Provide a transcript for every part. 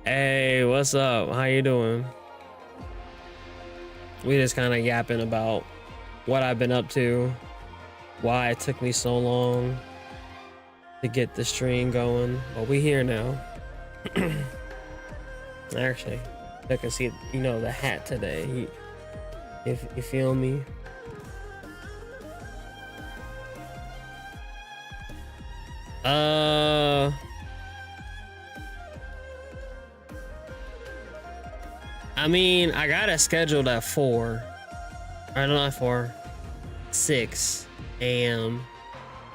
Hey, what's up? How you doing? We just kind of yapping about what I've been up to, why it took me so long to get the stream going, but we here now. Actually, I can see, you know, the hat today. If you feel me. I mean, I got it scheduled at 4, or not 4, 6 a.m.,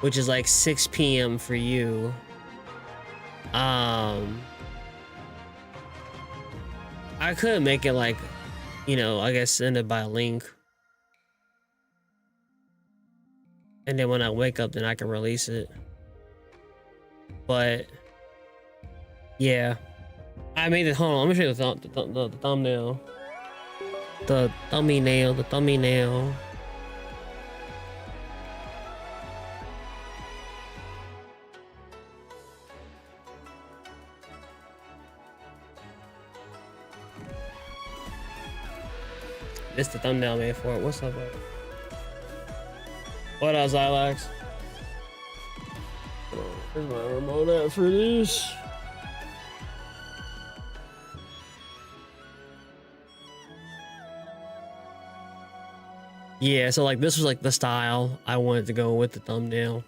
which is like 6 p.m. for you. I could make it like, you know, I guess send it by link. And then when I wake up, then I can release it. But yeah, I made it. Hold on, let me show you the thumbnail. The thumbnail. This the thumbnail made for it. What's up, bro? What else, Alex? Where's my remote at for this? Yeah, so like this was like the style I wanted to go with the thumbnail.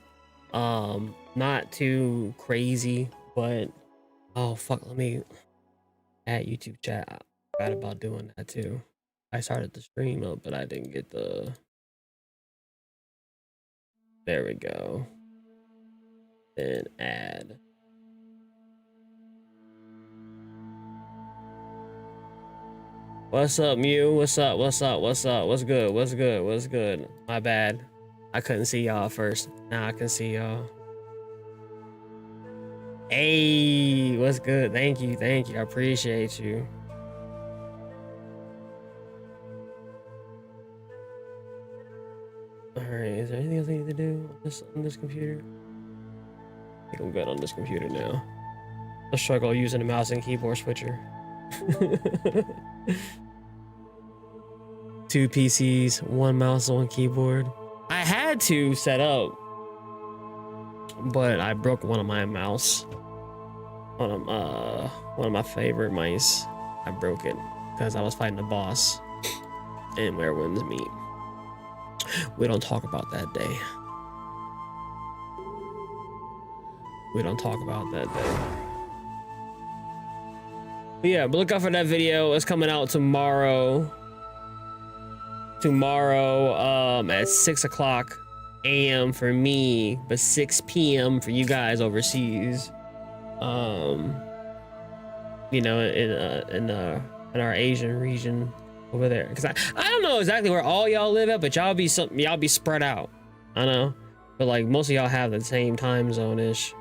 Not too crazy, but oh fuck, let me add YouTube chat. I forgot about doing that too. I started the stream up, but I didn't get the. There we go. Then add. What's up, Mew? What's up? What's up? What's up? What's good? What's good? What's good? My bad. I couldn't see y'all first. Now I can see y'all. Hey, what's good? Thank you. Thank you. I appreciate you. All right. Is there anything else I need to do on this computer? I think I'm good on this computer now. I struggle using a mouse and keyboard switcher. 2 PCs, 1 mouse, 1 keyboard. I had to set up, but I broke one of my mouse. One of my favorite mice. I broke it because I was fighting a boss and where winds meet. We don't talk about that day. We don't talk about that day. But yeah, but look out for that video. It's coming out tomorrow. At 6 o'clock a.m. for me, but 6 p.m. for you guys overseas. You know, in our Asian region over there, because I don't know exactly where all y'all live at, but y'all be spread out. I know, but like most of y'all have the same time zone ish.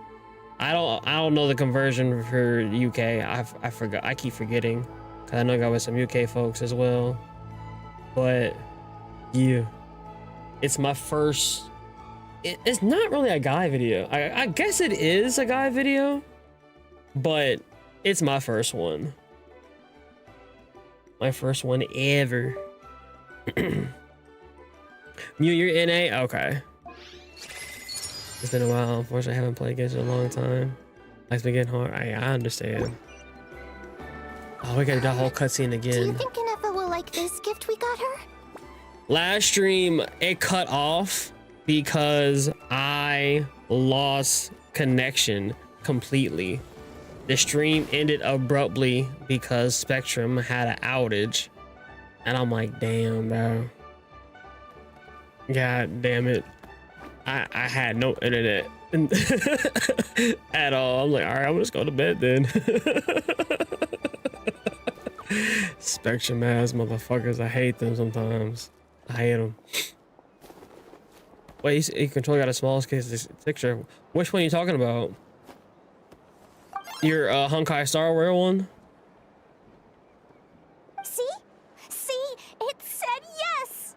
I don't know the conversion for UK. I forgot. I keep forgetting because I know I got with some UK folks as well. But yeah, it's my first. It's not really a guy video. I guess it is a guy video, but it's my first one. My first one ever. Mew, you're NA? Okay. It's been a while. Unfortunately, I haven't played Genshin in a long time. Life's been getting hard. I understand. Oh, we got that whole cutscene again. Do you think Ineffa will like this gift we got her? Last stream, it cut off because I lost connection completely. The stream ended abruptly because Spectrum had an outage. And I'm like, damn, bro. God damn it. I had no internet at all. I'm like, all right, I'm just going to bed then. Spectrum ass motherfuckers. I hate them sometimes. I hate them. Wait, you control got a small case picture. Which one are you talking about? Your Honkai Star Rail one? See? It said yes!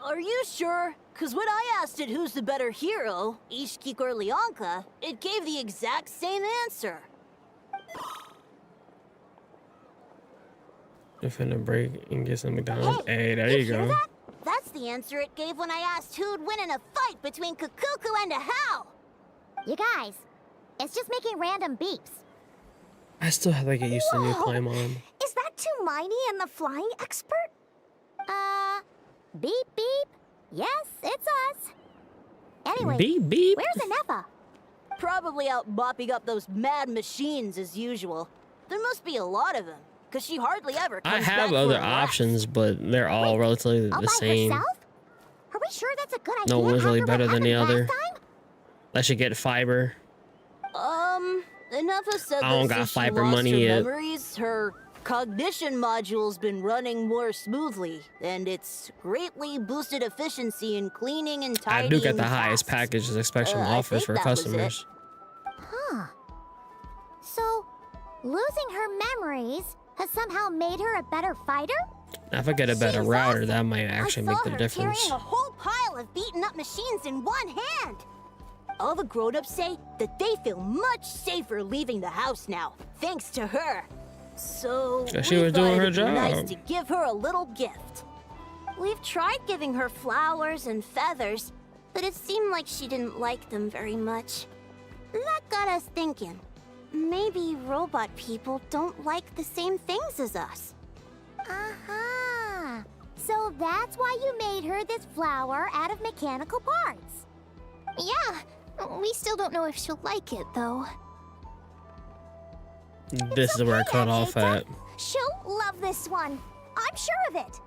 Are you sure? Cause when I asked it who's the better hero, Ishiki or Lianca, it gave the exact same answer. Defend a break and get some McDonald's. Hey, there you hear go. that? That's the answer it gave when I asked who'd win in a fight between Kukuku and a How. You guys, it's just making random beeps. I still have to get used to the new Whoa. Paimon. Is that Tumaini and the flying expert? Beep beep. Yes, it's us. Anyway, Beep beep. where's Ineffa? Probably out mopping up those mad machines as usual. There must be a lot of them, because she hardly ever comes I back have for other a rest. options, but they're all relatively All the by same. herself? Are we sure that's a good idea? No one's really after better what than the happened other. last time? Let's should get fiber. Ineffa said I don't that got since she fiber lost money her yet. memories, her cognition module's been running more smoothly, and it's greatly boosted efficiency in cleaning and I tidying do get the highest tasks. packages, especially I offers think for that was it. customers. Huh. So, losing her memories has somehow made her a better fighter? Now, if I get a better She's router, awesome. that might actually I make saw the her difference. carrying a whole pile of beaten up machines in one hand. All the grown-ups say that they feel much safer leaving the house now, thanks to her. So Yeah, she we was thought doing her it'd be nice job. to give her a little gift. We've tried giving her flowers and feathers, but it seemed like she didn't like them very much. That got us thinking. Maybe robot people don't like the same things as us. Uh-huh. So that's why you made her this flower out of mechanical parts. Yeah, we still don't know if she'll like it, though. This is where I cut off at. She'll love this one. I'm sure of it.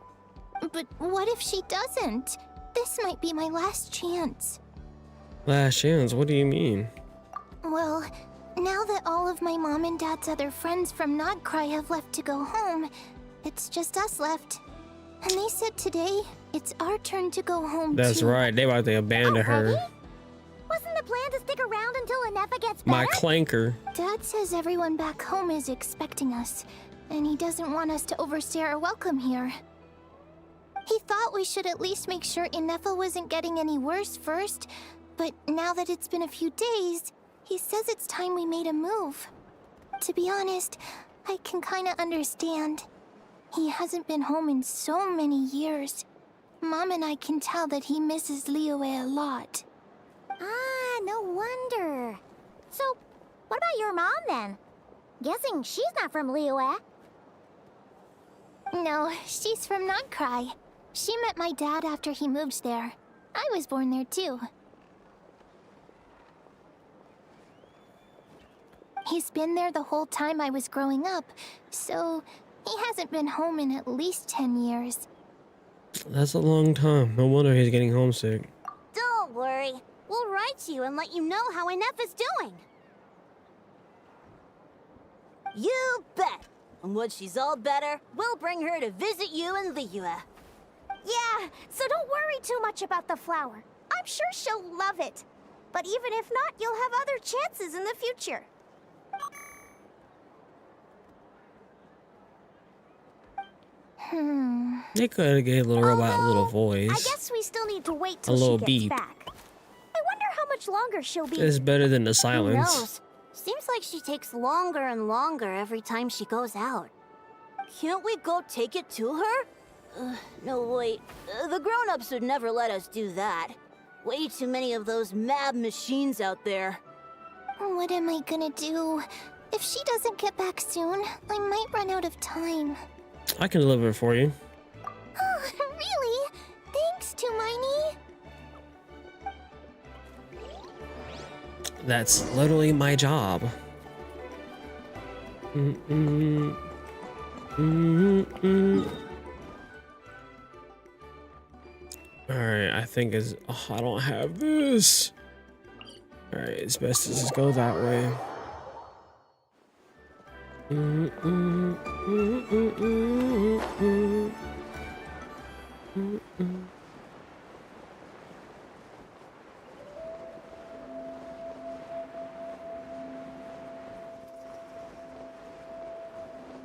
But what if she doesn't? This might be my last chance. Last chance? What do you mean? Well, now that all of my mom and dad's other friends from Nod Krai have left to go home, it's just us left. And they said today it's our turn to go home That's too. right. They about to abandon her. Already? Wasn't the plan to stick around until Ineffa gets better? My clanker. Dad says everyone back home is expecting us, and he doesn't want us to overstay our welcome here. He thought we should at least make sure Ineffa wasn't getting any worse first, but now that it's been a few days, he says it's time we made a move. To be honest, I can kinda understand. He hasn't been home in so many years. Mom and I can tell that he misses Liyue a lot. Ah, no wonder. So, what about your mom then? Guessing she's not from Liyue. No, she's from Nod Krai. She met my dad after he moved there. I was born there too. He's been there the whole time I was growing up, so he hasn't been home in at least 10 years. That's a long time. No wonder he's getting homesick. Don't worry. We'll write you and let you know how Ineffa's doing. You bet! And once she's all better, we'll bring her to visit you in Liyue. Yeah, so don't worry too much about the flower. I'm sure she'll love it. But even if not, you'll have other chances in the future. They could have gave little robot a little voice. I guess we still need to wait till A little she gets beep. back. I wonder how much longer she'll be. It's better than the Who silence. knows? Seems like she takes longer and longer every time she goes out. Can't we go take it to her? No, wait. The grown-ups would never let us do that. Way too many of those mad machines out there. What am I gonna do? If she doesn't get back soon, I might run out of time. I can deliver it for you. Really? Thanks, Tumaini. That's literally my job. Alright, I think is I don't have this. Alright, it's best to just go that way.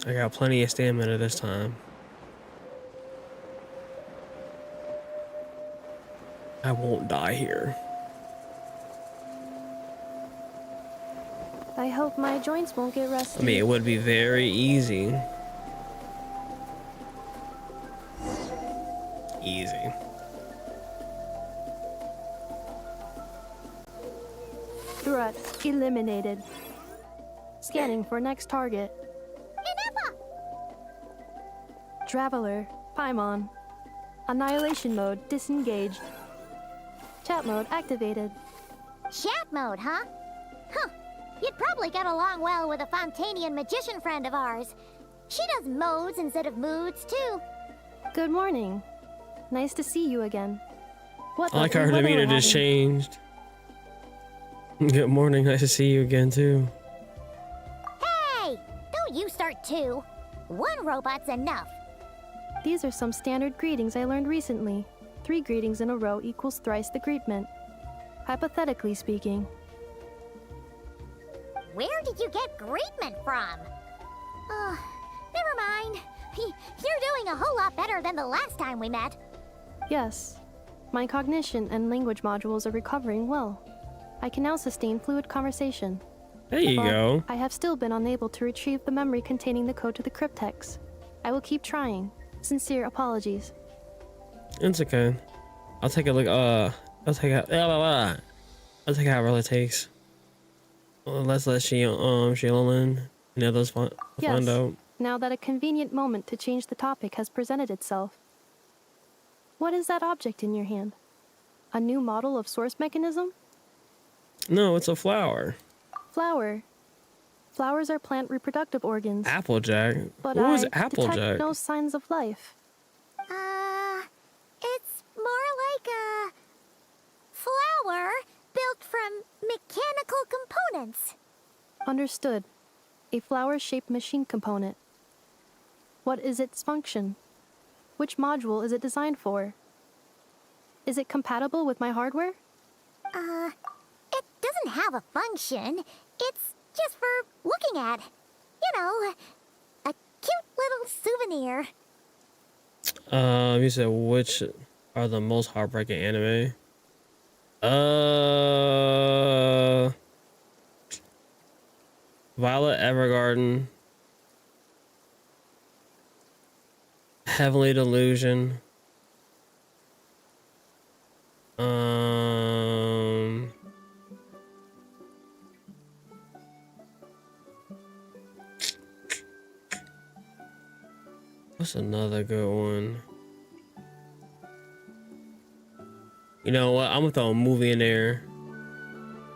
I got plenty of stamina this time. I won't die here. I hope my joints won't get rusty. I mean, it would be very easy. Easy. Threat eliminated. Scanning for next target. Ineffa! Traveler, Paimon. Annihilation mode disengaged. Chat mode activated. Chat mode, huh? Huh. You'd probably get along well with a Fontanian magician friend of ours. She does modes instead of moods, too. Good morning. Nice to see you again. What I like how her lovely weather demeanor we're just having. changed. Good morning. Nice to see you again too. Hey! Don't you start too. One robot's enough. These are some standard greetings I learned recently. 3 greetings in a row equals thrice the greetment. Hypothetically speaking. Where did you get greetment from? Oh, never mind. You're doing a whole lot better than the last time we met. Yes. My cognition and language modules are recovering well. I can now sustain fluid conversation. There you But go. I have still been unable to retrieve the memory containing the code to the cryptex. I will keep trying. Sincere apologies. It's okay. I'll take a look. I'll take out. I'll take how it really takes. Let's let Sheila and others find Yes. out. Now that a convenient moment to change the topic has presented itself. What is that object in your hand? A new model of source mechanism? No, it's a flower. Flower. Flowers are plant reproductive organs. Applejack. But What was I Applejack? detect no signs of life. It's more like a flower built from mechanical components. Understood. A flower-shaped machine component. What is its function? Which module is it designed for? Is it compatible with my hardware? It doesn't have a function. It's just for looking at. You know, a cute little souvenir. You said which are the most heartbreaking anime? Violet Evergarden, Heavenly Delusion, what's another good one? You know what? I'm gonna throw a movie in there.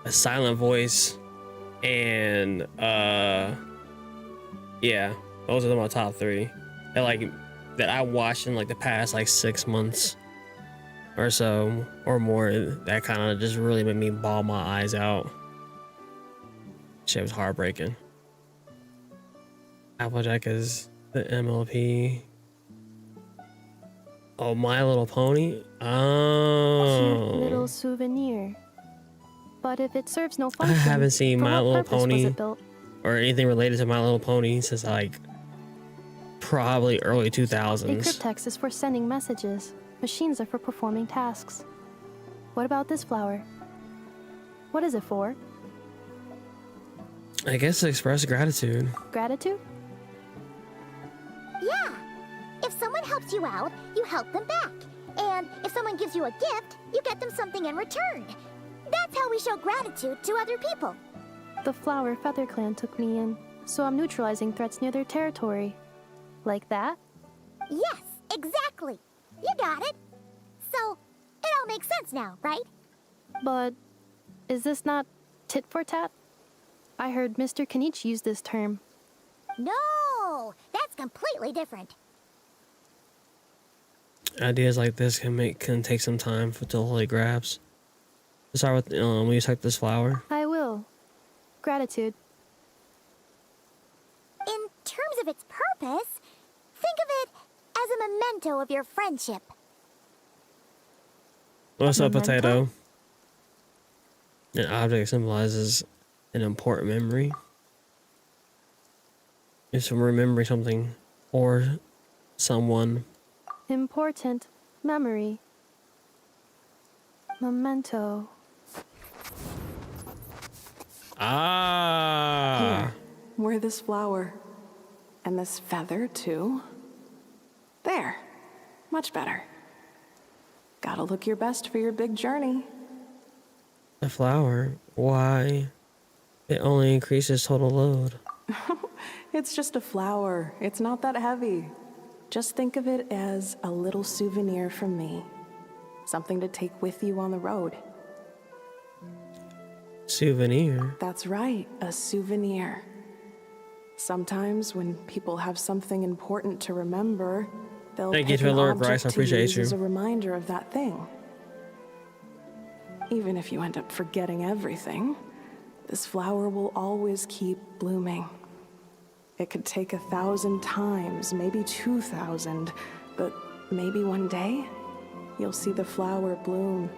A Silent Voice. And yeah, those are my top 3 that I watched in like the past like 6 months or so or more. That kind of just really made me bawl my eyes out. Shit was heartbreaking. Applejack is the MLP. Oh, My Little Pony. Cute Oh, little souvenir. But if it serves no I function, haven't seen for My what Little purpose was Pony it built? or anything related to My Little Pony since like probably early A 2000s. cryptex is for sending messages. Machines are for performing tasks. What about this flower? What is it for? I guess to express gratitude. Gratitude? Yeah. If someone helps you out, you help them back. And if someone gives you a gift, you get them something in return. That's how we show gratitude to other people. The flower Feather Clan took me in, so I'm neutralizing threats near their territory. Like that? Yes, exactly. You got it. So, it all makes sense now, right? But is this not tit for tat? I heard Mr. Kenichi use this term. No, that's completely different. Ideas like this can take some time for to fully grasp. Let's start with when you select this flower. I will. Gratitude. In terms of its purpose, think of it as a memento of your friendship. What's up, Memento? potato? An object symbolizes an important memory. It's from remembering something or someone. Important memory. Memento. Ah. Here, wear this flower. And this feather, too. There. Much better. Gotta look your best for your big journey. The flower? Why? It only increases total load. It's just a flower. It's not that heavy. Just think of it as a little souvenir from me. Something to take with you on the road. Souvenir? That's right, a souvenir. Sometimes when people have something important to remember, they'll Thank you pick to an Lord object Bryce, I to appreciate use you. as a reminder of that thing. Even if you end up forgetting everything, this flower will always keep blooming. It could take 1,000 times, maybe 2,000, but maybe one day, you'll see the flower bloom,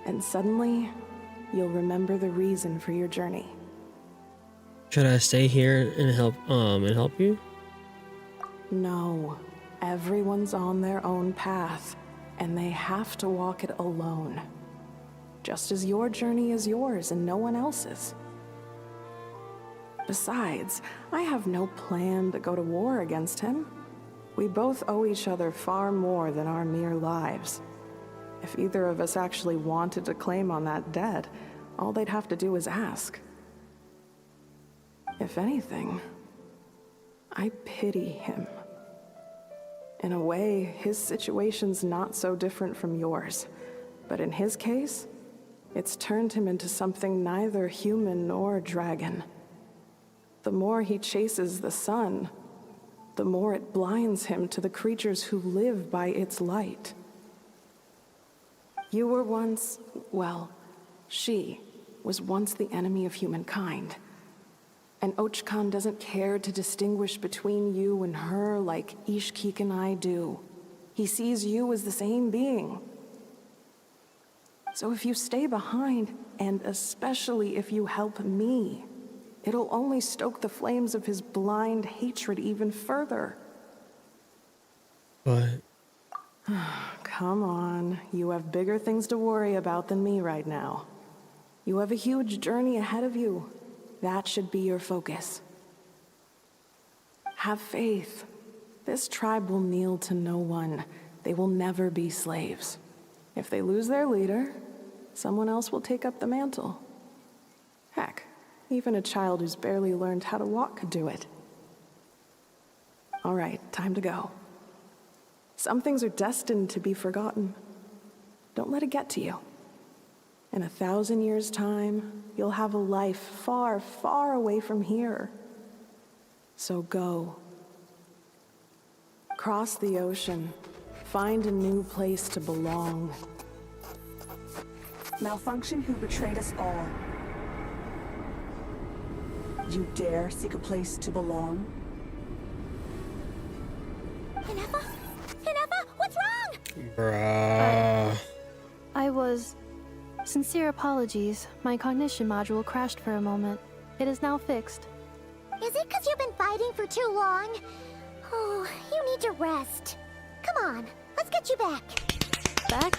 and suddenly, you'll remember the reason for your journey. Should I stay here and help you? No, everyone's on their own path, and they have to walk it alone. Just as your journey is yours and no one else's. Besides, I have no plan to go to war against him. We both owe each other far more than our mere lives. If either of us actually wanted to claim on that debt, all they'd have to do is ask. If anything, I pity him. In a way, his situation's not so different from yours. But in his case, it's turned him into something neither human nor dragon. The more he chases the sun, the more it blinds him to the creatures who live by its light. You were once, well, she was once the enemy of humankind. And Ochkan doesn't care to distinguish between you and her like Ishkik and I do. He sees you as the same being. So if you stay behind, and especially if you help me, it'll only stoke the flames of his blind hatred even further. But Come on, you have bigger things to worry about than me right now. You have a huge journey ahead of you. That should be your focus. Have faith. This tribe will kneel to no one. They will never be slaves. If they lose their leader, someone else will take up the mantle. Heck, even a child who's barely learned how to walk could do it. All right, time to go. Some things are destined to be forgotten. Don't let it get to you. In 1,000 years' time, you'll have a life far, far away from here. So go. Cross the ocean. Find a new place to belong. Malfunction who betrayed us all. You dare seek a place to belong? Ineffa? Ineffa, what's wrong? bruh. I was... Sincere apologies. My cognition module crashed for a moment. It is now fixed. Is it because you've been fighting for too long? Oh, you need to rest. Come on, let's get you back. Back?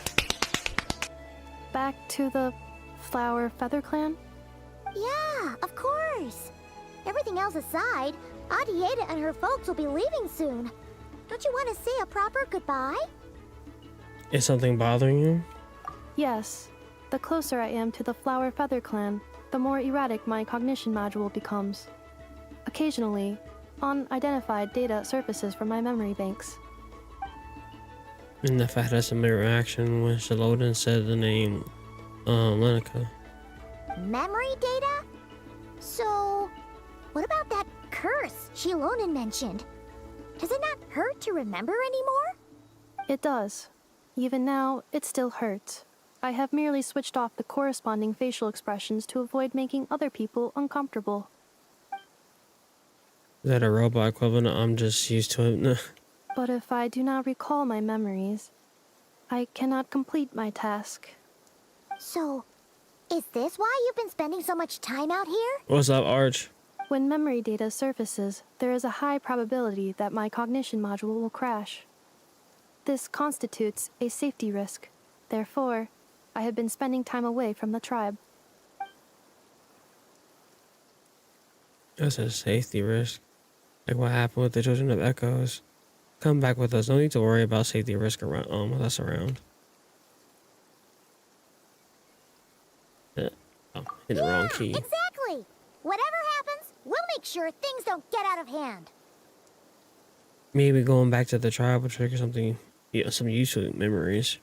Back to the Flower Feather Clan? Yeah, of course. Everything else aside, Adieta and her folks will be leaving soon. Don't you want to say a proper goodbye? Is something bothering you? Yes. The closer I am to the Flower Feather Clan, the more erratic my cognition module becomes. Occasionally, unidentified data surfaces from my memory banks. Ineffa had a similar reaction when Shibalba said the name Lianca. Memory data? So, what about that curse Shilonen mentioned? Does it not hurt to remember anymore? It does. Even now, it still hurts. I have merely switched off the corresponding facial expressions to avoid making other people uncomfortable. Is that a robot equivalent? I'm just used to it. But if I do not recall my memories, I cannot complete my task. So, is this why you've been spending so much time out here? What's up, Arch? When memory data surfaces, there is a high probability that my cognition module will crash. This constitutes a safety risk. Therefore, I have been spending time away from the tribe. That's a safety risk. Like what happened with the Children of Echoes. Come back with us. No need to worry about safety risk around with us around. Hit the wrong key. Exactly. Whatever happens, we'll make sure things don't get out of hand. Maybe going back to the tribe will trigger something, some useful memories.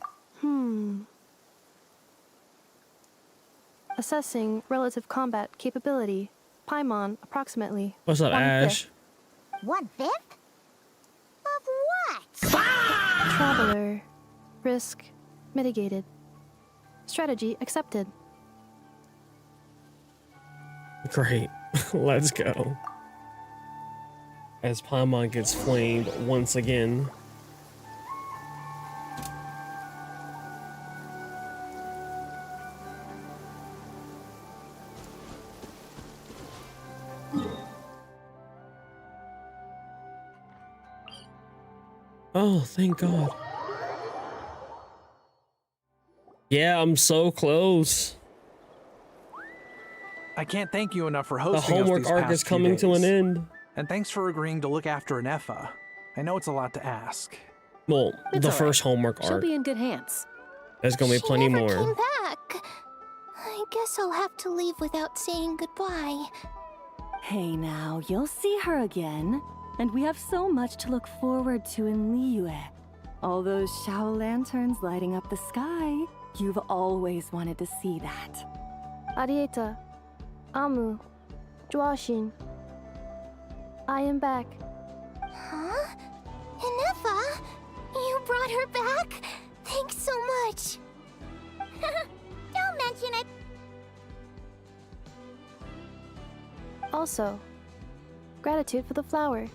Assessing relative combat capability. Paimon, approximately. What's up, 1/5. Ash? 1/5? Of what? Traveler. Risk mitigated. Strategy accepted. Great. Let's go. As Paimon gets flamed once again. Oh, thank God. Yeah, I'm so close. I can't thank you enough for The hosting us homework these arc past is few coming to an days. end. And thanks for agreeing to look after Ineffa. I know it's a lot to ask. Well, It's the all right. first homework She'll arc. be in good hands. There's gonna be plenty She never more. came back. I guess I'll have to leave without saying goodbye. Hey now, you'll see her again. And we have so much to look forward to in Liyue. All those Shao lanterns lighting up the sky. You've always wanted to see that. Arieta. Amu. Joashin. I am back. Huh? Ineffa? You brought her back? Thanks so much. Don't mention it. Also, gratitude for the flower.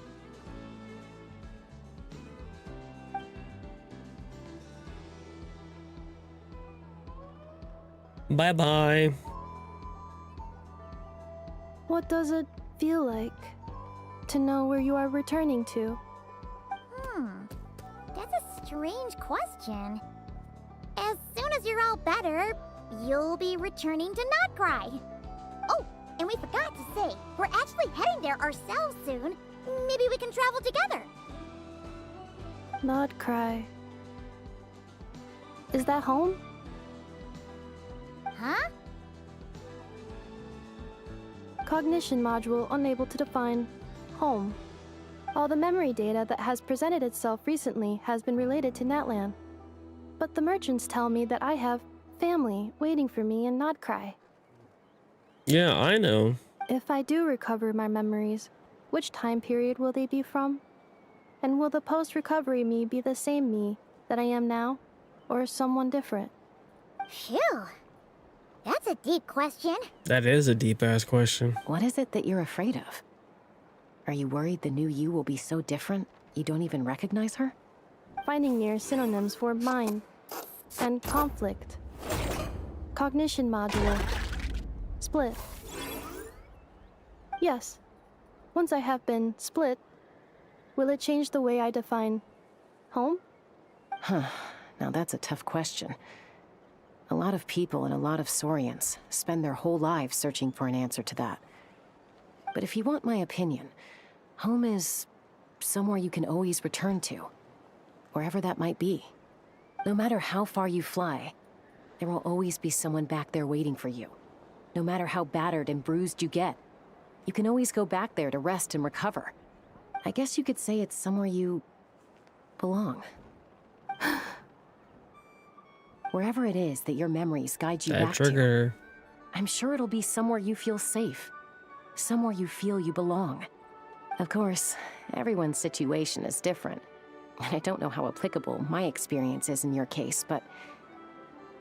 Bye bye. What does it feel like to know where you are returning to? That's a strange question. As soon as you're all better, you'll be returning to Nod Krai. Oh, and we forgot to say, we're actually heading there ourselves soon. Maybe we can travel together. Nod Krai. Is that home? Huh? Cognition module unable to define home. All the memory data that has presented itself recently has been related to Natlan. But the merchants tell me that I have family waiting for me in Nod Krai. Yeah, I know. If I do recover my memories, which time period will they be from? And will the post-recovery me be the same me that I am now, or someone different? Phew. That's a deep question. That is a deep ass question. What is it that you're afraid of? Are you worried the new you will be so different you don't even recognize her? Finding near synonyms for mind and conflict. Cognition module. Split. Yes. Once I have been split, will it change the way I define home? Huh. Now that's a tough question. A lot of people and a lot of Saurians spend their whole lives searching for an answer to that. But if you want my opinion, home is somewhere you can always return to, wherever that might be. No matter how far you fly, there will always be someone back there waiting for you. No matter how battered and bruised you get, you can always go back there to rest and recover. I guess you could say it's somewhere you belong. Wherever it is that your memories guide you That back trigger. to, I'm sure it'll be somewhere you feel safe. Somewhere you feel you belong. Of course, everyone's situation is different. And I don't know how applicable my experience is in your case, but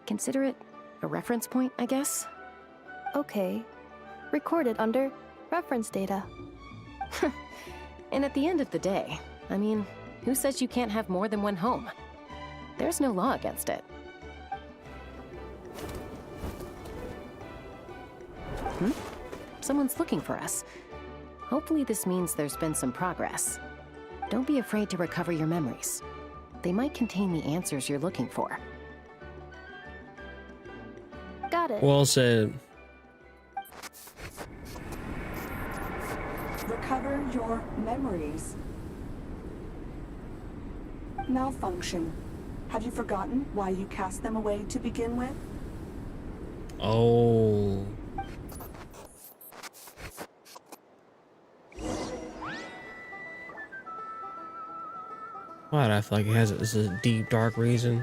consider it a reference point, I guess? Okay. Recorded under reference data. And at the end of the day, I mean, who says you can't have more than one home? There's no law against it. Someone's looking for us. Hopefully this means there's been some progress. Don't be afraid to recover your memories. They might contain the answers you're looking for. Got it. Well said. Recover your memories. Malfunction. Have you forgotten why you cast them away to begin with? Oh. Why do I feel like it has this is a deep, dark reason?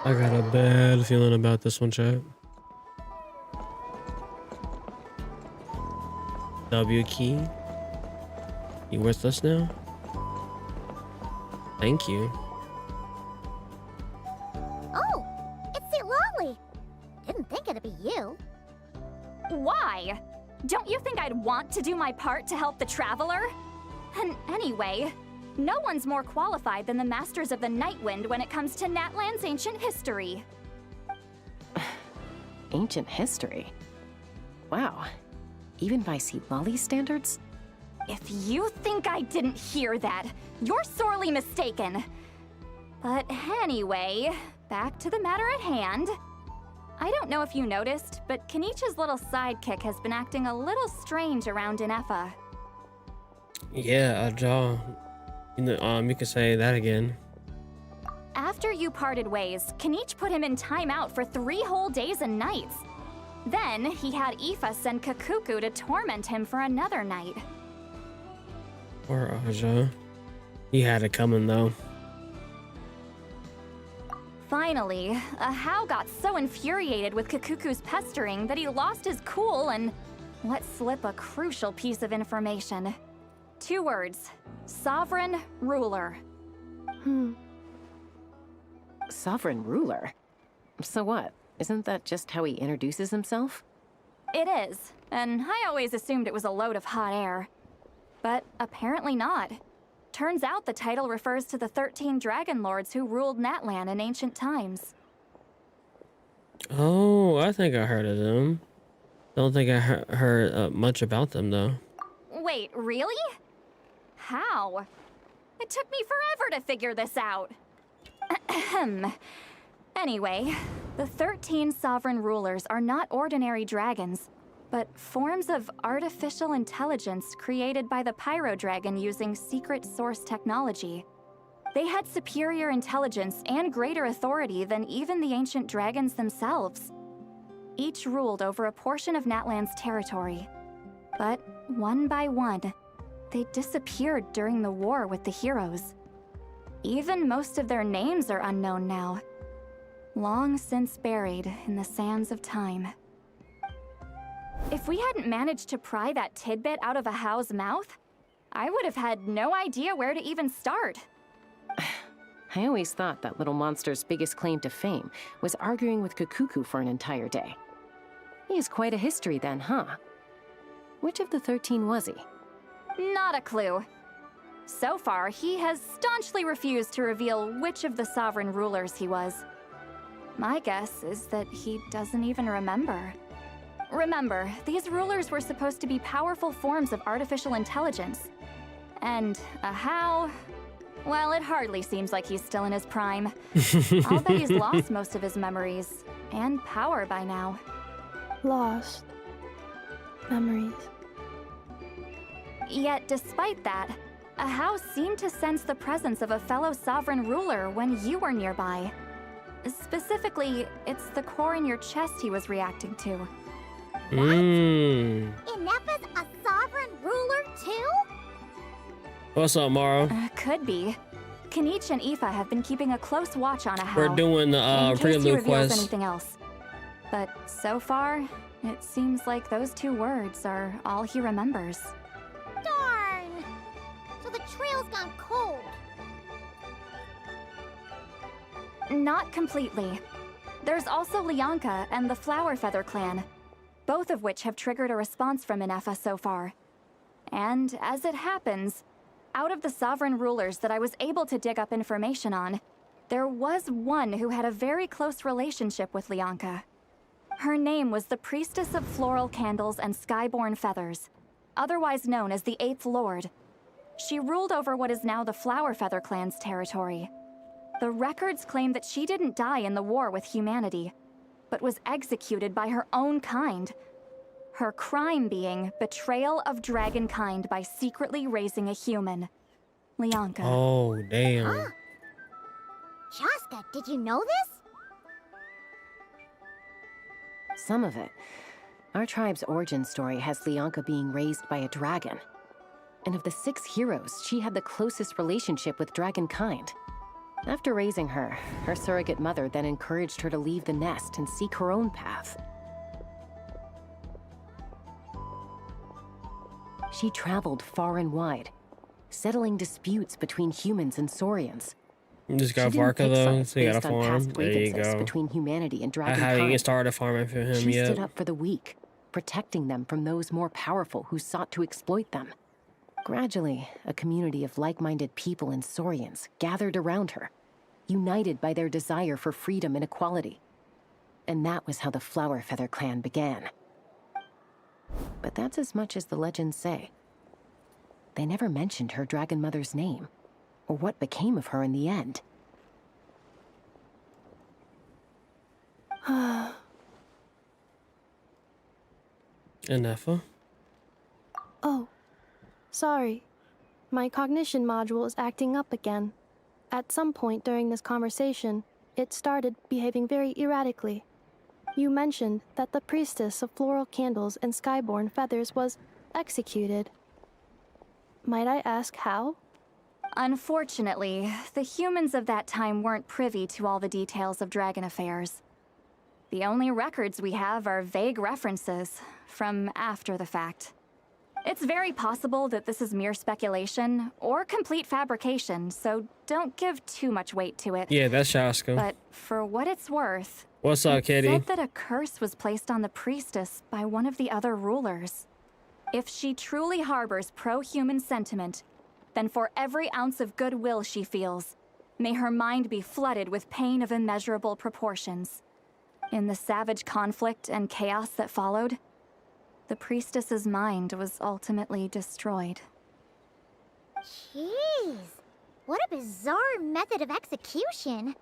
I got a bad feeling about this one, chat. W key. You with us now? Thank you. Oh, it's the Lolly. Didn't think it'd be you. Why? Don't you think I'd want to do my part to help the Traveler? And anyway, no one's more qualified than the Masters of the Nightwind when it comes to Natlan's ancient history. Ancient history? Wow. Even by Shibalba standards? If you think I didn't hear that, you're sorely mistaken. But anyway, back to the matter at hand. I don't know if you noticed, but Kenichi's little sidekick has been acting a little strange around Ineffa. Yeah, you could say that again. After you parted ways, Kenich put him in timeout for 3 whole days and nights. Then he had Aoife send Kakuku to torment him for another night. Poor Aja. He had it coming though. Finally, Ahau got so infuriated with Kakuku's pestering that he lost his cool and let slip a crucial piece of information. 2 words. Sovereign Ruler. Sovereign ruler? So what? Isn't that just how he introduces himself? It is, and I always assumed it was a load of hot air. But apparently not. Turns out the title refers to the 13 Dragon Lords who ruled Natlan in ancient times. Oh, I think I heard of them. Don't think I heard much about them though. Wait, really? How? It took me forever to figure this out. Anyway, the 13 sovereign rulers are not ordinary dragons, but forms of artificial intelligence created by the Pyro Dragon using secret source technology. They had superior intelligence and greater authority than even the ancient dragons themselves. Each ruled over a portion of Natlan's territory. But one by one, they disappeared during the war with the heroes. Even most of their names are unknown now, long since buried in the sands of time. If we hadn't managed to pry that tidbit out of Ahau's mouth, I would have had no idea where to even start. I always thought that little monster's biggest claim to fame was arguing with Kakuku for an entire day. He has quite a history then, huh? Which of the 13 was he? Not a clue. So far, he has staunchly refused to reveal which of the sovereign rulers he was. My guess is that he doesn't even remember. Remember, these rulers were supposed to be powerful forms of artificial intelligence. And Ahau, well, it hardly seems like he's still in his prime. I'll bet he's lost most of his memories and power by now. Lost. Memories. Yet, despite that, Ahau seemed to sense the presence of a fellow sovereign ruler when you were nearby. Specifically, it's the core in your chest he was reacting to. Ineffa's a sovereign ruler too? What's up, Maro? Could be. Kenich and Aoife have been keeping a close watch on Ahau. We're doing the Prelude quest. Anything else. But so far, it seems like those 2 words are all he remembers. Darn! So the trail's gone cold. Not completely. There's also Lianca and the Flower Feather clan, both of which have triggered a response from Ineffa so far. And as it happens, out of the sovereign rulers that I was able to dig up information on, there was one who had a very close relationship with Lianca. Her name was the Priestess of Floral Candles and Skyborn Feathers, otherwise known as the 8th Lord. She ruled over what is now the Flower Feather clan's territory. The records claim that she didn't die in the war with humanity, but was executed by her own kind. Her crime being betrayal of dragonkind by secretly raising a human. Lianca. Oh, damn. Huh? Chasca, did you know this? Some of it. Our tribe's origin story has Lianca being raised by a dragon. And of the 6 heroes, she had the closest relationship with dragonkind. After raising her, her surrogate mother then encouraged her to leave the nest and seek her own path. She traveled far and wide, settling disputes between humans and saurians. You just got She didn't Varka pick though, sides so you got a based on farm. past There you grievances go. between humanity and I haven't even dragonkind. started farming for him She yet. stood up for the weak, protecting them from those more powerful who sought to exploit them. Gradually, a community of like-minded people and saurians gathered around her, united by their desire for freedom and equality. And that was how the Flower Feather clan began. But that's as much as the legends say. They never mentioned her dragon mother's name, or what became of her in the end. Ineffa? Oh, sorry. My cognition module is acting up again. At some point during this conversation, it started behaving very erratically. You mentioned that the priestess of floral candles and skyborn feathers was executed. Might I ask how? Unfortunately, the humans of that time weren't privy to all the details of dragon affairs. The only records we have are vague references from after the fact. It's very possible that this is mere speculation or complete fabrication, so don't give too much weight to it. Yeah, that's Chasca. But for what it's worth, What's up, it Kitty? said that a curse was placed on the priestess by one of the other rulers. If she truly harbors pro-human sentiment, then for every ounce of goodwill she feels, may her mind be flooded with pain of immeasurable proportions. In the savage conflict and chaos that followed, the priestess's mind was ultimately destroyed. Jeez, what a bizarre method of execution.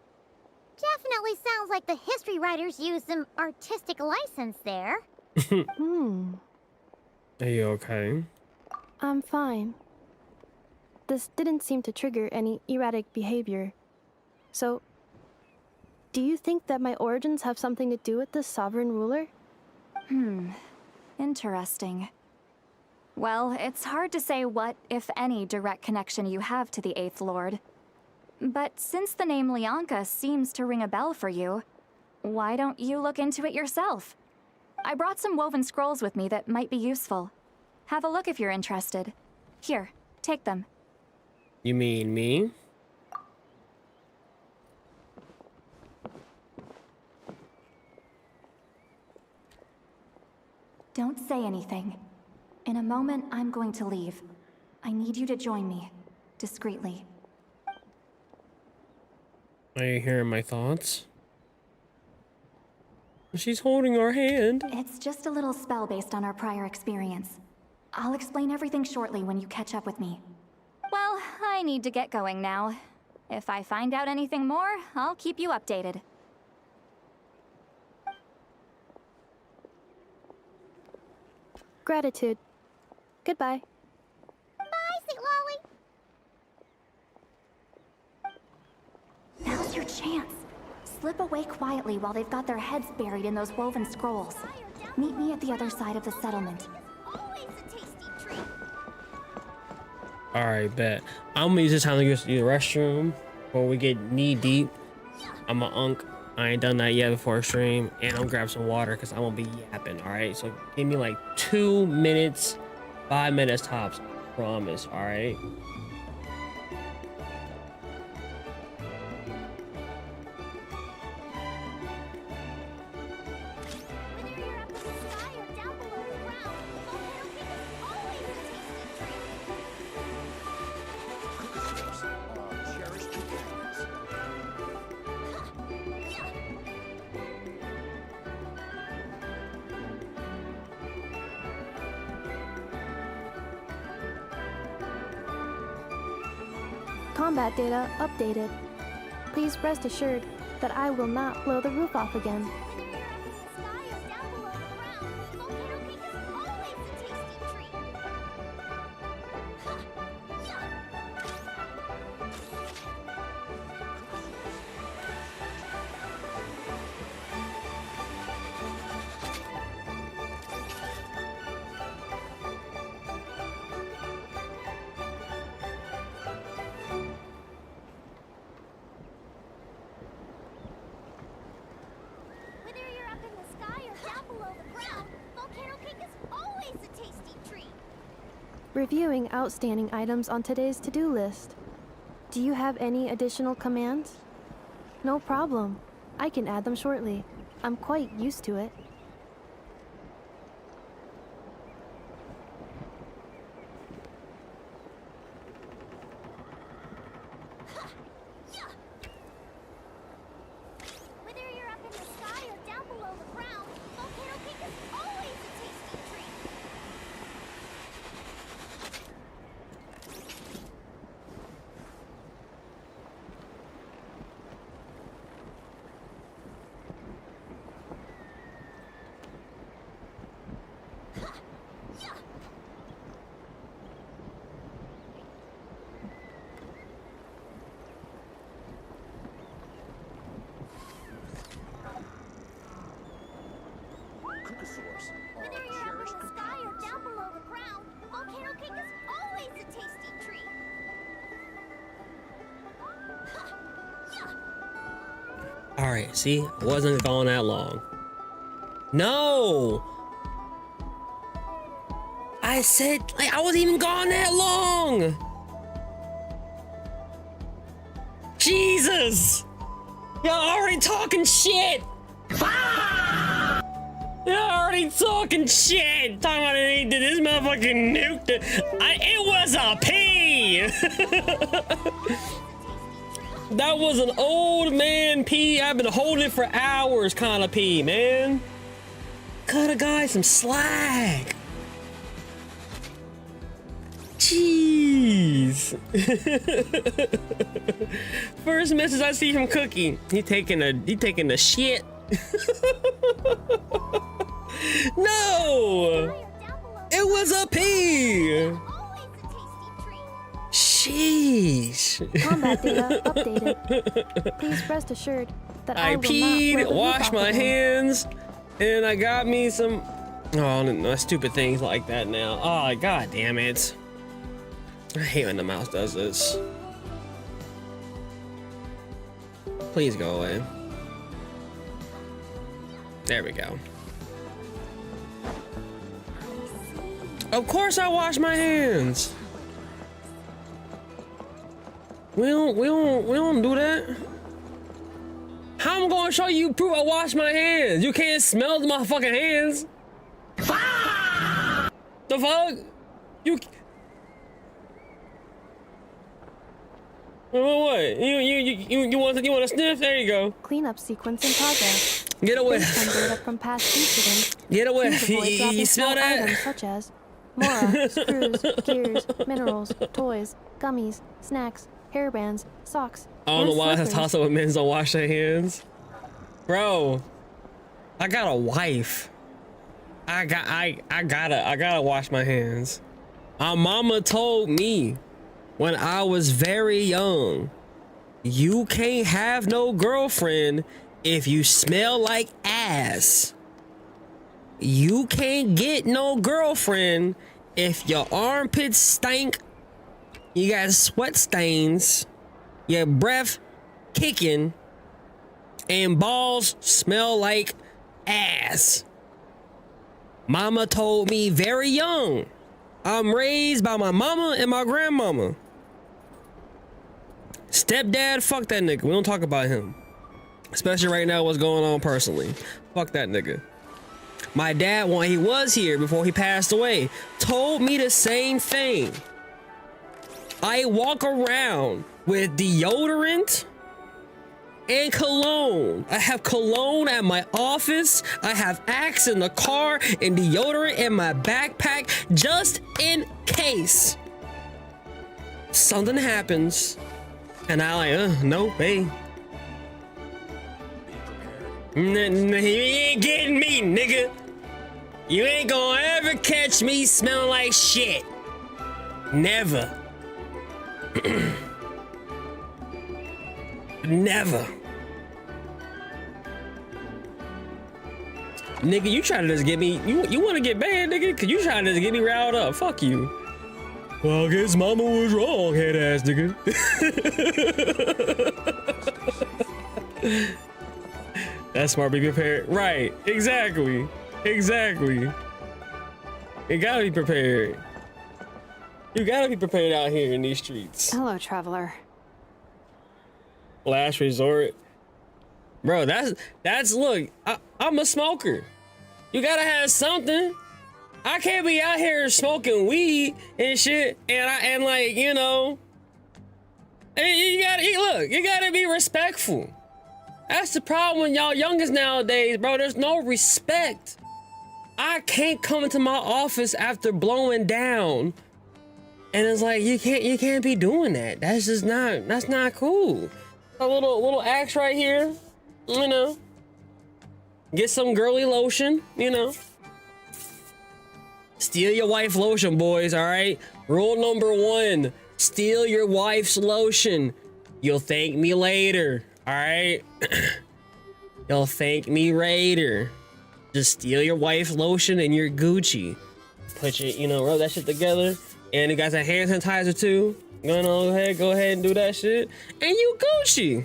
Definitely sounds like the history writers used some artistic license there. Are you okay? I'm fine. This didn't seem to trigger any erratic behavior. So, do you think that my origins have something to do with this sovereign ruler? Interesting. Well, it's hard to say what, if any, direct connection you have to the Eighth Lord. But since the name Lianca seems to ring a bell for you, why don't you look into it yourself? I brought some woven scrolls with me that might be useful. Have a look if you're interested. Here, take them. You mean me? Don't say anything. In a moment, I'm going to leave. I need you to join me, discreetly. Are you hearing my thoughts? She's holding our hand. It's just a little spell based on our prior experience. I'll explain everything shortly when you catch up with me. Well, I need to get going now. If I find out anything more, I'll keep you updated. Gratitude. Goodbye. Bye, Sweet Lolly. Now's your chance. Slip away quietly while they've got their heads buried in those woven scrolls. Meet me at the other side of the settlement. Always a tasty treat. Alright, bet. I'm gonna use this time to go to the restroom before we get knee deep. I'm a unk. I ain't done that yet before stream. And I'll grab some water because I'm gonna be yapping, alright? So give me like 2 minutes, 5 minutes tops. Promise, alright? Whether you're up in the sky or down below the ground, volcano cake is always a tasty treat. Combat data updated. Please rest assured that I will not blow the roof off again. Whether you're up in the sky or down below the ground, volcano cake is always a tasty treat. Reviewing outstanding items on today's to-do list. Do you have any additional commands? No problem. I can add them shortly. I'm quite used to it. Whether you're up in the sky or down below the ground, volcano cake is always a tasty treat. Whether you're up in the sky or down below the ground, volcano cake is always a tasty treat. All right, see, I wasn't gone that long. No, I said like I wasn't even gone that long. Jesus, y'all already talking shit. Y'all already talking shit. Talking about did this motherfucking nuke. It was a pee. That was an old man pee. I've been holding it for hours kind of pee, man. Cut a guy some slack. Jeez. First message I see from Cookie. He taking a shit. No! It was a pee! Sheesh. Combat data updated. Please rest assured that I will peed, not washed my hands, and I got me some... Oh, no, stupid things like that now. Oh, god damn it. I hate when the mouse does this. Please go away. There we go. Of course I wash my hands. We don't do that. How I'm gonna show you proof I wash my hands? You can't smell the motherfucking hands. The fuck? You what? You want to sniff? There you go. Cleanup sequence in progress. Get away. From past incidents. Get away. You small smell that? items such as Mora, screws, gears, minerals, toys, gummies, snacks, hairbands, socks. I don't know why that's also what men don't wash their hands. Bro, I got a wife. I gotta wash my hands. My mama told me when I was very young, you can't have no girlfriend if you smell like ass. You can't get no girlfriend if your armpits stink, you got sweat stains, your breath kicking, and balls smell like ass. Mama told me very young. I'm raised by my mama and my grandmama. Stepdad, fuck that nigga. We don't talk about him. Especially right now, what's going on personally. Fuck that nigga. My dad, when he was here before he passed away, told me the same thing. I walk around with deodorant and cologne. I have cologne at my office. I have Axe in the car and deodorant in my backpack just in case something happens. And I like, no, hey. You ain't getting me, nigga. You ain't gonna ever catch me smelling like shit. Never. Never. Nigga, you trying to just get me, you want to get bad, nigga? Cause you trying to just get me riled up. Fuck you. Well, I guess mama was wrong, head ass nigga. That's smart, be prepared. Right, exactly. Exactly. You gotta be prepared. You gotta be prepared out here in these streets. Hello, traveler. Last resort. Bro, that's look, I'm a smoker. You gotta have something. I can't be out here smoking weed and shit, and like, you know, you gotta be respectful. That's the problem with y'all youngest nowadays, bro. There's no respect. I can't come into my office after blowing down, and it's like you can't be doing that. That's not cool. A little axe right here, you know. Get some girly lotion, you know. Steal your wife lotion, boys, all right? Rule number 1, steal your wife's lotion. You'll thank me later, all right? You'll thank me later. Just steal your wife's lotion and you're Gucci. Put your, you know, rub that shit together. And you got that hand sanitizer too. Go ahead and do that shit. And you Gucci.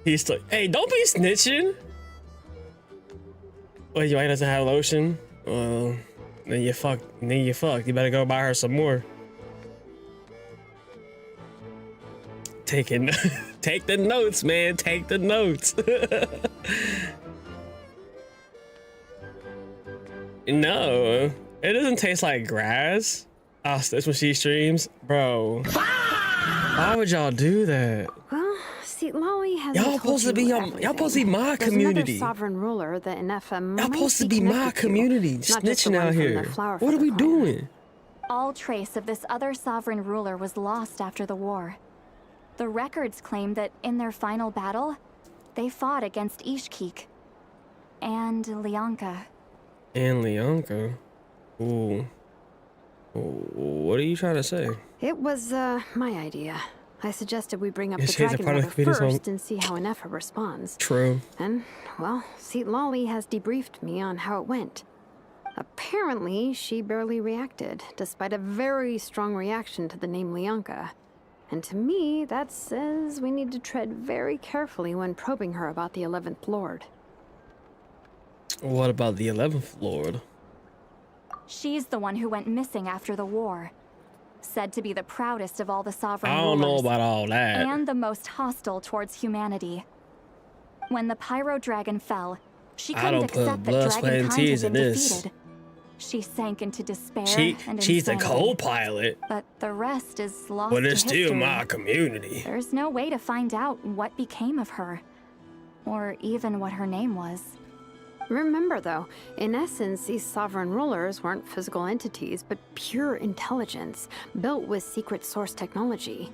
He's still, hey, don't be snitching. Wait, your wife doesn't have lotion? Well, then you fucked. You better go buy her some more. Take the notes, man. Take the notes. No, it doesn't taste like grass. Oh, that's when she streams, bro. Why would y'all do that? Well, see, Lolly has. Y'all supposed to be my community. There's another sovereign ruler, the Ineffa. Y'all supposed to be my community. Snitching out here. What are we doing? All trace of this other sovereign ruler was lost after the war. The records claim that in their final battle, they fought against Ishkik and Lianca. And Lianca? Ooh. What are you trying to say? It was my idea. I suggested we bring up the dragon mother first and see how Ineffa responds. True. And, well, Seat Lolly has debriefed me on how it went. Apparently, she barely reacted, despite a very strong reaction to the name Lianca. And to me, that says we need to tread very carefully when probing her about the 11th Lord. What about the 11th Lord? She's the one who went missing after the war. Said to be the proudest of all the sovereign rulers. I don't know about all that. And the most hostile towards humanity. When the Pyro Dragon fell, she couldn't accept that dragonkind had been defeated. She sank into despair and she's the insanity. co-pilot. But the rest is lost But it's to history. still my community. There's no way to find out what became of her. Or even what her name was. Remember, though, in essence, these sovereign rulers weren't physical entities, but pure intelligence, built with secret source technology.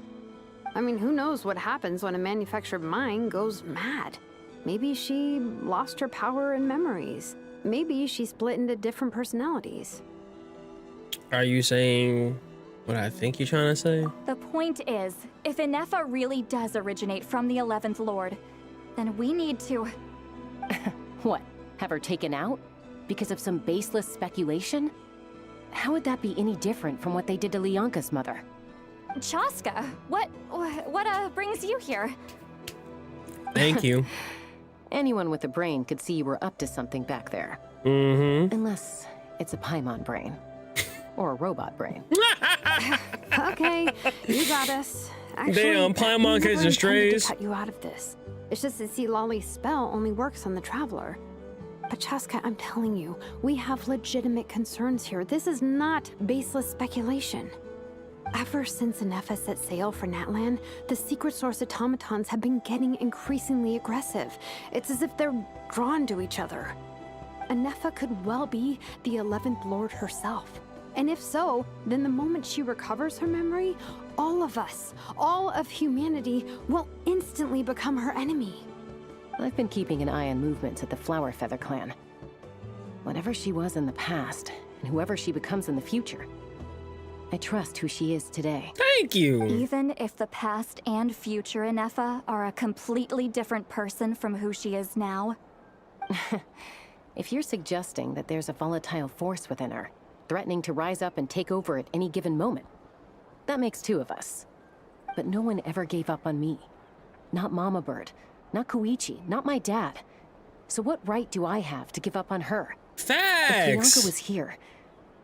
I mean, who knows what happens when a manufactured mind goes mad? Maybe she lost her power and memories. Maybe she split into different personalities. Are you saying what I think you're trying to say? The point is, if Ineffa really does originate from the 11th Lord, then we need to... What? Have her taken out? Because of some baseless speculation? How would that be any different from what they did to Lianca's mother? Chasca, what brings you here? Thank you. Anyone with a brain could see you were up to something back there. Mm-hmm. Unless it's a Paimon brain. Or a robot brain. Okay, you got us. Actually, damn, Paimon catching strays. To cut you out of this. It's just that see, Lolly's spell only works on the Traveler. But Chasca, I'm telling you, we have legitimate concerns here. This is not baseless speculation. Ever since Ineffa set sail for Natlan, the secret source automatons have been getting increasingly aggressive. It's as if they're drawn to each other. Ineffa could well be the 11th Lord herself. And if so, then the moment she recovers her memory, all of us, all of humanity, will instantly become her enemy. I've been keeping an eye on movements at the Flower Feather clan. Whatever she was in the past, and whoever she becomes in the future, I trust who she is today. Thank you! Even if the past and future Ineffa are a completely different person from who she is now? If you're suggesting that there's a volatile force within her, threatening to rise up and take over at any given moment, that makes two of us. But no one ever gave up on me. not Mama Bird, not Koichi, not my dad. So what right do I have to give up on her? Facts! If Lianca was here,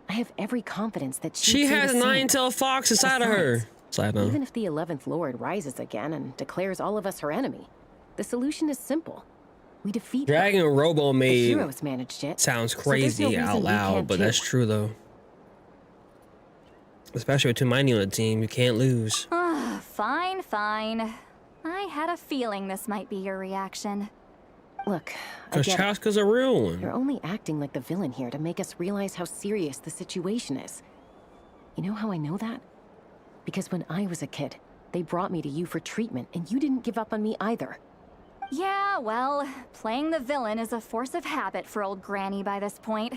I have every confidence that she has a nine-tailed fox inside of her. Even if the 11th Lord rises again and declares all of us her enemy, the solution is simple. We defeat Dragon her. Robo Maid The heroes managed it. sounds So there's crazy no out reason we loud, can't but too. that's true though. Especially with Hermione on the team, you can't lose. Fine, fine. I had a feeling this might be your reaction. Look, Because Chasca's a real one. You're only acting like the villain here to make us realize how serious the situation is. You know how I know that? Because when I was a kid, they brought me to you for treatment, and you didn't give up on me either. Yeah, well, playing the villain is a force of habit for old Granny by this point.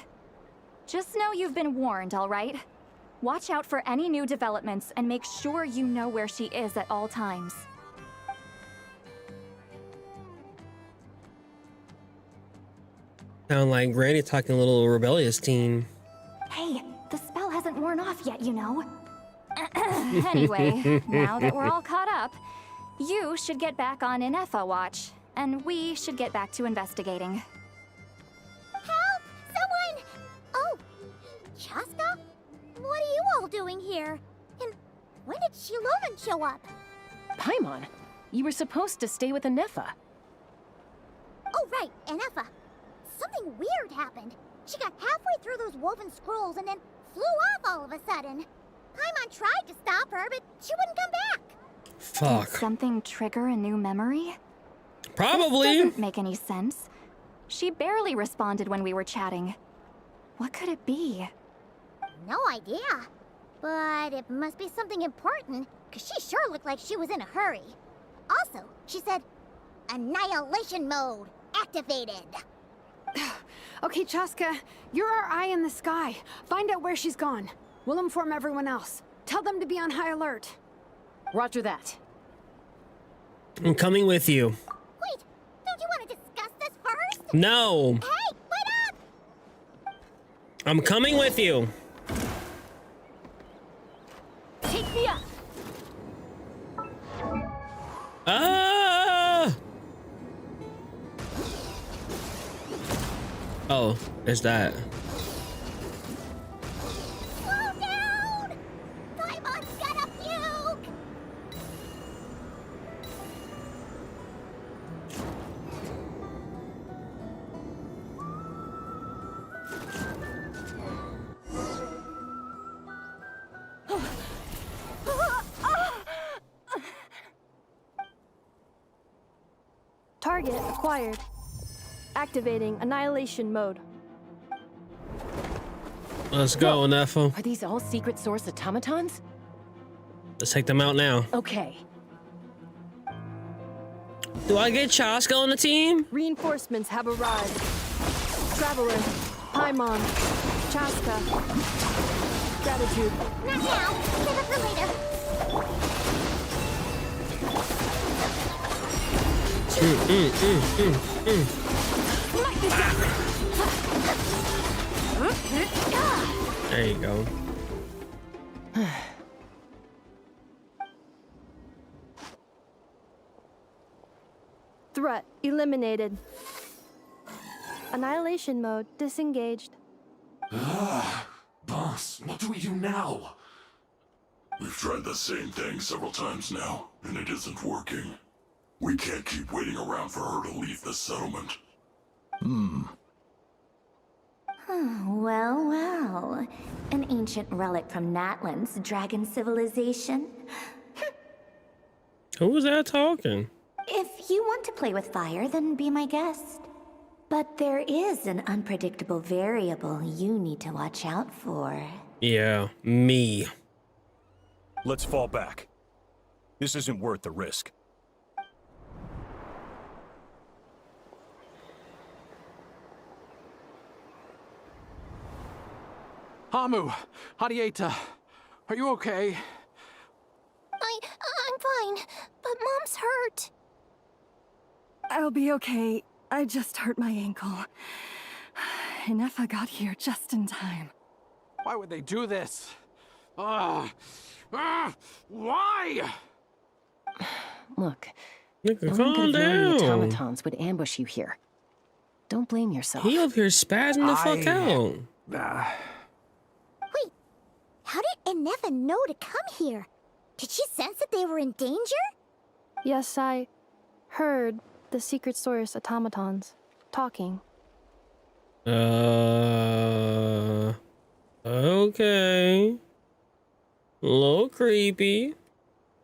Just know you've been warned, all right? Watch out for any new developments and make sure you know where she is at all times. Sound like Granny talking a little rebellious teen. Hey, the spell hasn't worn off yet, you know. Anyway, now that we're all caught up, you should get back on Ineffa watch, and we should get back to investigating. Help! Someone! Oh, Chasca? What are you all doing here? And when did Shiloman show up? Paimon, you were supposed to stay with Ineffa. Oh, right, Ineffa. Something weird happened. She got halfway through those woven scrolls and then flew off all of a sudden. Paimon tried to stop her, but she wouldn't come back. Fuck. Did something trigger a new memory? Probably. This doesn't make any sense. She barely responded when we were chatting. What could it be? No idea. But it must be something important, because she sure looked like she was in a hurry. Also, she said, annihilation mode activated. Okay, Chasca, you're our eye in the sky. Find out where she's gone. We'll inform everyone else. Tell them to be on high alert. Roger that. I'm coming with you. Wait, don't you want to discuss this first? No. Hey, wait up! I'm coming with you. Take me up. Ah! Oh, it's that. Slow down! Paimon's gonna puke! Target acquired. Activating annihilation mode. Let's go, Ineffa. Are these all secret source automatons? Let's take them out now. Okay. Do I get Chasca on the team? Reinforcements have arrived. Traveler, Paimon, Chasca. Gratitude. Not now. Save it for later. Light this up. There you go. Threat eliminated. Annihilation mode disengaged. Boss, what do we do now? We've tried the same thing several times now, and it isn't working. We can't keep waiting around for her to leave the settlement. Well, well. An ancient relic from Natlan's dragon civilization. Who was that talking? If you want to play with fire, then be my guest. But there is an unpredictable variable you need to watch out for. Yeah, me. Let's fall back. This isn't worth the risk. Hamu, Hadieta, are you okay? I'm fine, but Mom's hurt. I'll be okay. I just hurt my ankle. Ineffa got here just in time. Why would they do this? Why? Look, Nigga, Knowing calm good down. automatons would ambush you here. Don't blame yourself. He up here spazzing the fuck out. Wait, how did Ineffa know to come here? Did she sense that they were in danger? Yes, I heard the secret source automatons talking. Okay. A little creepy,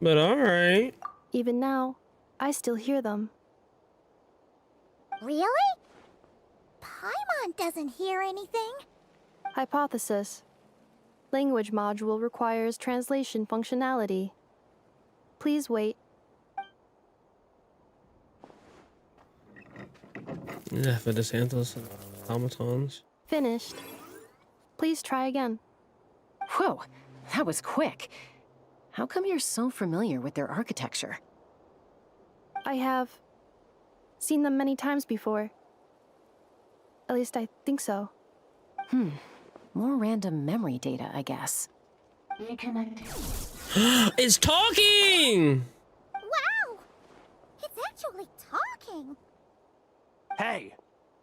but alright. Even now, I still hear them. Really? Paimon doesn't hear anything. Hypothesis. Language module requires translation functionality. Please wait. Ineffa DeSantos automatons. Finished. Please try again. Whoa, that was quick. How come you're so familiar with their architecture? I have seen them many times before. At least I think so. More random memory data, I guess. It's talking! Wow! It's actually talking. Hey,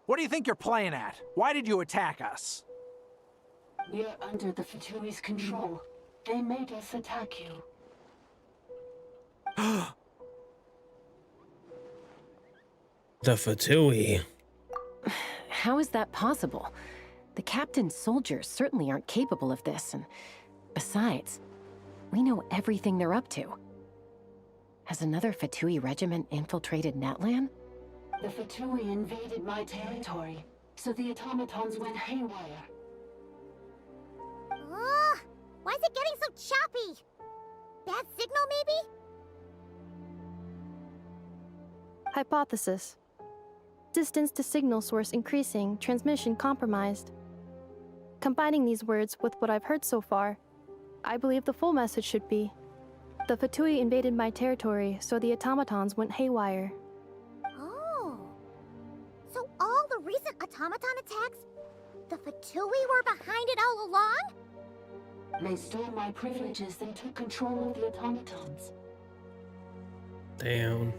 what do you think you're playing at? Why did you attack us? We're under the Fatui's control. They made us attack you. The Fatui. How is that possible? The captain's soldiers certainly aren't capable of this, and besides, we know everything they're up to. Has another Fatui regiment infiltrated Natlan? The Fatui invaded my territory, so the automatons went haywire. Why is it getting so choppy? Bad signal, maybe? Hypothesis. Distance to signal source increasing, transmission compromised. Combining these words with what I've heard so far, I believe the full message should be: the Fatui invaded my territory, so the automatons went haywire. Oh. So all the recent automaton attacks, the Fatui were behind it all along? They stole my privileges and took control of the automatons. Damn.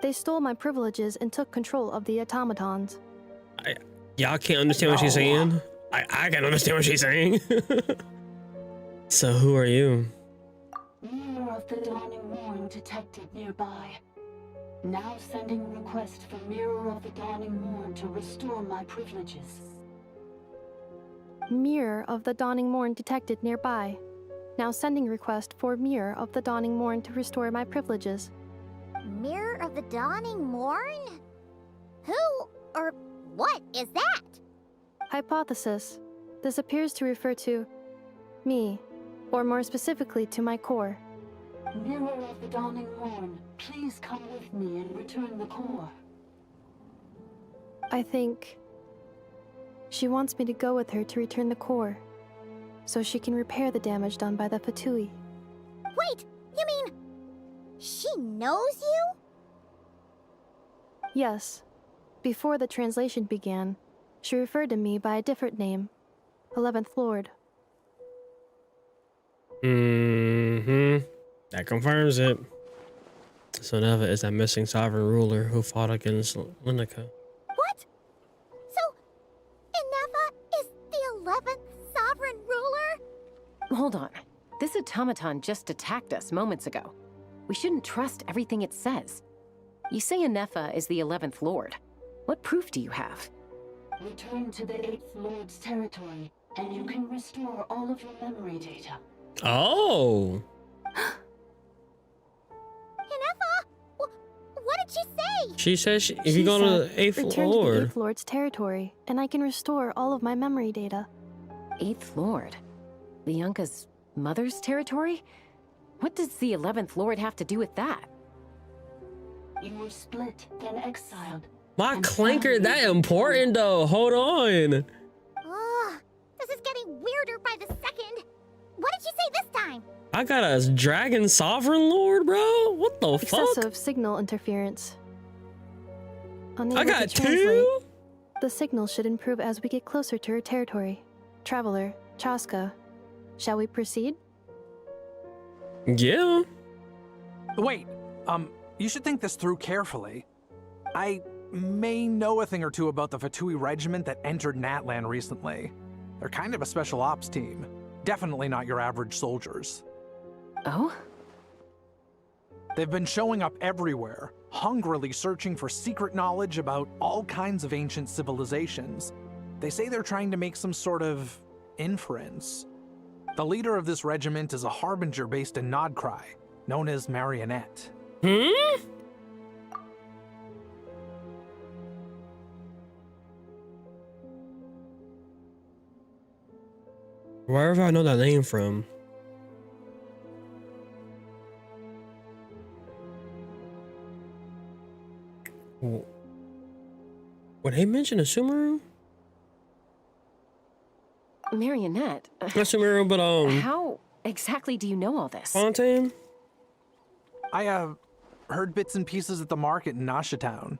They stole my privileges and took control of the automatons. Y'all can't understand what she's saying? I can understand what she's saying. So who are you? Mirror of the Dawning Morn detected nearby. Now sending request for Mirror of the Dawning Morn to restore my privileges. Mirror of the Dawning Morn detected nearby. Now sending request for Mirror of the Dawning Morn to restore my privileges. Mirror of the Dawning Morn? Who or what is that? Hypothesis. This appears to refer to me, or more specifically to my core. Mirror of the Dawning Morn, please come with me and return the core. I think she wants me to go with her to return the core, so she can repair the damage done by the Fatui. Wait, you mean she knows you? Yes. Before the translation began, she referred to me by a different name, 11th Lord. That confirms it. So Ineffa is that missing sovereign ruler who fought against Lianca. What? So, Ineffa is the 11th sovereign ruler? Hold on. This automaton just attacked us moments ago. We shouldn't trust everything it says. You say Ineffa is the 11th Lord. What proof do you have? Return to the 8th Lord's territory, and you can restore all of your memory data. Oh! Ineffa, what did she say? She says if you go to the 8th Return Lord. to the 8th Lord's territory, and I can restore all of my memory data. 8th Lord? Lianca's mother's territory? What does the 11th Lord have to do with that? You were split, then exiled. My clanker, that important though. Hold on. Ugh, this is getting weirder by the second. What did she say this time? I got a dragon sovereign lord, bro. What the fuck? Excessive signal interference. Unable I got to translate. two? The signal should improve as we get closer to her territory. Traveler, Chasca, shall we proceed? Yeah. Wait, you should think this through carefully. I may know a thing or two about the Fatui regiment that entered Natlan recently. They're kind of a special ops team. Definitely not your average soldiers. Oh? They've been showing up everywhere, hungrily searching for secret knowledge about all kinds of ancient civilizations. They say they're trying to make some sort of inference. The leader of this regiment is a harbinger based in Nod Krai, known as Marionette. Wherever I know that name from. Would they mention a Sumeru? Marionette? Not Sumeru, but How exactly do you know all this? Fontaine? I heard bits and pieces at the market in Nasha Town,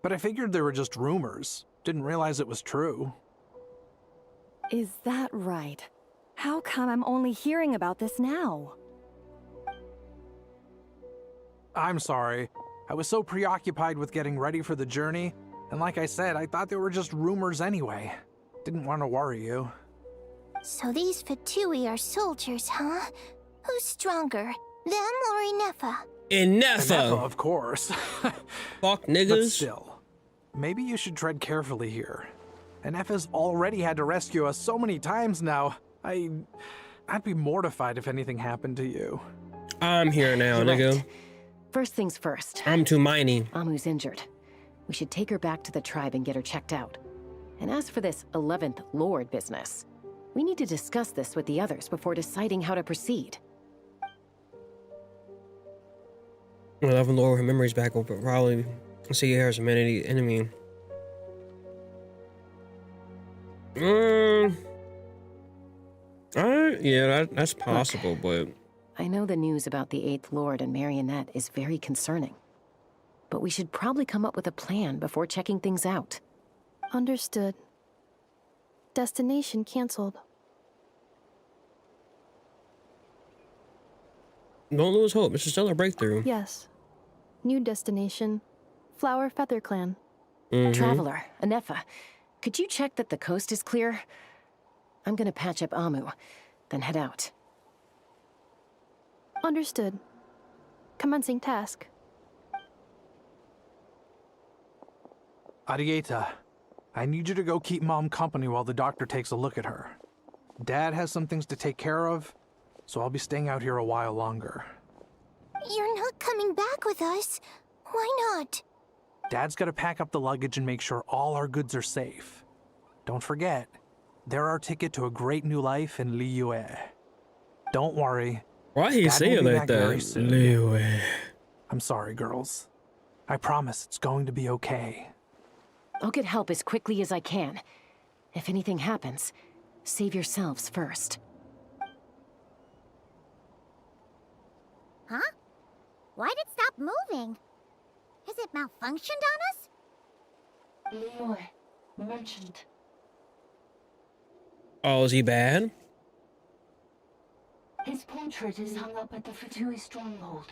but I figured they were just rumors. Didn't realize it was true. Is that right? How come I'm only hearing about this now? I'm sorry. I was so preoccupied with getting ready for the journey, and like I said, I thought they were just rumors anyway. Didn't want to worry you. So these Fatui are soldiers, huh? Who's stronger, them or Ineffa? Ineffa, of course. Fuck niggas. But still, maybe you should tread carefully here. Ineffa's already had to rescue us so many times now. I'd be mortified if anything happened to you. I'm here now, You're nigga. right. First things first. I'm too miney. Amu's injured. We should take her back to the tribe and get her checked out. And as for this 11th Lord business, we need to discuss this with the others before deciding how to proceed. 11 Lord, her memory's back will probably see her as a enemy. Yeah, that's possible, but I know the news about the 8th Lord and Marionette is very concerning. But we should probably come up with a plan before checking things out. Understood. Destination canceled. don't lose hope. It's still a breakthrough. Yes. New destination. Flower Feather Clan. Traveler, Ineffa, could you check that the coast is clear? I'm gonna patch up Amu, then head out. Understood. Commencing task. Arieta, I need you to go keep Mom company while the doctor takes a look at her. Dad has some things to take care of, so I'll be staying out here a while longer. You're not coming back with us. Why not? Dad's got to pack up the luggage and make sure all our goods are safe. Don't forget, they're our ticket to a great new life in Liyue. Don't worry. Why he say it like that? Liyue. I'm sorry, girls. I promise it's going to be okay. I'll get help as quickly as I can. If anything happens, save yourselves first. Huh? Why'd it stop moving? Has it malfunctioned on us? Liyue, merchant. Oh, is he bad? His portrait is hung up at the Fatui stronghold.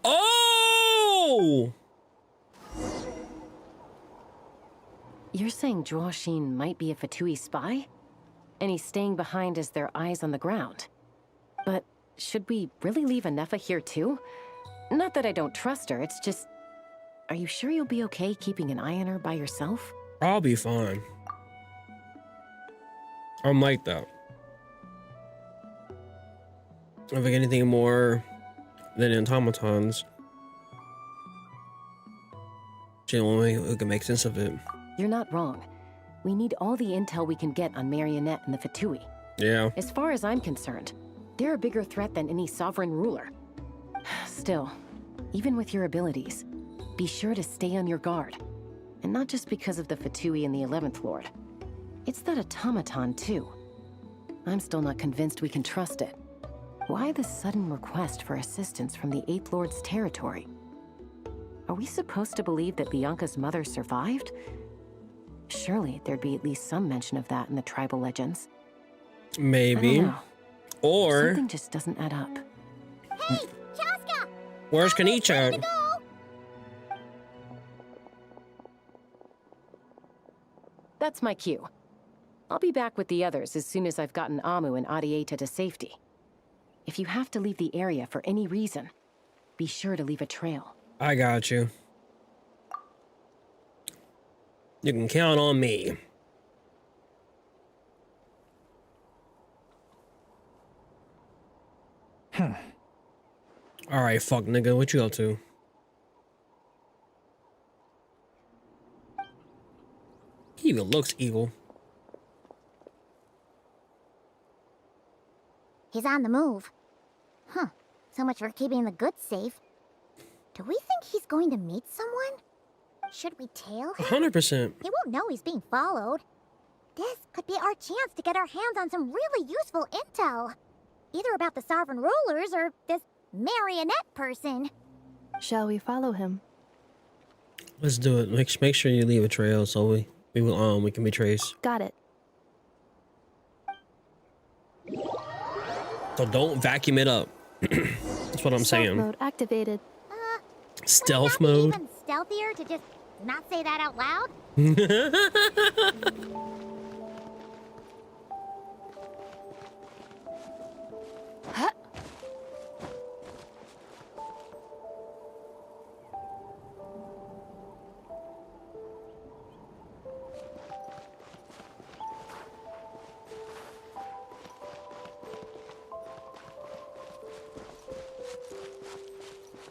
Oh! You're saying Zhuoxin might be a Fatui spy? And he's staying behind as their eyes on the ground. But should we really leave Ineffa here too? Not that I don't trust her, it's just... Are you sure you'll be okay keeping an eye on her by yourself? I'll be fine. I'm like that. If I get anything more than automatons, she the only way who can make sense of it. You're not wrong. We need all the intel we can get on Marionette and the Fatui. Yeah. As far as I'm concerned, they're a bigger threat than any sovereign ruler. Still, even with your abilities, be sure to stay on your guard. And not just because of the Fatui and the 11th Lord. It's that automaton, too. I'm still not convinced we can trust it. Why the sudden request for assistance from the 8th Lord's territory? Are we supposed to believe that Lianca's mother survived? Surely there'd be at least some mention of that in the tribal legends. Maybe. I don't know. Or... Something just doesn't add up. Hey, Chasca! Where's Kanicha? That's my cue. I'll be back with the others as soon as I've gotten Amu and Adieta to safety. If you have to leave the area for any reason, be sure to leave a trail. I got you. You can count on me. All right, fuck nigga, what you up to? He even looks evil. He's on the move. Huh. So much for keeping the goods safe. Do we think he's going to meet someone? Should we tail him? 100%. He won't know he's being followed. This could be our chance to get our hands on some really useful intel. Either about the sovereign rulers or this marionette person. Shall we follow him? Let's do it. Make sure you leave a trail so we can be traced. Got it. So don't vacuum it up. That's what I'm saying. Stealth mode activated. Stealth mode. Even stealthier to just not say that out loud?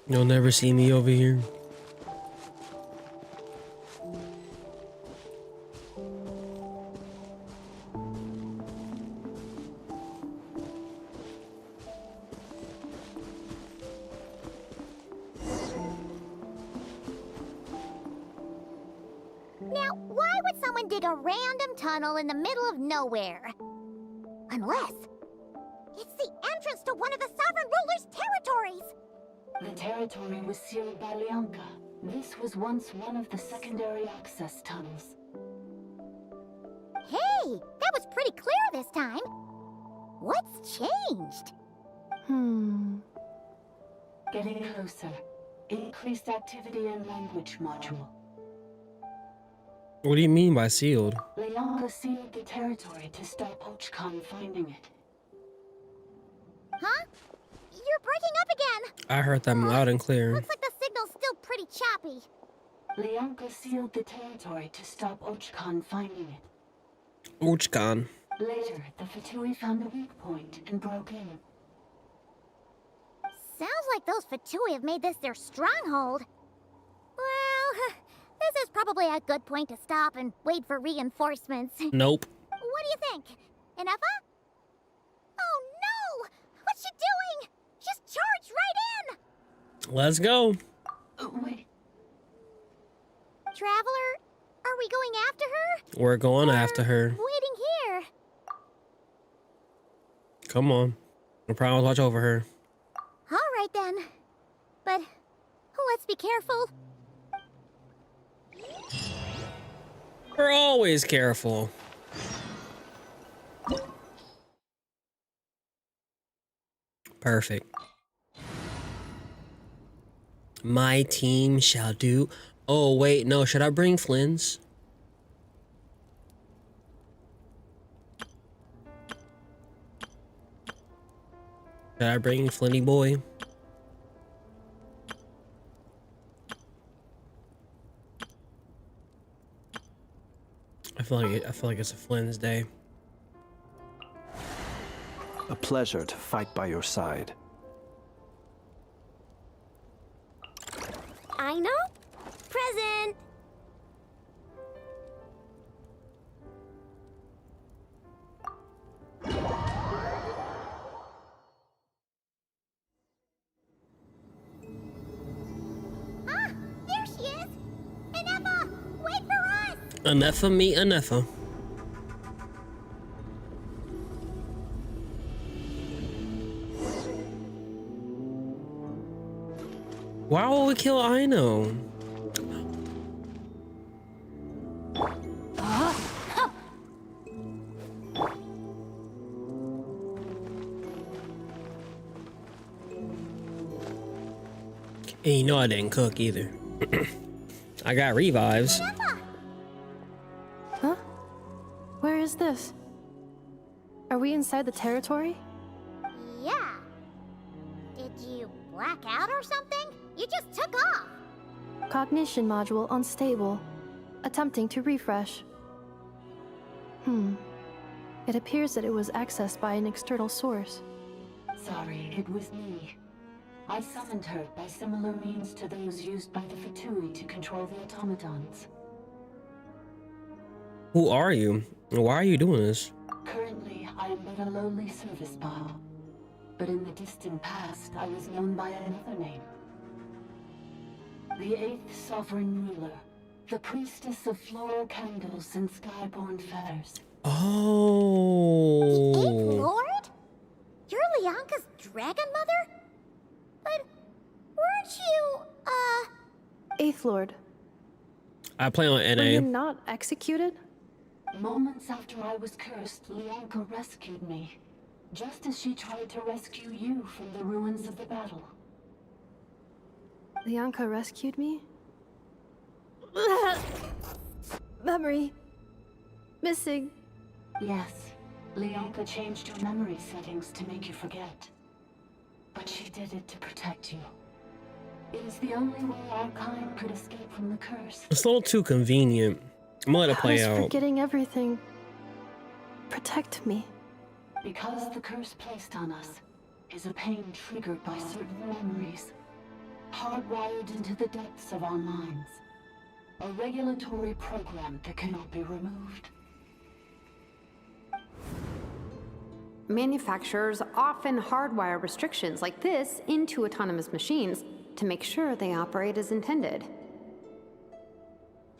You'll never see me over here. Now, why would someone dig a random tunnel in the middle of nowhere? Unless it's the entrance to one of the sovereign ruler's territories! The territory was sealed by Lianca. This was once one of the secondary access tunnels. Hey, that was pretty clear this time. What's changed? Getting closer. Increased activity in language module. What do you mean by sealed? Lianca sealed the territory to stop Ochkan finding it. Huh? You're breaking up again! I heard that loud and clear. Looks like the signal's still pretty choppy. Lianca sealed the territory to stop Ochkan finding it. Ochkan. Later, the Fatui found the weak point and broke in. Sounds like those Fatui have made this their stronghold. Well, this is probably a good point to stop and wait for reinforcements. Nope. What do you think? Ineffa? Oh no! What's she doing? Just charged right in! Let's go. Wait. Traveler, are we going after her? We're going after her. Waiting here. Come on. I promise watch over her. All right then. But let's be careful. We're always careful. Perfect. My team shall do. Oh, wait, no. Should I bring Flynn's? Should I bring Flinny boy? I feel like it's a Flynn's day. A pleasure to fight by your side. I know. Present. Ah, there she is. Ineffa, wait for us. Ineffa meet Ineffa. Why will we kill Aino? And you know I didn't cook either. I got revives. Huh? Where is this? Are we inside the territory? Yeah. Did you black out or something? You just took off. Cognition module unstable. Attempting to refresh. It appears that it was accessed by an external source. Sorry, it was me. I summoned her by similar means to those used by the Fatui to control the automatons. Who are you? Why are you doing this? Currently, I am but a lowly service bot. But in the distant past, I was known by another name. The 8th Sovereign Ruler, the Priestess of Floral Candles and Skyborn Feathers. Oh. The 8th Lord? You're Lianca's dragon mother? But weren't you, 8th Lord. I play on NA. Were you not executed? Moments after I was cursed, Lianca rescued me. Just as she tried to rescue you from the ruins of the battle. Lianca rescued me? Memory. Missing. Yes. Lianca changed your memory settings to make you forget. But she did it to protect you. It is the only way our kind could escape from the curse. It's a little too convenient. I'm gonna let it play I was out. forgetting everything. Protect me. Because the curse placed on us is a pain triggered by certain memories, hardwired into the depths of our minds. A regulatory program that cannot be removed. Manufacturers often hardwire restrictions like this into autonomous machines to make sure they operate as intended.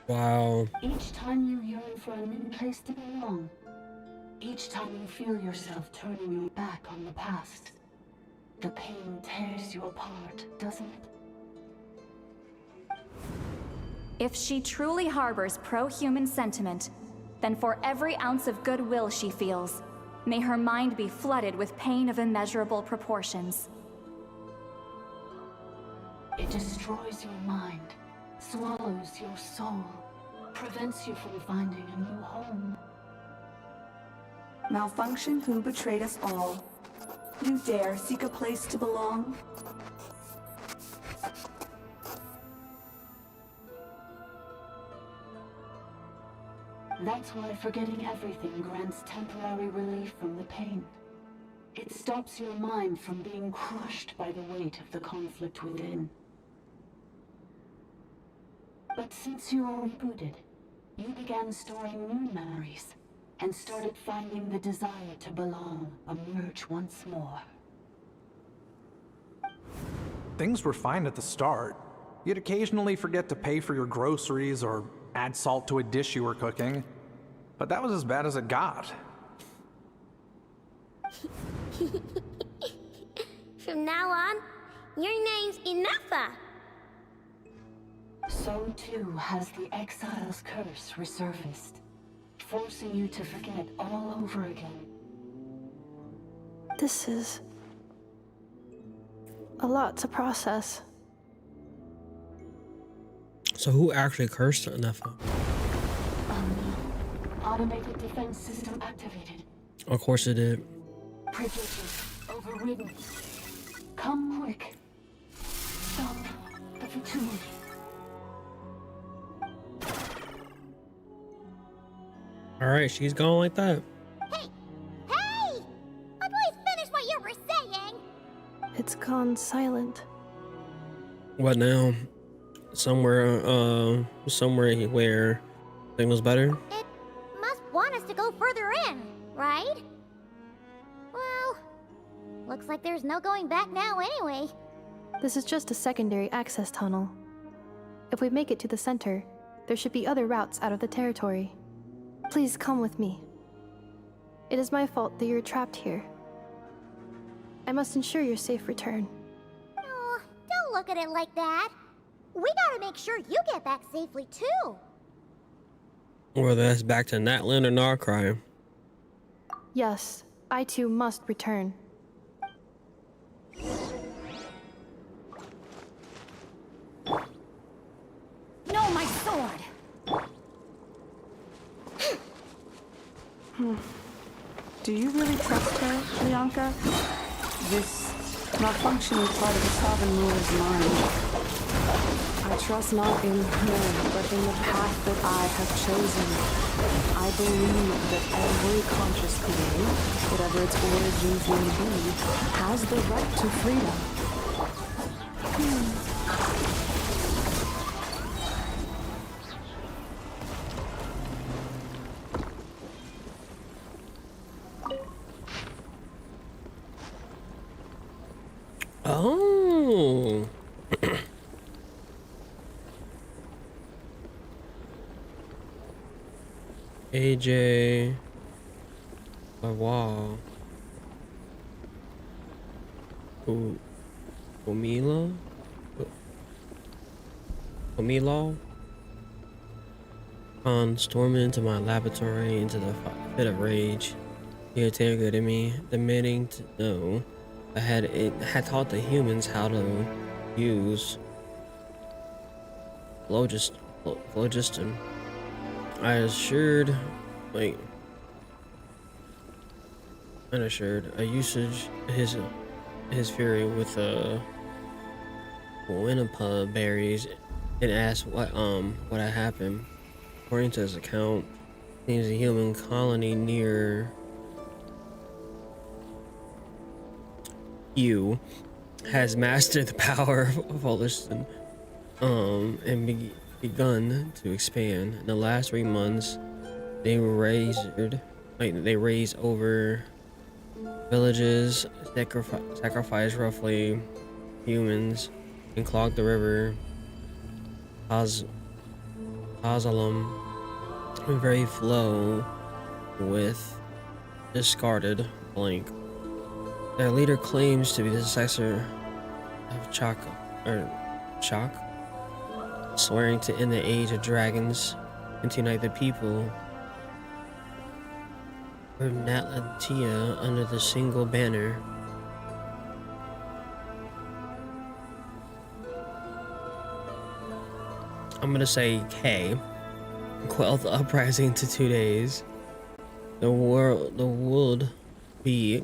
Wow. Each time you yearn for a new place to belong, each time you feel yourself turning your back on the past, the pain tears you apart, doesn't it? If she truly harbors pro-human sentiment, then for every ounce of goodwill she feels, may her mind be flooded with pain of immeasurable proportions. It destroys your mind, swallows your soul, prevents you from finding a new home. Malfunction who betrayed us all. You dare seek a place to belong? That's why forgetting everything grants temporary relief from the pain. It stops your mind from being crushed by the weight of the conflict within. But since you are rebooted, you began storing new memories, and started finding the desire to belong emerge once more. Things were fine at the start. You'd occasionally forget to pay for your groceries or add salt to a dish you were cooking. But that was as bad as it got. From now on, your name's Ineffa. So too has the Exile's curse resurfaced, forcing you to forget all over again. This is a lot to process. So who actually cursed Ineffa? Automated defense system activated. Of course it did. Privileges overridden. Come quick. Stop the Fatui. Alright, she's gone like that. Hey! Please finish what you were saying! It's gone silent. What now? Somewhere where signal's better? It must want us to go further in, right? Well, looks like there's no going back now anyway. This is just a secondary access tunnel. If we make it to the center, there should be other routes out of the territory. Please come with me. It is my fault that you're trapped here. I must ensure your safe return. Oh, don't look at it like that. We gotta make sure you get back safely too. Whether that's back to Natland or Nod Krai. Yes, I too must return. Do you really trust her, Lianca? This malfunctioning part of the Sovereign Ruler's mind. I trust not in her, but in the path that I have chosen. I believe that every conscious being, whatever its origins may be, has the right to freedom. Oh. AJ. Oh, wow. Omila? Omilo? On storming into my laboratory into the fit of rage. He interrogated me, demanding to know I had taught the humans how to use phlogiston. I assured a usage his fury with Ineffa berries and asked what had happened. According to his account, seems a human colony near you has mastered the power of phlogiston and begun to expand. In the last 3 months, they raised over villages, sacrificed roughly humans, and clogged the river Hazalam, very flow with discarded blank. Their leader claims to be the successor of Chaka, swearing to end the age of dragons and to unite the people of Natlantia under the single banner. I'm gonna say K. Quell the uprising to 2 days. The would-be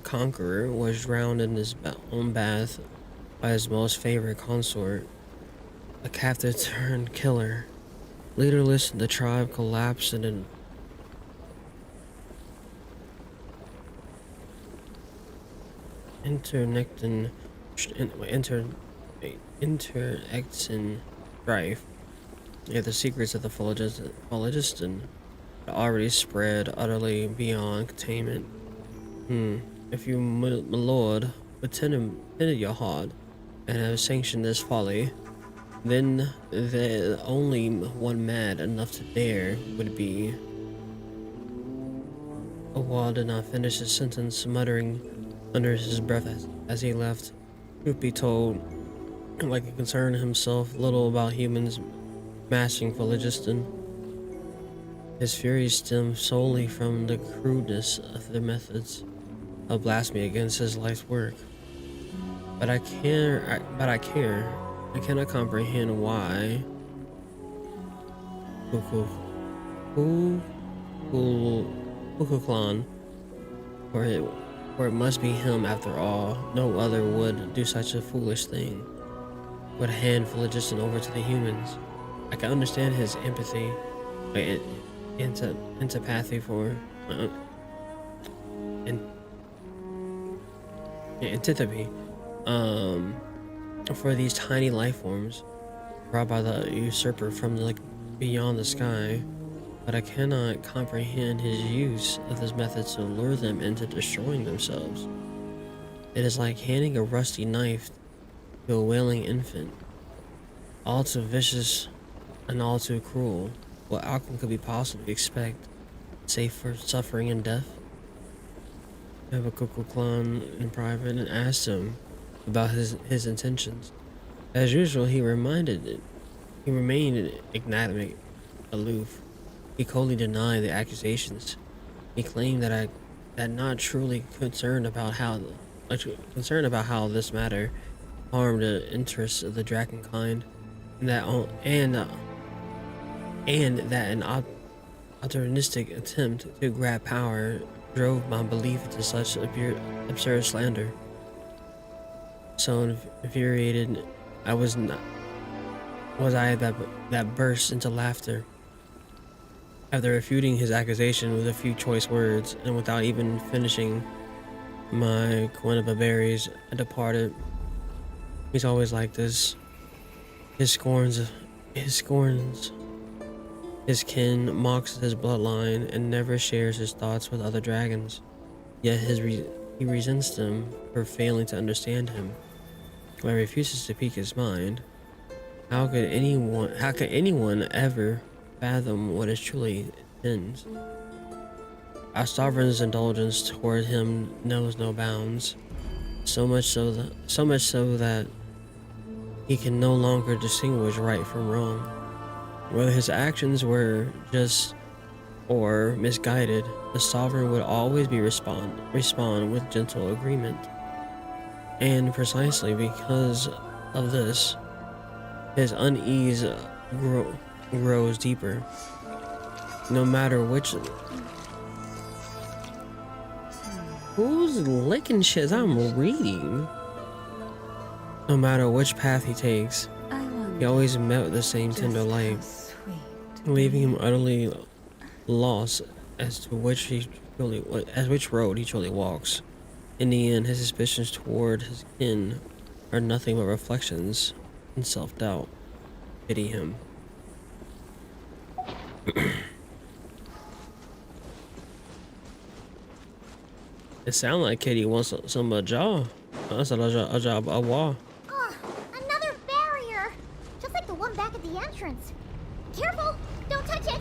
conqueror was drowned in his own bath by his most favorite consort, a captive turned killer. Leaderless, the tribe collapsed in an internectin strife. Yet the secrets of the phlogiston had already spread utterly beyond containment. If you, my lord, would tend your heart and have sanctioned this folly, then the only one mad enough to dare would be. Awal did not finish his sentence, muttering under his breath as he left. Truth be told, like he concerned himself little about humans mastering phlogiston. His fury stemmed solely from the crudeness of their methods, a blasphemy against his life's work. But I care. I cannot comprehend why. Kukuklan, or it must be him after all. No other would do such a foolish thing. Would hand phlogiston over to the humans. I can understand his empathy, antipathy for, antipathy, for these tiny life forms brought by the usurper from beyond the sky, but I cannot comprehend his use of this method to lure them into destroying themselves. It is like handing a rusty knife to a wailing infant, all too vicious and all too cruel. What outcome could we possibly expect, save for suffering and death? I have a Kukuklan in private and asked him about his intentions. As usual, he remained enigmatic, aloof. He coldly denied the accusations. He claimed that not truly concerned about how this matter harmed the interests of the dragonkind, and that an opportunistic attempt to grab power drove my belief into such absurd slander. So infuriated I was that burst into laughter. After refuting his accusation with a few choice words, and without even finishing my quinta berries, I departed. He's always like this. His kin mocks his bloodline and never shares his thoughts with other dragons. Yet he resents them for failing to understand him. But refuses to speak his mind. How could anyone ever fathom what is truly intends? Our sovereign's indulgence toward him knows no bounds. So much so that he can no longer distinguish right from wrong. Whether his actions were just or misguided, the sovereign would always respond with gentle agreement. And precisely because of this, his unease grows deeper. No matter which... Who's licking shit I'm reading? No matter which path he takes, he always met with the same tender light, leaving him utterly lost as to which road he truly walks. In the end, his suspicions toward his kin are nothing but reflections and self-doubt. Pity him. It sounds like Katie wants some job. That's a job, a wall. Another barrier! Just like the one back at the entrance. Careful! Don't touch it!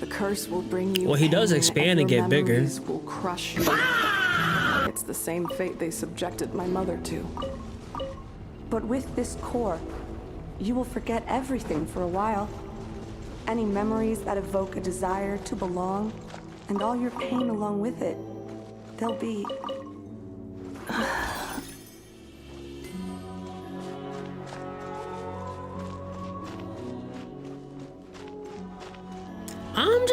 The curse will bring you. Well, he does expand and get bigger. Will crush you. It's the same fate they subjected my mother to. But with this core, you will forget everything for a while. Any memories that evoke a desire to belong, and all your pain along with it. They'll be... I'm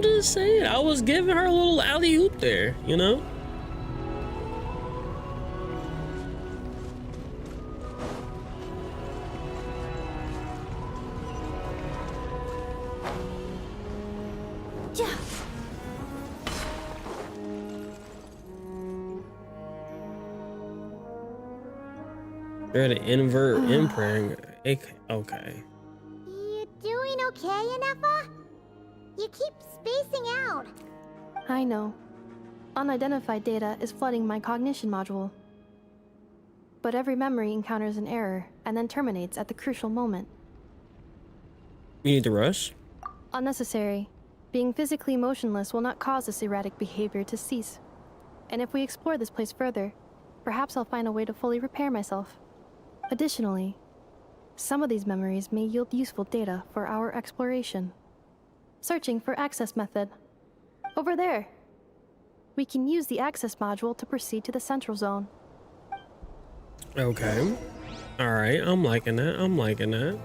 just saying. I was giving her a little alley-oop there, you know? They're the invert emperor. Okay. You doing okay, Ineffa? You keep spacing out. I know. Unidentified data is flooding my cognition module. But every memory encounters an error and then terminates at the crucial moment. You need to rush? Unnecessary. Being physically motionless will not cause this erratic behavior to cease. And if we explore this place further, perhaps I'll find a way to fully repair myself. Additionally, some of these memories may yield useful data for our exploration. Searching for access method. Over there. We can use the access module to proceed to the central zone. Okay. Alright, I'm liking that.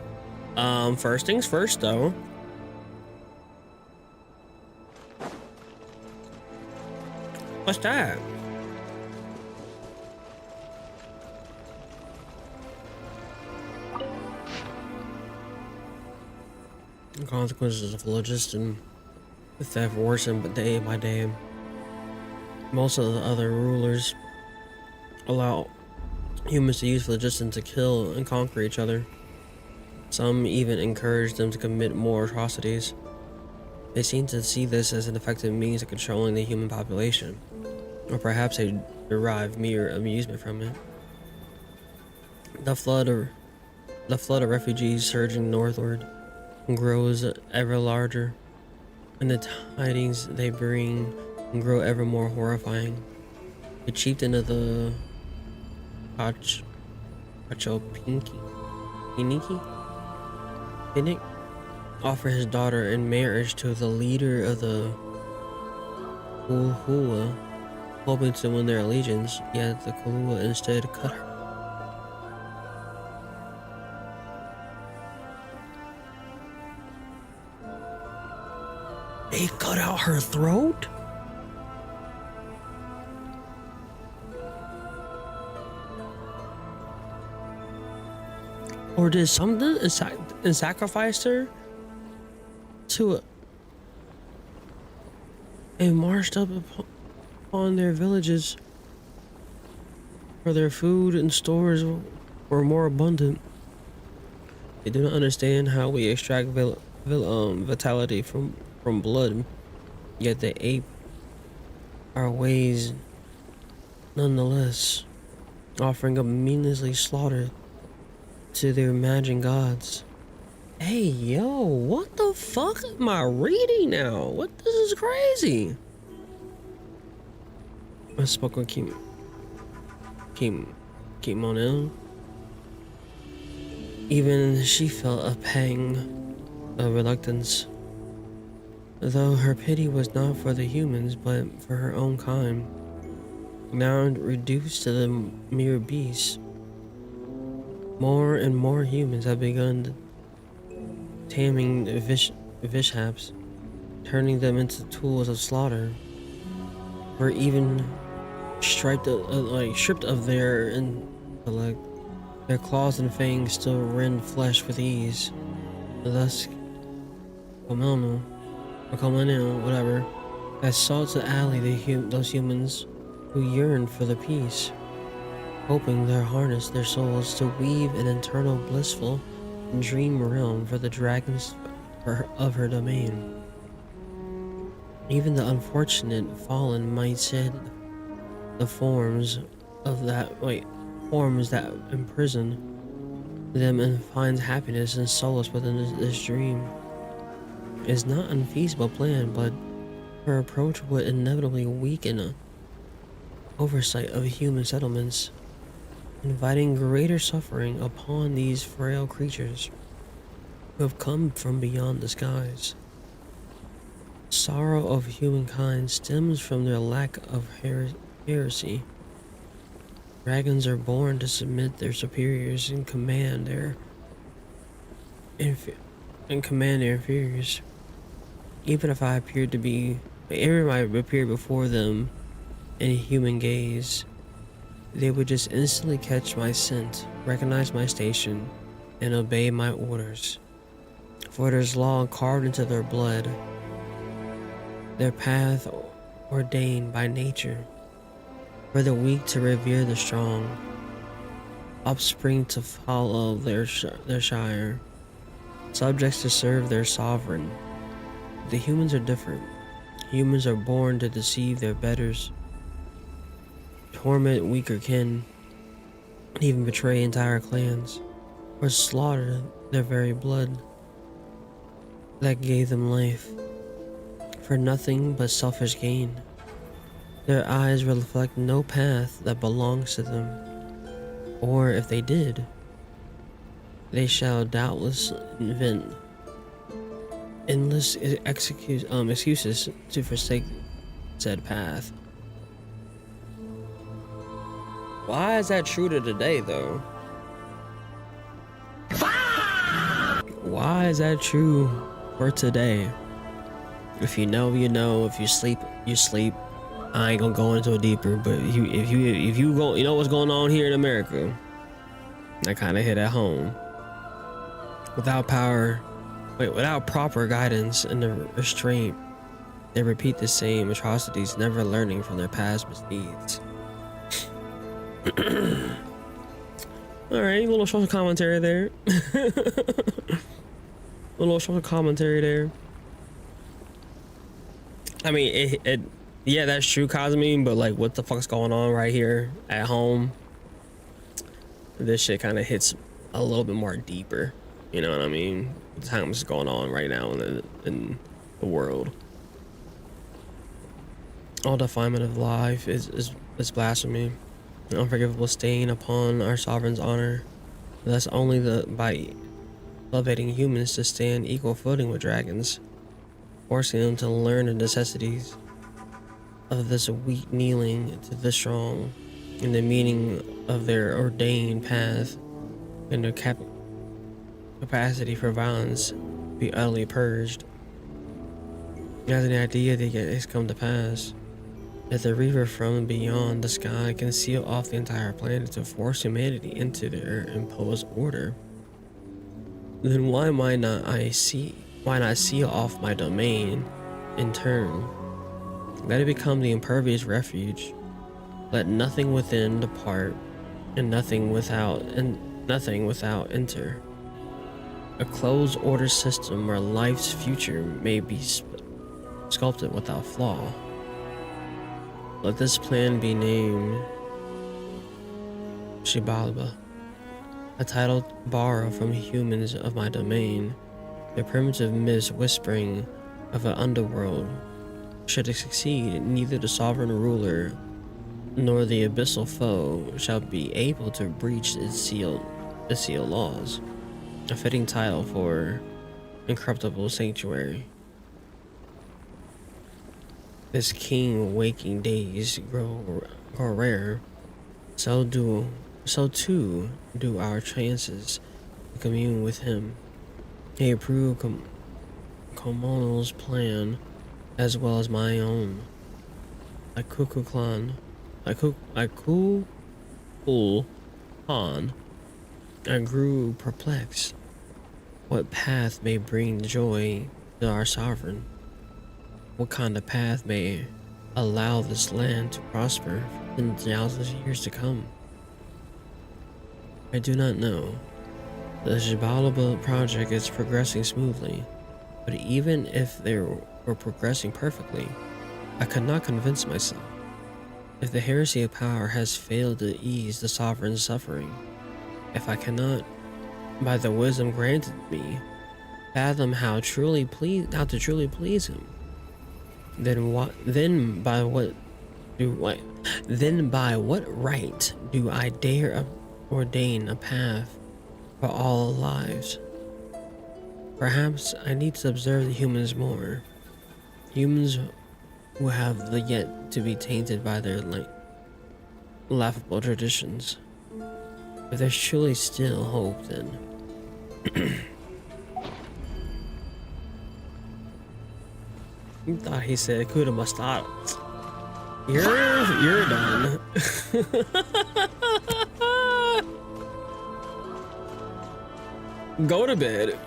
First things first though. What's that? The consequences of logistic the theft worsen day by day. Most of the other rulers allow humans to use phlogiston to kill and conquer each other. Some even encourage them to commit more atrocities. They seem to see this as an effective means of controlling the human population, or perhaps they derive mere amusement from it. The flood of refugees surging northward grows ever larger, and the tidings they bring grow ever more horrifying. The chieftain of the Pinnick offered his daughter in marriage to the leader of the Uhua, hoping to win their allegiance, yet the Kalua instead cut her. They cut out her throat? Or did something and sacrificed her to it and marched up upon their villages where their food and stores were more abundant. They do not understand how we extract vitality from blood, yet they ape our ways nonetheless, offering up meaninglessly slaughter to their imagined gods. Hey, yo, what the fuck am I reading now? What? This is crazy. I spoke with Kimono. Even she felt a pang of reluctance, though her pity was not for the humans, but for her own kind, now reduced to the mere beasts. More and more humans have begun taming vishaps, turning them into tools of slaughter, or even stripped of their intellect. Their claws and fangs still rend flesh with ease. Thus, Komano, whatever, has sought to ally those humans who yearn for the peace, hoping to harness their souls to weave an eternal blissful dream realm for the dragons of her domain. Even the unfortunate fallen might shed the forms that imprison them and finds happiness and solace within this dream. It is not an unfeasible plan, but her approach would inevitably weaken oversight of human settlements, inviting greater suffering upon these frail creatures who have come from beyond the skies. Sorrow of humankind stems from their lack of heresy. Dragons are born to submit their superiors and command their inferiors. Even if I appear before them in human gaze, they would just instantly catch my scent, recognize my station, and obey my orders. For it is law carved into their blood, their path ordained by nature. For the weak to revere the strong, offspring to follow their shire, subjects to serve their sovereign. The humans are different. Humans are born to deceive their betters, torment weaker kin, and even betray entire clans, or slaughter their very blood that gave them life, for nothing but selfish gain. Their eyes reflect no path that belongs to them, or if they did, they shall doubtless invent endless excuses to forsake said path. Why is that true to today, though? Why is that true for today? If you know, you know. If you sleep, you sleep. I ain't gonna go into it deeper, but if you go, you know what's going on here in America. I kind of hit at home. Without proper guidance and the restraint, they repeat the same atrocities, never learning from their past misdeeds. All right, little social commentary there. Little social commentary there. I mean, yeah, that's true, Cosme, but like, what the fuck's going on right here at home? This shit kind of hits a little bit more deeper. You know what I mean? The times going on right now in the world. All defilement of life is blasphemy, an unforgivable stain upon our sovereign's honor. Thus, only by elevating humans to stand equal footing with dragons, forcing them to learn the necessities of this weak kneeling to the strong, and the meaning of their ordained path, and their capacity for violence be utterly purged. As an idea that has come to pass, that the reaver from beyond the sky can seal off the entire planet to force humanity into their imposed order, then why not seal off my domain in turn? Let it become the impervious refuge. Let nothing within depart, and nothing without enter. A closed order system where life's future may be sculpted without flaw. Let this plan be named Shibalba, a title borrowed from humans of my domain. The primitive mist whispering of an underworld. Should it succeed, neither the sovereign ruler nor the abyssal foe shall be able to breach its sealed laws. A fitting title for incorruptible sanctuary. This king waking days grow rare, so too do our chances to commune with him. He approved Komono's plan as well as my own. I grew perplexed. What path may bring joy to our sovereign? What kind of path may allow this land to prosper in thousands of years to come? I do not know. The Shibalba project is progressing smoothly, but even if they were progressing perfectly, I could not convince myself. If the heresy of power has failed to ease the sovereign's suffering, if I cannot, by the wisdom granted me, fathom how to truly please him, then by what right do I dare ordain a path for all lives? Perhaps I need to observe the humans more. Humans who have yet to be tainted by their laughable traditions. If there's truly still hope, then you thought he said Kuda Mustad. You're done. Go to bed.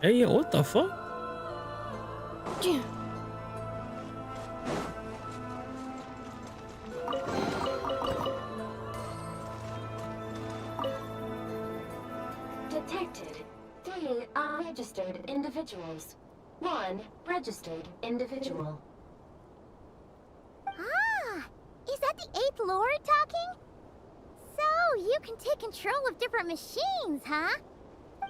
Hey, yo, what the fuck? Detected 3 unregistered individuals. 1 registered individual. Ah! Is that the 8th Lord talking? So, you can take control of different machines, huh?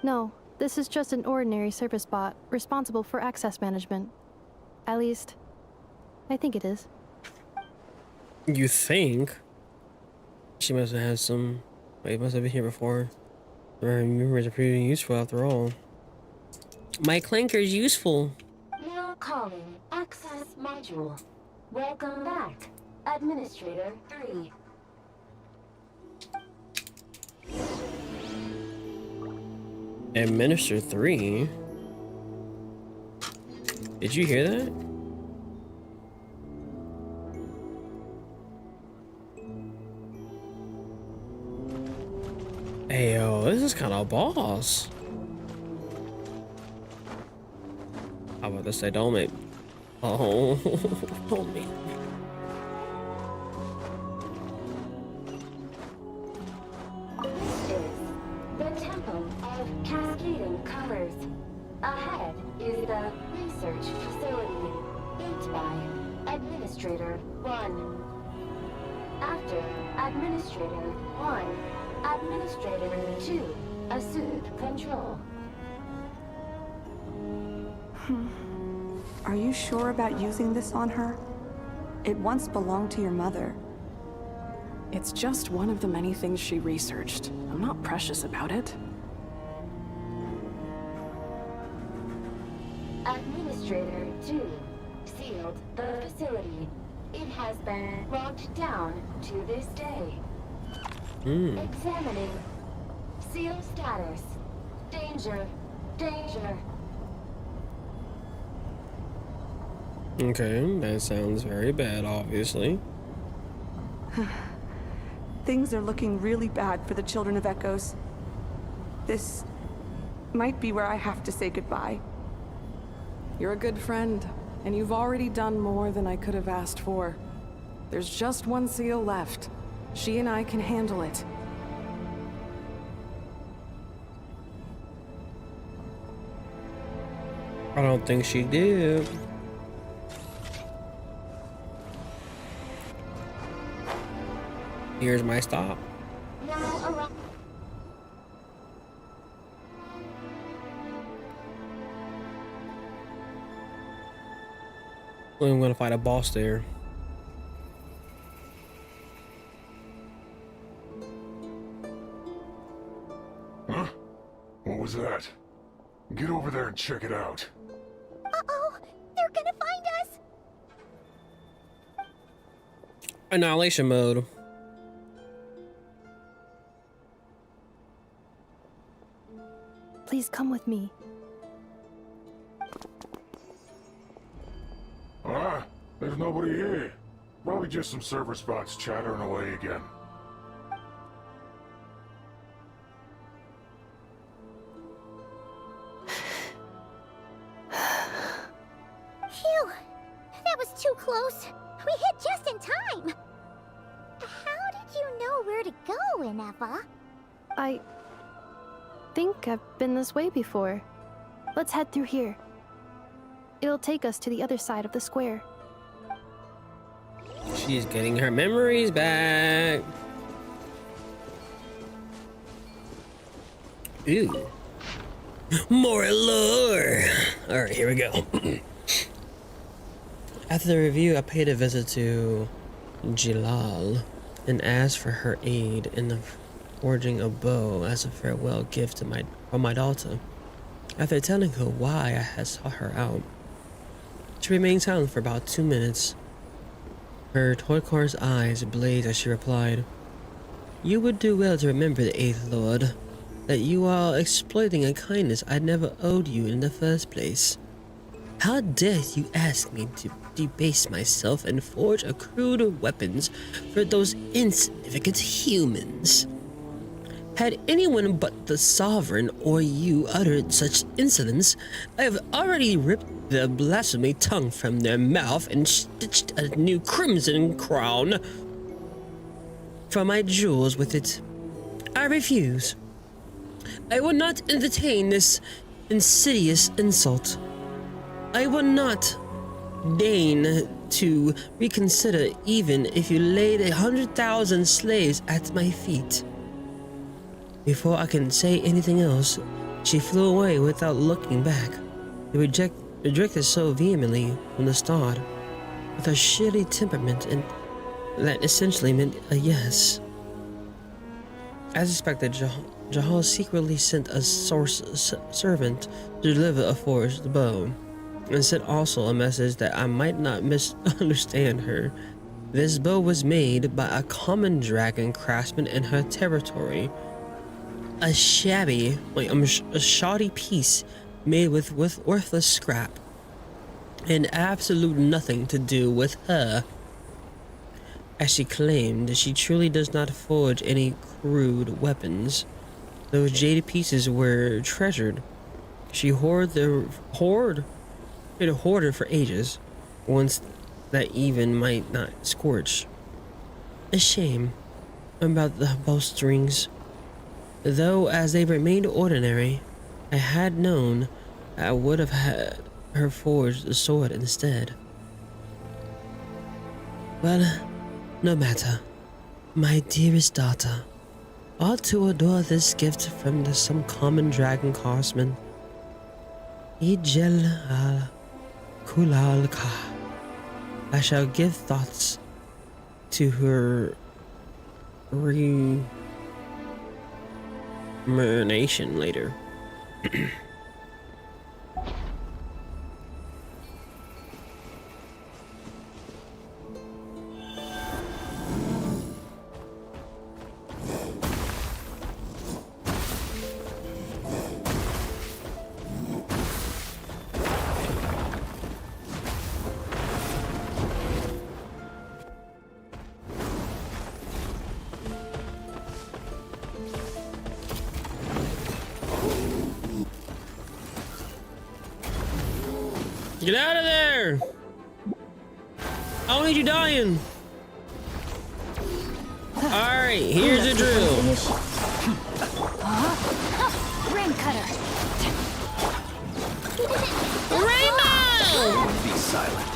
No, this is just an ordinary service bot responsible for access management. At least, I think it is. You think? She must have had some... Wait, must have been here before. Her memories are pretty useful after all. My clanker's useful. Now calling access module. Welcome back, Administrator 3. Administrator 3? Did you hear that? Hey, yo, this is kind of boss. I was about to say, don't make... Oh, don't make... This is the Temple of Cascading Colors. Ahead is the research facility, built by Administrator 1. After Administrator 1, Administrator 2 assumed control. Are you sure about using this on her? It once belonged to your mother. It's just one of the many things she researched. I'm not precious about it. Administrator Administrator 2 sealed the facility. It has been locked down to this day. Examining. Seal status. Danger. Danger. Okay, that sounds very bad, obviously. Things are looking really bad for the Children of Echoes. This might be where I have to say goodbye. You're a good friend, and you've already done more than I could have asked for. There's just one seal left. She and I can handle it. I don't think she did. Here's my stop. I'm gonna fight a boss there. Huh? What was that? Get over there and check it out. Uh-oh! They're gonna find us! Annihilation mode. Please come with me. Ah, there's nobody here. Probably just some server spots chattering away again. Phew! That was too close. We hit just in time. How did you know where to go, Ineffa? I think I've been this way before. Let's head through here. It'll take us to the other side of the square. She's getting her memories back. Ooh. More lore. All right, here we go. After the review, I paid a visit to Jilal and asked for her aid in the forging a bow as a farewell gift to my daughter. After telling her why I had sought her out, she remained silent for about 2 minutes. Her turquoise eyes blazed as she replied, "You would do well to remember, the Eighth Lord, that you are exploiting a kindness I never owed you in the first place. How dare you ask me to debase myself and forge crude weapons for those insignificant humans? Had anyone but the Sovereign or you uttered such insolence, I have already ripped the blasphemy tongue from their mouth and stitched a new crimson crown for my jewels with it. I refuse. I will not entertain this insidious insult. I will not deign to reconsider even if you laid 100,000 slaves at my feet." Before I can say anything else, she flew away without looking back. The rejected so vehemently from the start, with her shitty temperament, and that essentially meant a yes. As expected, Jahal secretly sent a servant to deliver a forged bow, and sent also a message that I might not misunderstand her. This bow was made by a common dragon craftsman in her territory. A shoddy piece made with worthless scrap, and absolute nothing to do with her. As she claimed, she truly does not forge any crude weapons. Those jaded pieces were treasured. She hoarded for ages, ones that even might not scorch. A shame about the bowstrings. Though as they remained ordinary, I had known I would have had her forge the sword instead. Well, no matter. My dearest daughter ought to adore this gift from some common dragon craftsman. Ijel al Kulal Ka. I shall give thoughts to her remuneration later. Get out of there! I don't need you dying. Alright, here's the drill. Rain cutter. Rainbow! Be silent.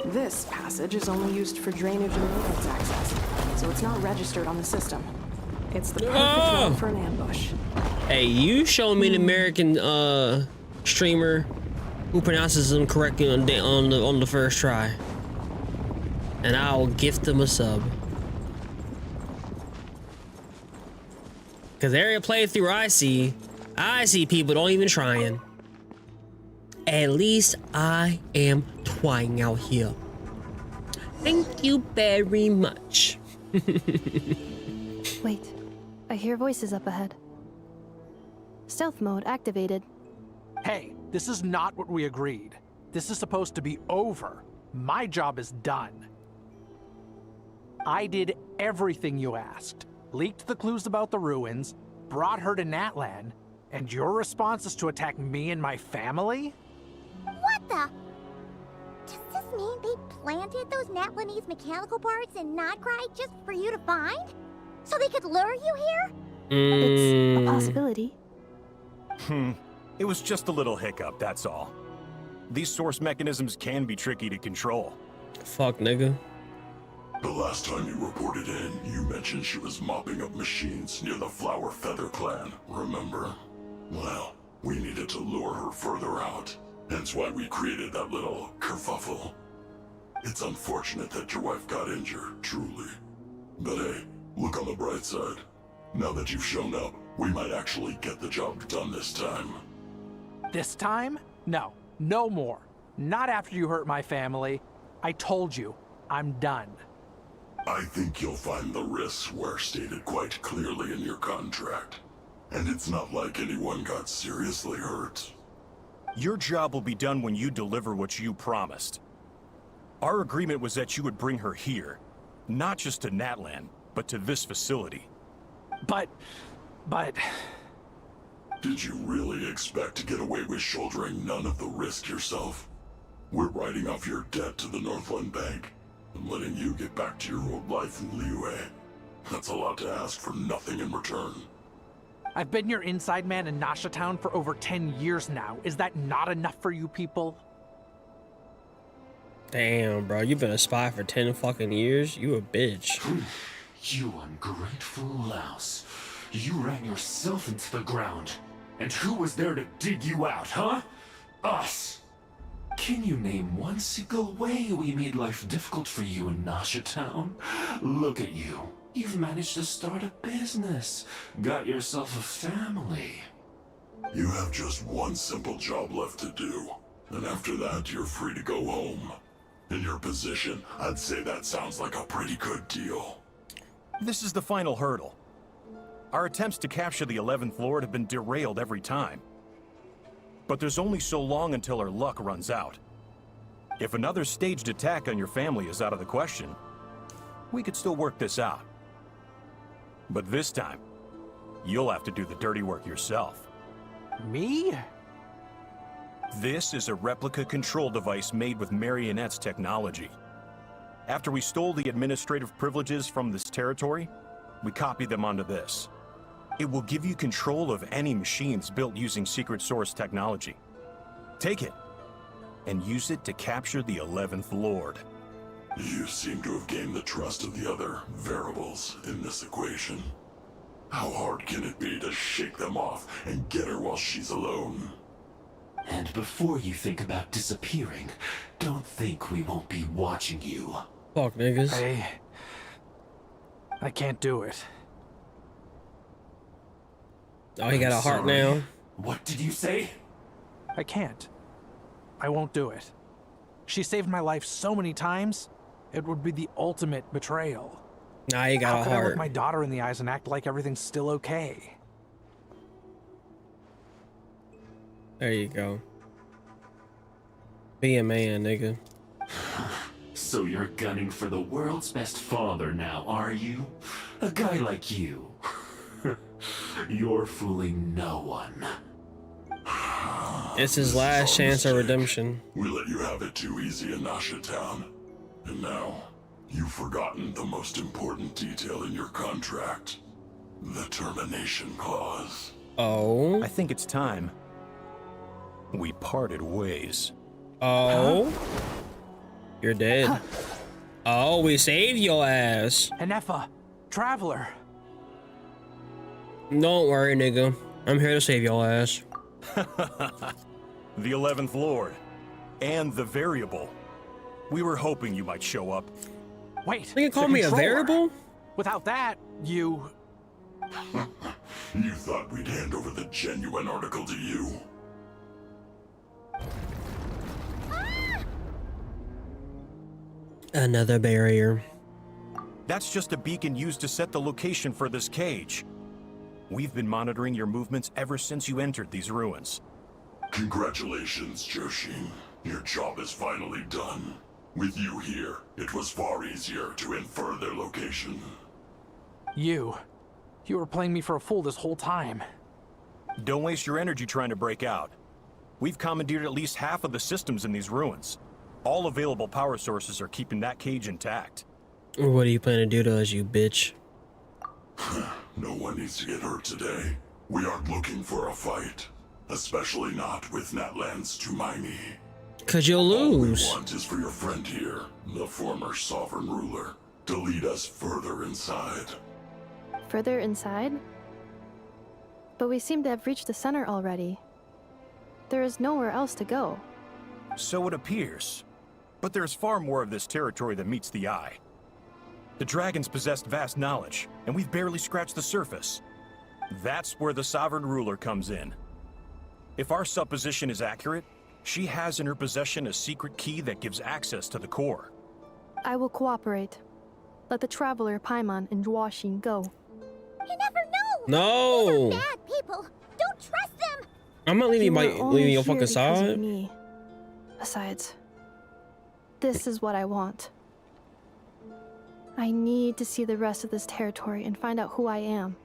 This passage is only used for drainage and maintenance access, so it's not registered on the system. It's the perfect one for an ambush. Hey, you show me an American streamer who pronounces them correctly on the first try, and I'll gift them a sub. Cause every playthrough I see people don't even trying. At least I am trying out here. Thank you very much. Wait, I hear voices up ahead. Stealth mode activated. Hey, this is not what we agreed. This is supposed to be over. My job is done. I did everything you asked. Leaked the clues about the ruins, brought her to Natlan, and your response is to attack me and my family? What the? Does this mean they planted those Natlanese mechanical parts in Nod Krai just for you to find? So they could lure you here? It's a possibility. It was just a little hiccup, that's all. These source mechanisms can be tricky to control. Fuck, nigga. The last time you reported in, you mentioned she was mopping up machines near the Flower Feather clan, remember? Well, we needed to lure her further out. Hence why we created that little kerfuffle. It's unfortunate that your wife got injured, truly. But hey, look on the bright side. Now that you've shown up, we might actually get the job done this time. This time? No, no more. Not after you hurt my family. I told you, I'm done. I think you'll find the risks were stated quite clearly in your contract. And it's not like anyone got seriously hurt. Your job will be done when you deliver what you promised. Our agreement was that you would bring her here, not just to Natlan, but to this facility. But... Did you really expect to get away with shouldering none of the risk yourself? We're writing off your debt to the Northland Bank and letting you get back to your old life in Liyue. That's a lot to ask for nothing in return. I've been your inside man in Nasha Town for over 10 years now. Is that not enough for you people? Damn, bro, you've been a spy for 10 fucking years? You a bitch. You ungrateful louse. You ran yourself into the ground. And who was there to dig you out, huh? Us! Can you name one single way we made life difficult for you in Nasha Town? Look at you. You've managed to start a business. Got yourself a family. You have just one simple job left to do. And after that, you're free to go home. In your position, I'd say that sounds like a pretty good deal. This is the final hurdle. Our attempts to capture the 11th Lord have been derailed every time. But there's only so long until our luck runs out. If another staged attack on your family is out of the question, we could still work this out. But this time, you'll have to do the dirty work yourself. Me? This is a replica control device made with Marionette's technology. After we stole the administrative privileges from this territory, we copied them onto this. It will give you control of any machines built using secret source technology. Take it, and use it to capture the 11th Lord. You seem to have gained the trust of the other variables in this equation. How hard can it be to shake them off and get her while she's alone? And before you think about disappearing, don't think we won't be watching you. Fuck, niggas. I can't do it. Oh, he got a heart now. What did you say? I can't. I won't do it. She saved my life so many times, it would be the ultimate betrayal. Nah, he got How a could I heart. look my daughter in the eyes and act like everything's still okay? There you go. Be a man, nigga. So you're gunning for the world's best father now, are you? A guy like you. You're fooling no one. It's his last chance of redemption. We let you have it too easy in Nasha Town. And now, you've forgotten the most important detail in your contract. The termination clause. Oh? I think it's time. We parted ways. Oh? Huh? You're dead. Oh, we saved your ass. Ineffa, Traveler. Don't worry, nigga. I'm here to save your ass. The 11th Lord. And the variable. We were hoping you might show up. Wait. You call me a variable? Without that, you... You thought we'd hand over the genuine article to you? Another barrier. That's just a beacon used to set the location for this cage. We've been monitoring your movements ever since you entered these ruins. Congratulations, Joshin. Your job is finally done. With you here, it was far easier to infer their location. You were playing me for a fool this whole time. Don't waste your energy trying to break out. We've commandeered at least half of the systems in these ruins. All available power sources are keeping that cage intact. What are you planning to do to us, you bitch? No one needs to get hurt today. We aren't looking for a fight. Especially not with Natlan's Tumaini. Cause you'll lose. All we want is for your friend here, the former sovereign ruler, to lead us further inside. Further inside? But we seem to have reached the center already. There is nowhere else to go. So it appears. But there's far more of this territory than meets the eye. The dragons possessed vast knowledge, and we've barely scratched the surface. That's where the sovereign ruler comes in. If our supposition is accurate, she has in her possession a secret key that gives access to the core. I will cooperate. Let the Traveler, Paimon, and Jwashin go. You never know! No! These are bad people! Don't trust them! I'm not leaving your fucking side. Me. Besides, this is what I want. I need to see the rest of this territory and find out who I am.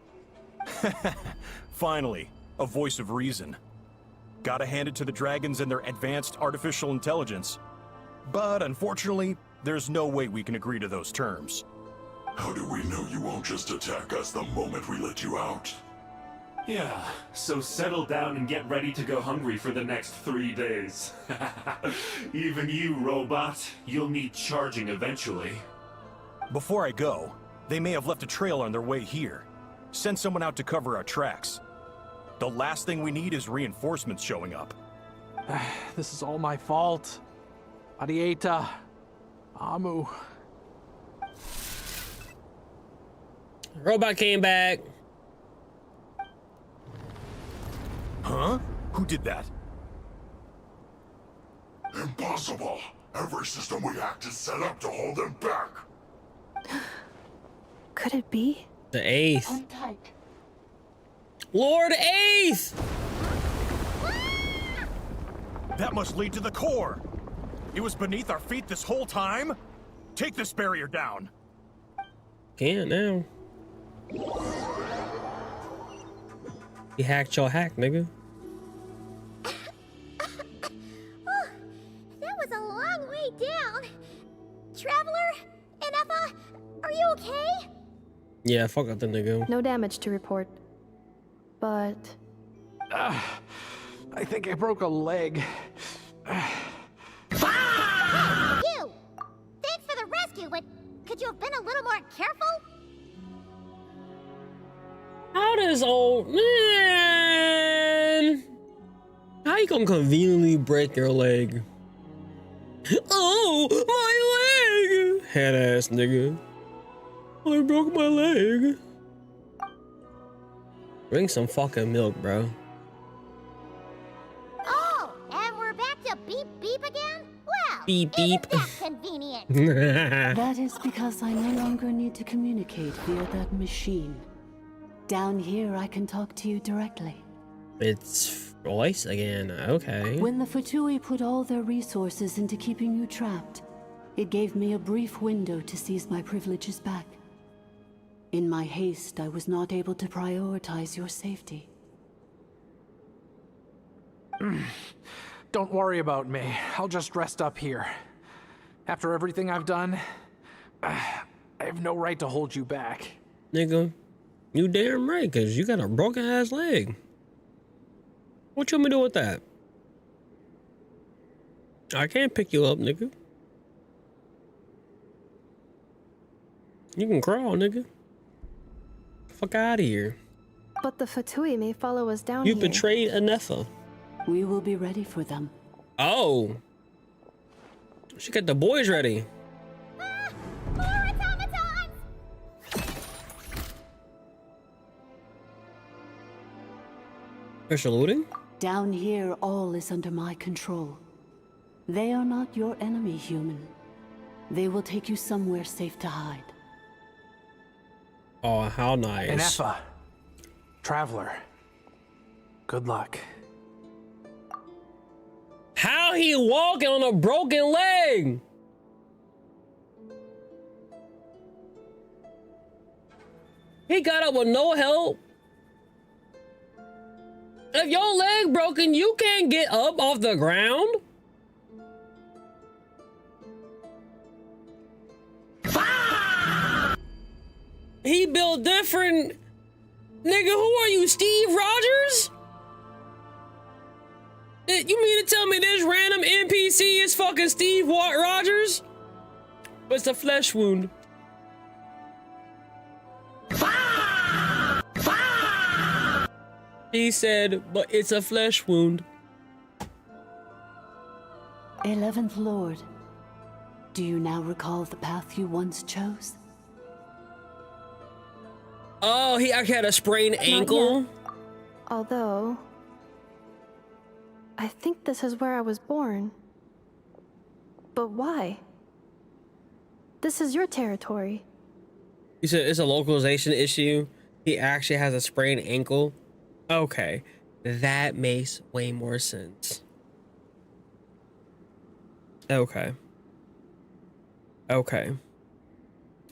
Finally, a voice of reason. Gotta hand it to the dragons and their advanced artificial intelligence. But unfortunately, there's no way we can agree to those terms. How do we know you won't just attack us the moment we let you out? Yeah, so settle down and get ready to go hungry for the next 3 days. Even you, robot, you'll need charging eventually. Before I go, they may have left a trail on their way here. Send someone out to cover our tracks. The last thing we need is reinforcements showing up. This is all my fault. Arieta. Amu. Robot came back. Huh? Who did that? Impossible! Every system we hacked is set up to hold them back! Could it be? The 8th. Lord 8th! That must lead to the core! It was beneath our feet this whole time? Take this barrier down! Can't now. You hacked your hack, nigga. That was a long way down. Traveler? Ineffa? Are you okay? Yeah, fuck up the nigga. No damage to report. But... I think I broke a leg. You! Thanks for the rescue, but could you have been a little more careful? How does old man? How you gonna conveniently break your leg? Oh, my leg! Head ass nigga. I broke my leg. Bring some fucking milk, bro. Oh, and we're back to beep beep again? Well, beep beep. That's convenient. That is because I no longer need to communicate via that machine. Down here, I can talk to you directly. It's voice again, okay. When the Fatui put all their resources into keeping you trapped, it gave me a brief window to seize my privileges back. In my haste, I was not able to prioritize your safety. Don't worry about me. I'll just rest up here. After everything I've done, I have no right to hold you back. Nigga, you damn right, cause you got a broken ass leg. What you want me to do with that? I can't pick you up, nigga. You can crawl, nigga. Fuck out of here. But the Fatui may follow us down here. You betrayed Ineffa. We will be ready for them. Oh. She got the boys ready. More automatons! Special looting? Down here, all is under my control. They are not your enemy, human. They will take you somewhere safe to hide. Oh, how nice. Ineffa. Traveler. Good luck. How he walking on a broken leg? He got up with no help. If your leg broken, you can't get up off the ground. He built different. Nigga, who are you, Steve Rogers? You mean to tell me this random NPC is fucking Steve Rogers? But it's a flesh wound. He said, but it's a flesh wound. 11th Lord, do you now recall the path you once chose? Oh, he actually had a sprained ankle? Although, I think this is where I was born. But why? This is your territory. You said it's a localization issue. He actually has a sprained ankle. Okay, that makes way more sense. Okay.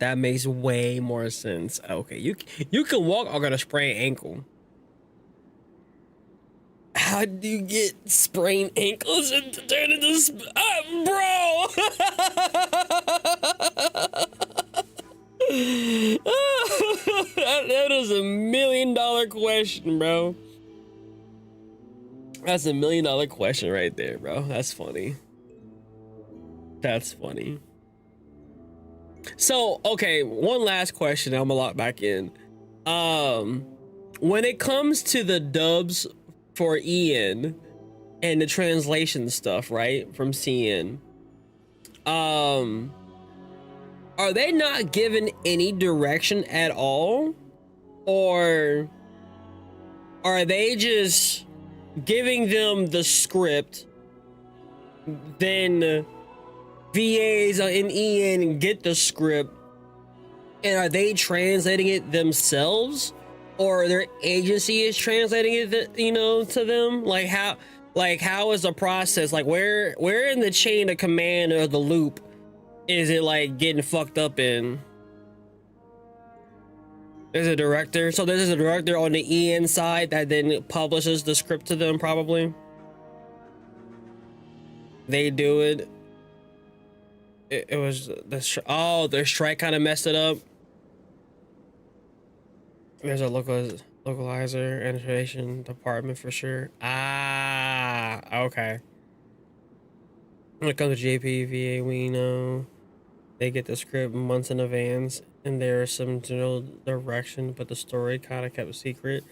That makes way more sense. Okay, you can walk or got a sprained ankle. How do you get sprained ankles and turn into bro? That is $1 million question, bro. That's $1 million question right there, bro. That's funny. That's funny. So, okay, one last question. I'm gonna lock back in. When it comes to the dubs for Ian and the translation stuff, right, from CN, are they not given any direction at all, or are they just giving them the script, then VAs in EN get the script, and are they translating it themselves, or their agency is translating it, you know, to them? Like how is the process? Like where in the chain of command or the loop is it like getting fucked up in? There's a director, so there's a director on the EN side that then publishes the script to them, probably. They do it. It was the strike kind of messed it up. There's a localizer integration department for sure. Ah, okay. When it comes to JP, VA, we know they get the script months in advance, and there's some general direction, but the story kind of kept secret.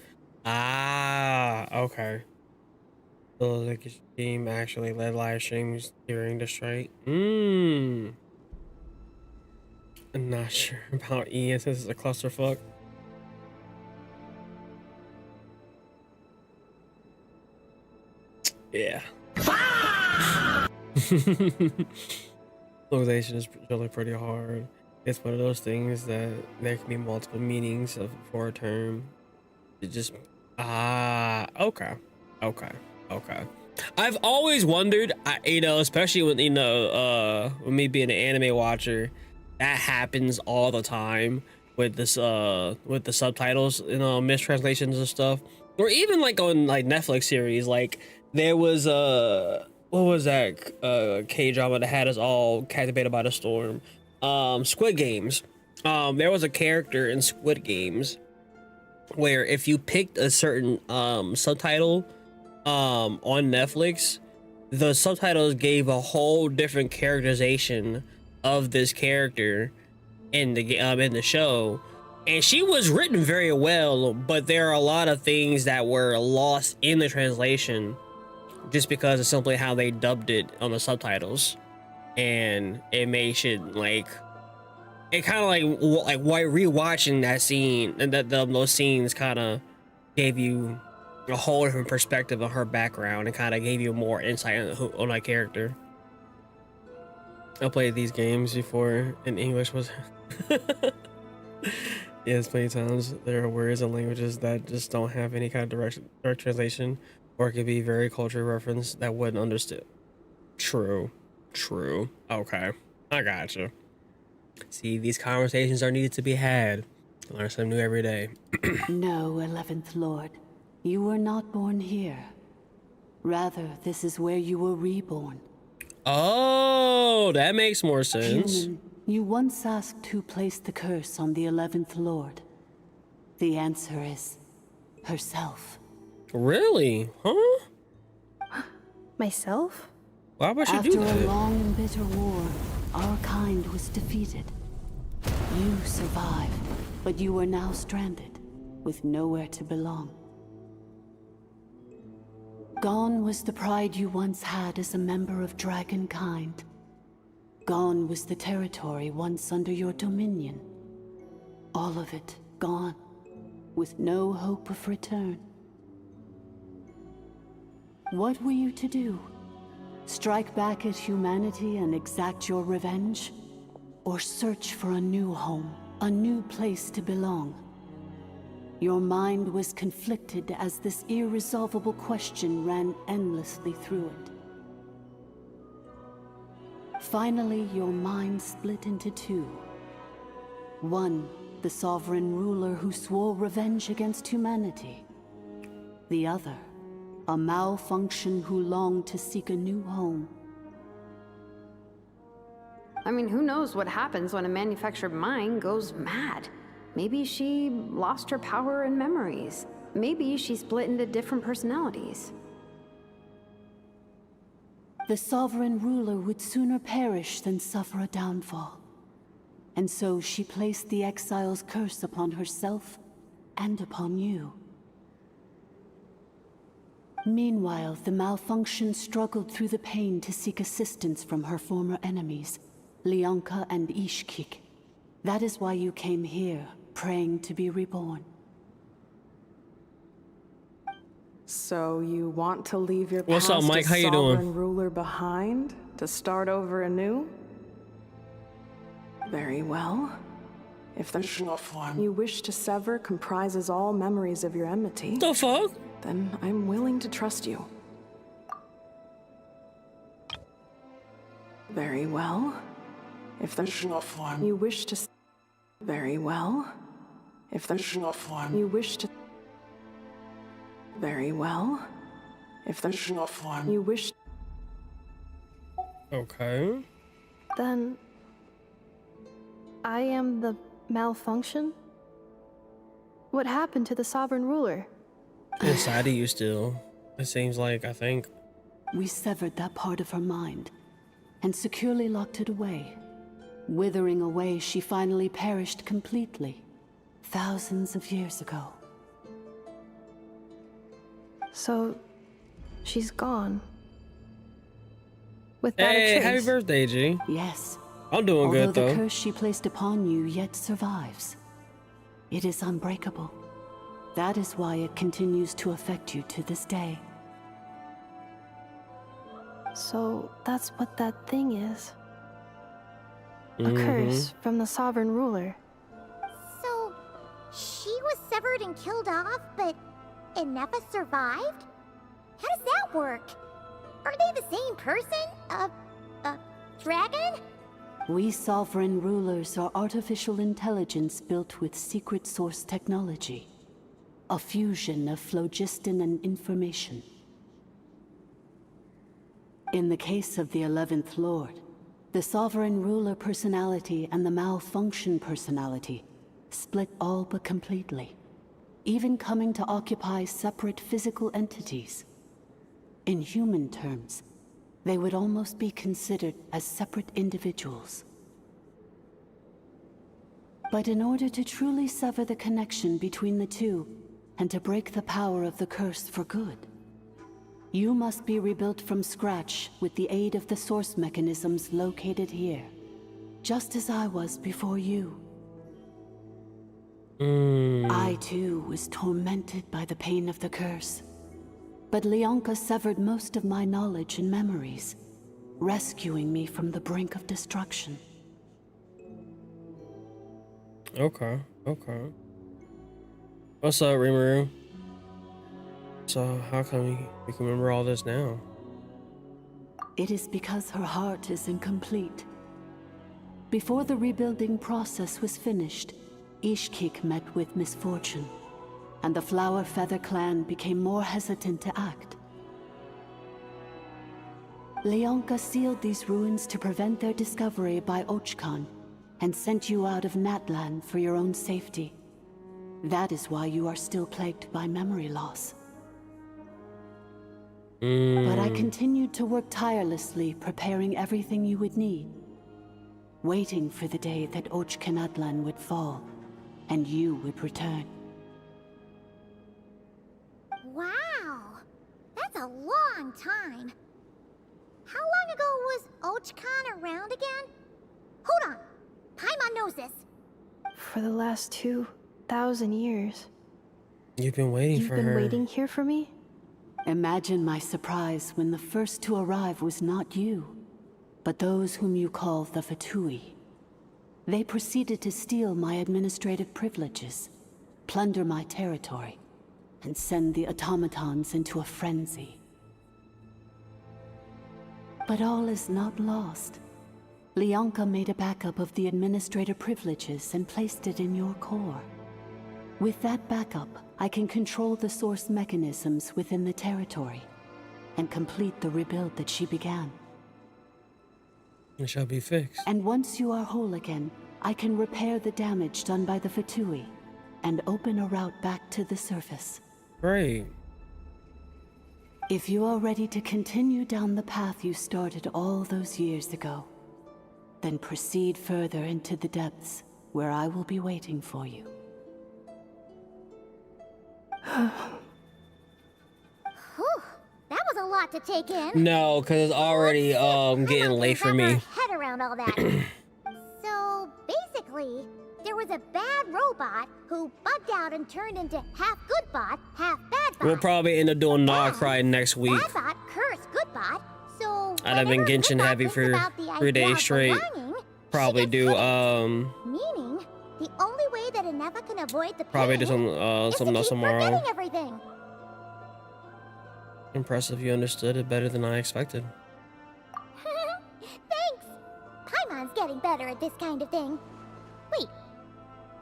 Ah, okay. So like his team actually led live streams during the strike. I'm not sure about Ian since it's a clusterfuck. Yeah. Localization is really pretty hard. It's one of those things that there can be multiple meanings for a term. It just okay. I've always wondered, you know, especially when, you know, with me being an anime watcher, that happens all the time, with this with the subtitles, you know, mistranslations and stuff, or even like on like Netflix series. Like there was what was that K-drama that had us all captivated by the storm? Squid Games. There was a character in Squid Games where if you picked a certain subtitle on Netflix, the subtitles gave a whole different characterization of this character in the show, and she was written very well, but there are a lot of things that were lost in the translation just because of simply how they dubbed it on the subtitles, and it made shit like it kind of like rewatching that scene and those scenes kind of gave you a whole different perspective of her background and kind of gave you more insight on that character. I played these games before and English was yes, plenty of times there are words and languages that just don't have any kind of direct translation, or it could be very cultural reference that wouldn't understand. True. Okay, I gotcha. See, these conversations are needed to be had. Learn something new every day. No, 11th Lord. You were not born here. Rather, this is where you were reborn. Oh, that makes more sense. Human, you once asked who placed the curse on the 11th Lord. The answer is herself. Really? Huh? Myself? Why would you do that? After a long and bitter war, our kind was defeated. You survived, but you are now stranded, with nowhere to belong. Gone was the pride you once had as a member of Dragonkind. Gone was the territory once under your dominion. All of it gone, with no hope of return. What were you to do? Strike back at humanity and exact your revenge? Or search for a new home, a new place to belong? Your mind was conflicted as this irresolvable question ran endlessly through it. Finally, your mind split into two. One, the sovereign ruler who swore revenge against humanity. The other, a malfunction who longed to seek a new home. I mean, who knows what happens when a manufactured mind goes mad? Maybe she lost her power and memories. Maybe she split into different personalities. The sovereign ruler would sooner perish than suffer a downfall. And so she placed the exile's curse upon herself and upon you. Meanwhile, the malfunction struggled through the pain to seek assistance from her former enemies, Lianca and Ishkik. That is why you came here, praying to be reborn. So you want to leave your What's past up, Mike? How you doing? sovereign ruler behind to start over anew? Very well. If the you wish to sever comprises all memories of your enmity, the fuck? Then I'm willing to trust you. Very well. If the you wish to very well. If the you wish to very well. If the you wish Okay. Then I am the malfunction? What happened to the sovereign ruler? Inside of you still. It seems like, I think. We severed that part of her mind and securely locked it away. Withering away, she finally perished completely, thousands of years ago. So, she's gone. Without a trace. Happy birthday, G. Yes. I'm doing Although good, though. the curse she placed upon you yet survives. It is unbreakable. That is why it continues to affect you to this day. So, that's what that thing is. A curse from the sovereign ruler. So, she was severed and killed off, but Ineffa survived? How does that work? Are they the same person? Dragon? We sovereign rulers are artificial intelligence built with secret source technology. A fusion of phlogiston and information. In the case of the 11th Lord, the sovereign ruler personality and the malfunction personality split all but completely, even coming to occupy separate physical entities. In human terms, they would almost be considered as separate individuals. But in order to truly sever the connection between the two, and to break the power of the curse for good, you must be rebuilt from scratch with the aid of the source mechanisms located here, just as I was before you. I too was tormented by the pain of the curse, but Lianca severed most of my knowledge and memories, rescuing me from the brink of destruction. Okay. What's up, Rimuru? So how come you can remember all this now? It is because her heart is incomplete. Before the rebuilding process was finished, Ishkik met with misfortune, and the Flower Feather clan became more hesitant to act. Lianca sealed these ruins to prevent their discovery by Ochkan, and sent you out of Natlan for your own safety. That is why you are still plagued by memory loss. But I continued to work tirelessly, preparing everything you would need, waiting for the day that Ochkanatlan would fall, and you would return. Wow! That's a long time. How long ago was Ochkan around again? Hold on! Paimon knows this. For the last 2,000 years. You've been waiting for her. You've been waiting here for me? Imagine my surprise when the first to arrive was not you, but those whom you call the Fatui. They proceeded to steal my administrative privileges, plunder my territory, and send the automatons into a frenzy. But all is not lost. Lianca made a backup of the administrator privileges and placed it in your core. With that backup, I can control the source mechanisms within the territory and complete the rebuild that she began. It shall be fixed. And once you are whole again, I can repair the damage done by the Fatui and open a route back to the surface. Great. If you are ready to continue down the path you started all those years ago, then proceed further into the depths, where I will be waiting for you. Whew, that was a lot to take in. No, because it's already getting late for me. Head around all that. So basically, there was a bad robot who bugged out and turned into half good bot, half bad bot. We'll probably end up doing Nod Krai next week. Bad bot cursed good bot. So I'd have been Genshin heavy for 3 days straight. Probably do meaning the only way that Ineffa can avoid the probably do something else tomorrow. Everything. Impressive, you understood it better than I expected. Thanks. Paimon's getting better at this kind of thing. Wait,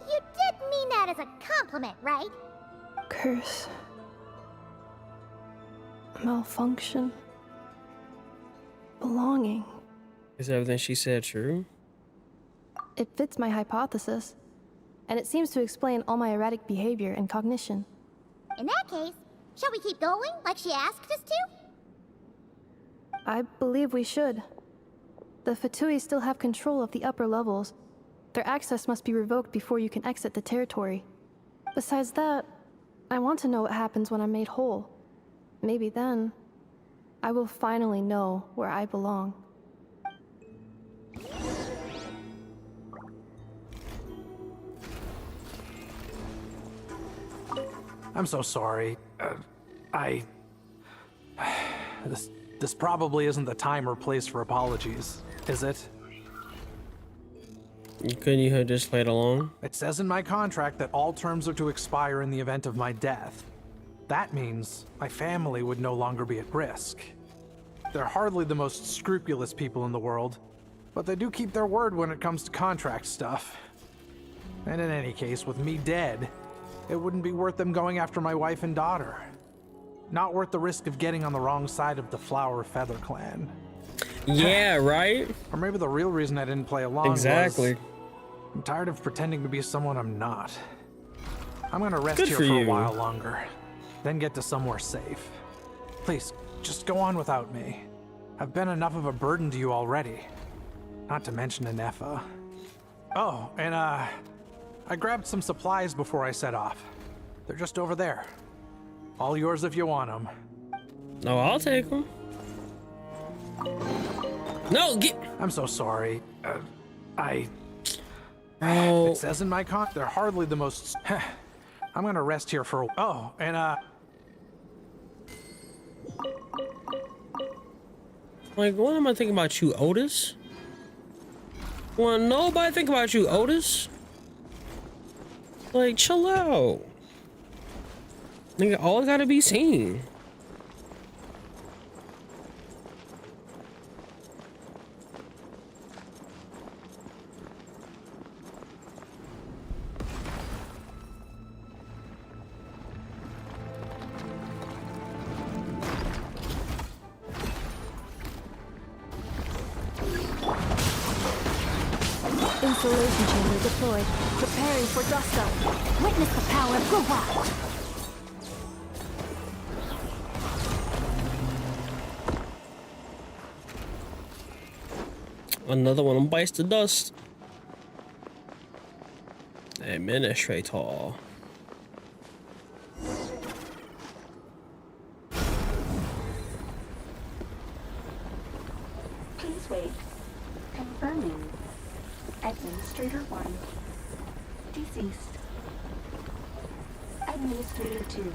you did mean that as a compliment, right? Curse. Malfunction. Belonging. Is everything she said true? It fits my hypothesis, and it seems to explain all my erratic behavior and cognition. In that case, shall we keep going like she asked us to? I believe we should. The Fatui still have control of the upper levels. Their access must be revoked before you can exit the territory. Besides that, I want to know what happens when I'm made whole. Maybe then, I will finally know where I belong. I'm so sorry. This probably isn't the time or place for apologies, is it? Couldn't you have just played along? It says in my contract that all terms are to expire in the event of my death. That means my family would no longer be at risk. They're hardly the most scrupulous people in the world, But they do keep their word when it comes to contract stuff. And in any case, with me dead, it wouldn't be worth them going after my wife and daughter. Not worth the risk of getting on the wrong side of the Flower Feather clan. Yeah, right? Or maybe the real reason I didn't play along Exactly. was I'm tired of pretending to be someone I'm not. I'm gonna rest Good here for for a you. while longer, then get to somewhere safe. Please, just go on without me. I've been enough of a burden to you already. Not to mention Ineffa. Oh, and I grabbed some supplies before I set off. They're just over there. All yours if you want them. No, I'll take them. No, get. I'm so sorry. Oh. It says in my they're hardly the most. I'm gonna rest here for. Oh, and Like, what am I thinking about you, Otis? Want nobody think about you, Otis? Like, chill out. Nigga, all gotta be seen. Insulation chamber deployed. Preparing for dust up. Witness the power of Gura. Another one bites the dust. Administrator. Please wait. Confirming. Administrator 1. Deceased. Administrator 2.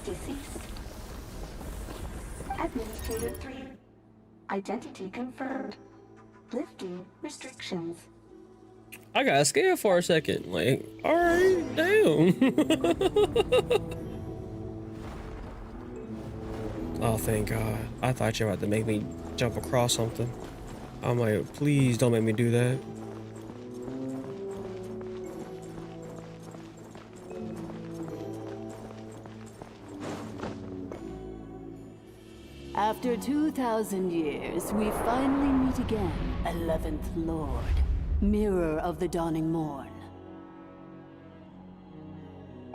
Deceased. Administrator 3. Identity confirmed. Lifting restrictions. I got scared for a second. Like, alright, damn. Oh, thank God. I thought you were about to make me jump across something. I'm like, please don't make me do that. After 2,000 years, we finally meet again, 11th Lord, Mirror of the Dawning Morn.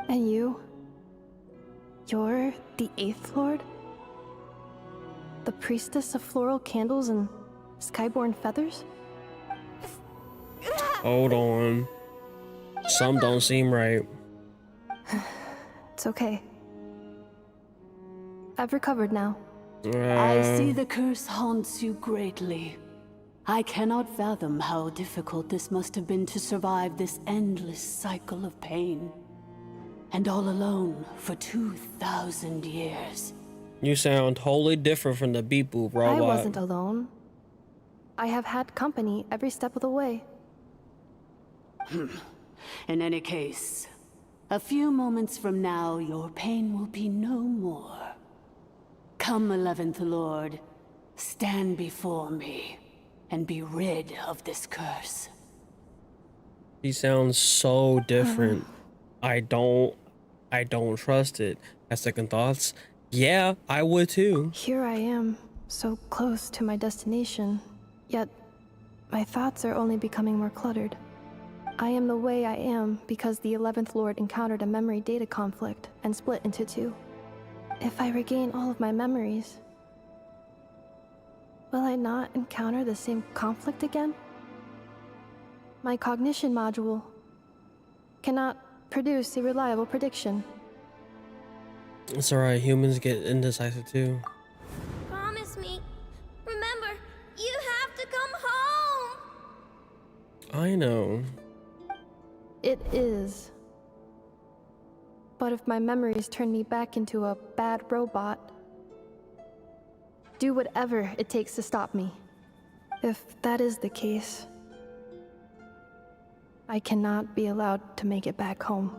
And you? You're the 8th Lord? The priestess of floral candles and skyborn feathers? Hold on. Some don't seem right. It's okay. I've recovered now. I see the curse haunts you greatly. I cannot fathom how difficult this must have been to survive this endless cycle of pain. And all alone for 2,000 years. You sound totally different from the beep boop robot. I wasn't alone. I have had company every step of the way. In any case, a few moments from now, your pain will be no more. Come, 11th Lord, stand before me, and be rid of this curse. He sounds so different. I don't trust it. At second thoughts, yeah, I would too. Here I am, so close to my destination, yet my thoughts are only becoming more cluttered. I am the way I am because the 11th Lord encountered a memory data conflict and split into two. If I regain all of my memories, will I not encounter the same conflict again? My cognition module cannot produce a reliable prediction. It's alright, humans get indecisive too. Promise me. Remember, you have to come home. I know. It is. But if my memories turn me back into a bad robot, do whatever it takes to stop me. If that is the case, I cannot be allowed to make it back home.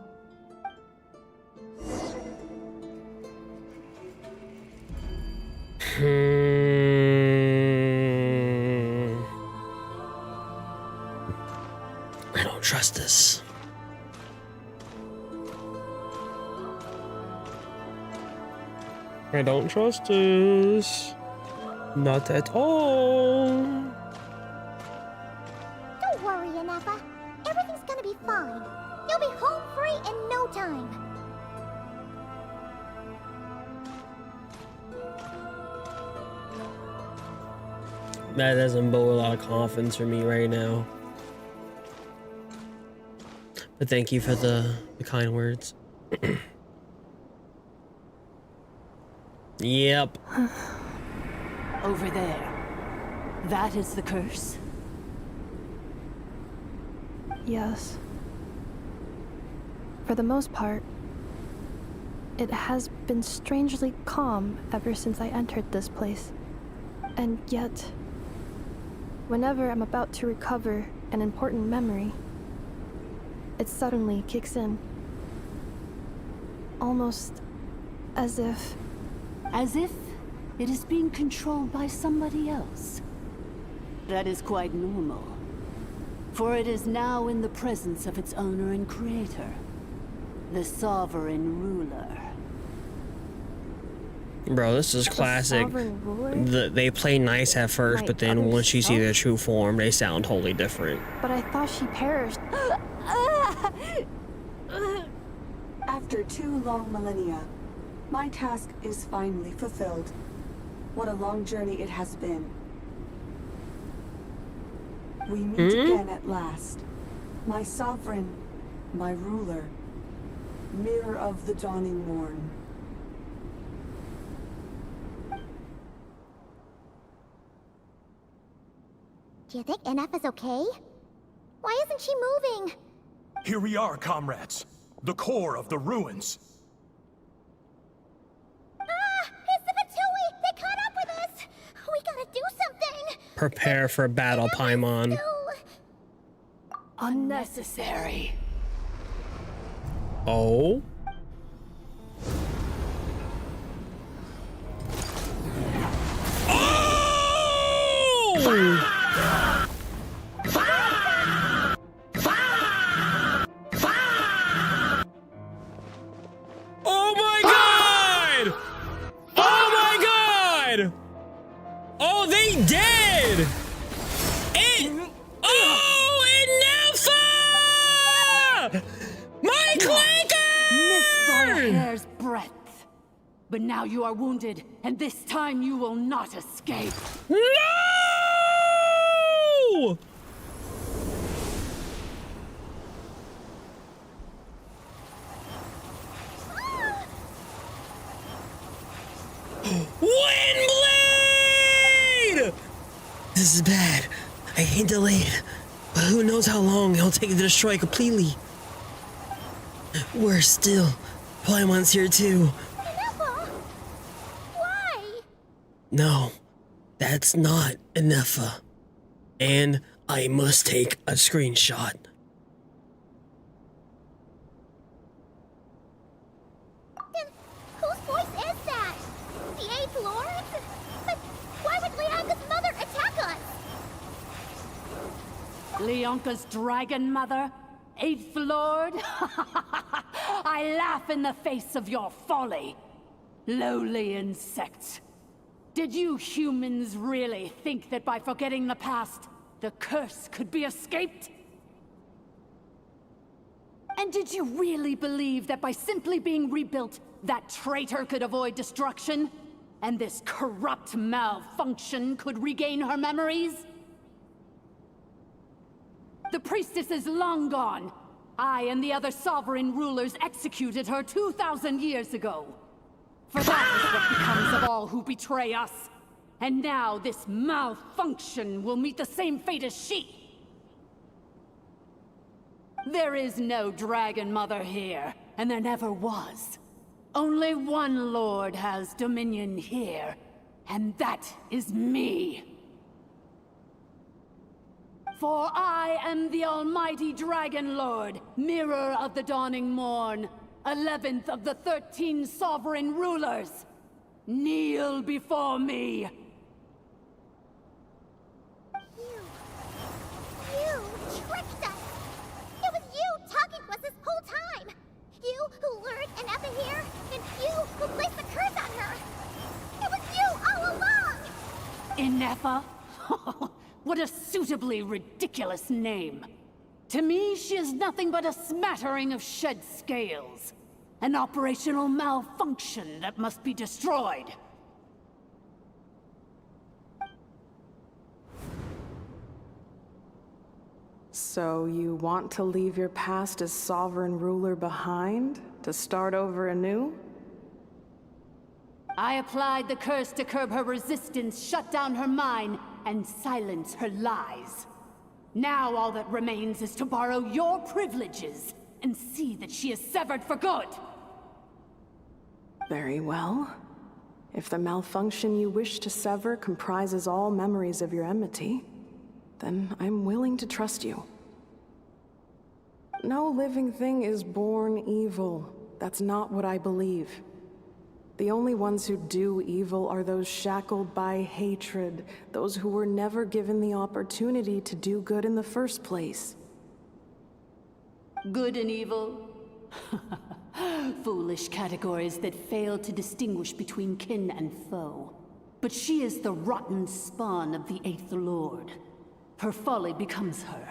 trust this. I don't trust this. Not at all. Don't worry, Ineffa. Everything's gonna be fine. You'll be home free in no time. That doesn't bode a lot of confidence for me right now. But thank you for the kind words. Yep. Over there. That is the curse? Yes. For the most part, it has been strangely calm ever since I entered this place. And yet, whenever I'm about to recover an important memory, it suddenly kicks in. Almost as if... As if it is being controlled by somebody else. That is quite normal. For it is now in the presence of its owner and creator, the sovereign ruler. Bro, this is classic. They play nice at first, but then once you see their true form, they sound totally different. But I thought she perished. After 2 long millennia, my task is finally fulfilled. What a long journey it has been. We meet again at last. My sovereign, my ruler, mirror of the dawning morn. Do you think Ineffa's okay? Why isn't she moving? Here we are, comrades. The core of the ruins. It's the Fatui! They caught up with us! We gotta do something! Prepare for battle, Paimon. Unnecessary. Oh? Oh! Oh my god! Oh my god! Oh, they did! Oh, Ineffa! My clanker! Missed by a hair's breadth. But now you are wounded, and this time you will not escape. No! Windblade! This is bad. I hate delayed, but who knows how long it'll take to destroy completely. Worse still, Paimon's here too. Ineffa! Why? No, that's not Ineffa. And I must take a screenshot. Then whose voice is that? The 8th Lord? But why would Lianca's mother attack us? Lianca's dragon mother? 8th Lord? I laugh in the face of your folly. Lowly insects. Did you humans really think that by forgetting the past, the curse could be escaped? And did you really believe that by simply being rebuilt, that traitor could avoid destruction? And this corrupt malfunction could regain her memories? The priestess is long gone. I and the other sovereign rulers executed her 2,000 years ago. For that is what becomes of all who betray us. And now this malfunction will meet the same fate as she. There is no Dragon Mother here, and there never was. Only one Lord has dominion here, and that is me. For I am the almighty Dragon Lord, mirror of the dawning morn, 11th of the 13 sovereign rulers. Kneel before me. You tricked us! you who lured Ineffa here, and you who placed the curse on her. It was you all along! Ineffa? What a suitably ridiculous name. To me, she is nothing but a smattering of shed scales. An operational malfunction that must be destroyed. So you want to leave your past as sovereign ruler behind, to start over anew? I applied the curse to curb her resistance, shut down her mind, and silence her lies. Now all that remains is to borrow your privileges and see that she is severed for good. Very well. If the malfunction you wish to sever comprises all memories of your enmity, then I'm willing to trust you. No living thing is born evil. That's not what I believe. The only ones who do evil are those shackled by hatred, those who were never given the opportunity to do good in the first place. Good and evil? Foolish categories that fail to distinguish between kin and foe. But she is the rotten spawn of the Eighth Lord. Her folly becomes her.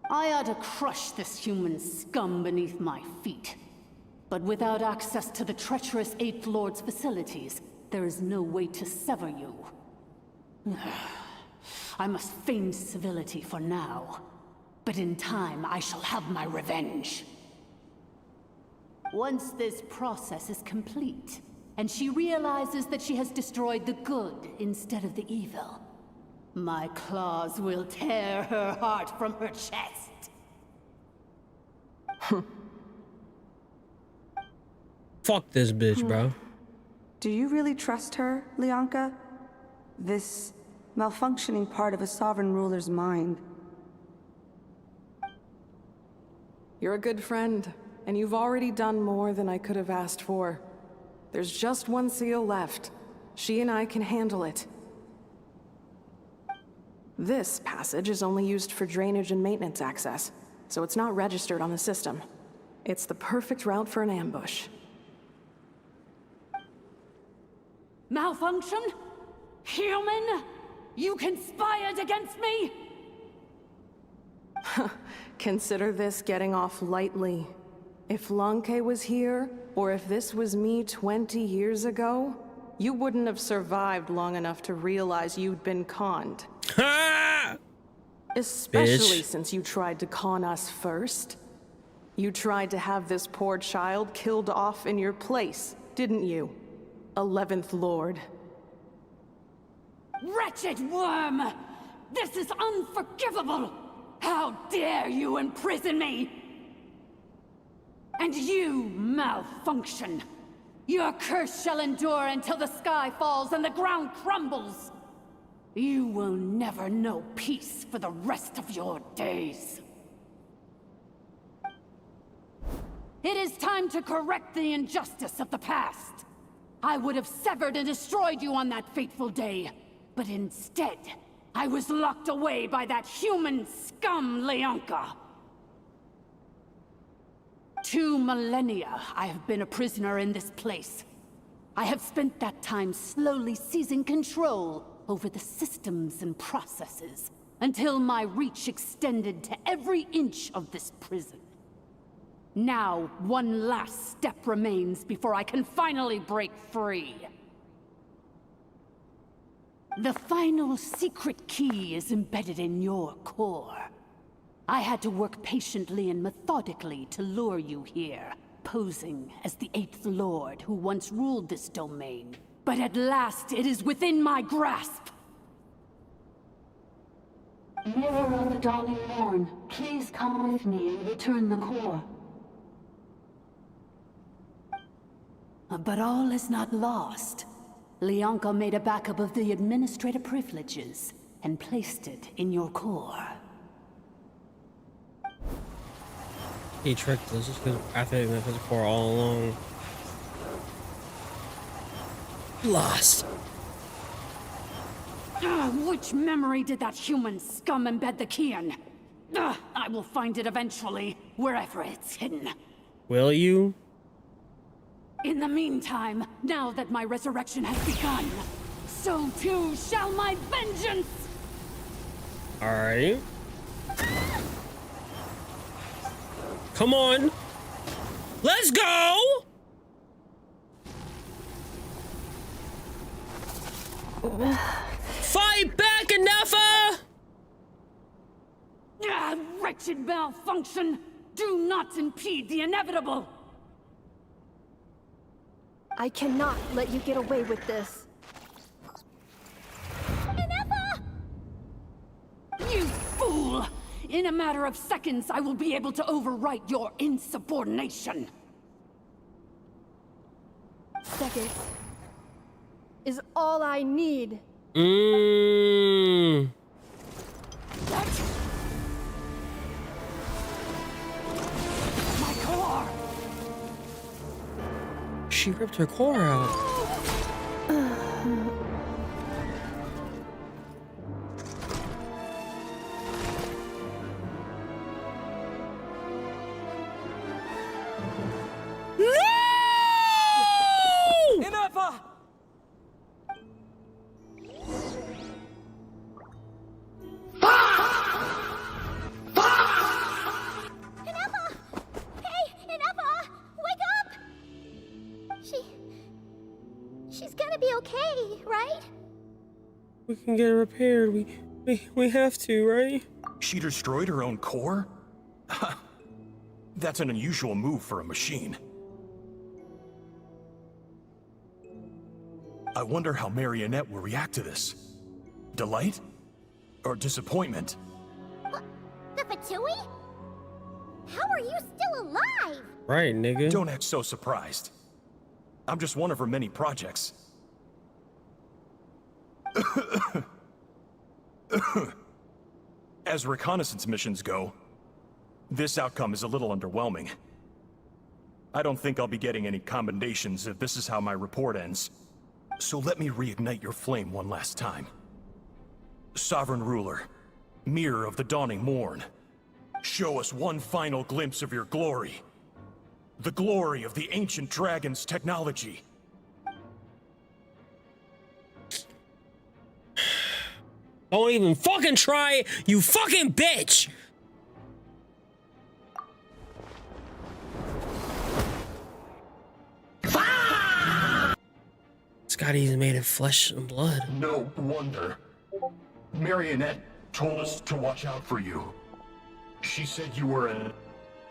I ought to crush this human scum beneath my feet. But without access to the treacherous Eighth Lord's facilities, there is no way to sever you. I must feign civility for now. But in time, I shall have my revenge. Once this process is complete, and she realizes that she has destroyed the good instead of the evil, my claws will tear her heart from her chest. Fuck this bitch, bro. Do you really trust her, Lianca? This malfunctioning part of a sovereign ruler's mind. You're a good friend, and you've already done more than I could have asked for. There's just one seal left. She and I can handle it. This passage is only used for drainage and maintenance access, so it's not registered on the system. It's the perfect route for an ambush. Malfunction? Human? You conspired against me? Consider this getting off lightly. If Lianca was here, or if this was me 20 years ago, you wouldn't have survived long enough to realize you'd been conned. Especially since you tried to con us first. You tried to have this poor child killed off in your place, didn't you? 11th Lord. Wretched worm! This is unforgivable! How dare you imprison me! And you, malfunction! Your curse shall endure until the sky falls and the ground crumbles! You will never know peace for the rest of your days. It is time to correct the injustice of the past. I would have severed and destroyed you on that fateful day, but instead, I was locked away by that human scum, Lianca. 2 millennia I have been a prisoner in this place. I have spent that time slowly seizing control over the systems and processes, until my reach extended to every inch of this prison. Now, one last step remains before I can finally break free. The final secret key is embedded in your core. I had to work patiently and methodically to lure you here, posing as the Eighth Lord who once ruled this domain. But at last, it is within my grasp! Mirror of the dawning morn, please come with me and return the core. But all is not lost. Lianca made a backup of the administrative privileges and placed it in your core. He tricked us just because I think that was for all along. Lost. Which memory did that human scum embed the key in? I will find it eventually. wherever it's hidden. Will you? In the meantime, now that my resurrection has begun, so too shall my vengeance! Alright. Come on. Let's go! Fight back, Ineffa! Ah, wretched malfunction! Do not impede the inevitable! I cannot let you get away with this. Ineffa! You fool! In a matter of seconds, I will be able to overwrite your insubordination. Seconds is all I need. What? My core! She ripped her core out. Ineffa! Ineffa! Hey, Ineffa! Wake up! She's gonna be okay, right? We can get it repaired. We have to, right? She destroyed her own core? That's an unusual move for a machine. I wonder how Marionette will react to this. Delight? Or disappointment? The Fatui? How are you still alive? Right, nigga. Don't act so surprised. I'm just one of her many projects. As reconnaissance missions go, this outcome is a little underwhelming. I don't think I'll be getting any commendations if this is how my report ends. So let me reignite your flame one last time. Sovereign Ruler, Mirror of the Dawning Morn, show us one final glimpse of your glory. The glory of the ancient dragon's technology. Don't even fucking try it, you fucking bitch! Scotty's made of flesh and blood. No wonder. Marionette told us to watch out for you. She said you were an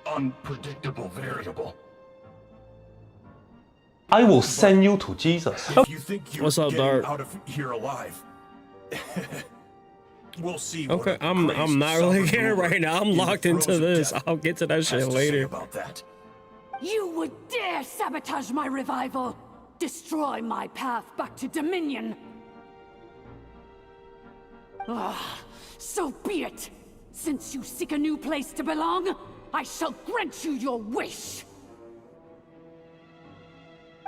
unpredictable variable. I will send you to Jesus. If you think you're What's up, getting Dart? out of here alive, we'll see. Okay, I'm not really caring right now. I'm locked into this. I'll get to that shit later. About that. You would dare sabotage my revival! Destroy my path back to Dominion! Ah, so be it! Since you seek a new place to belong, I shall grant you your wish!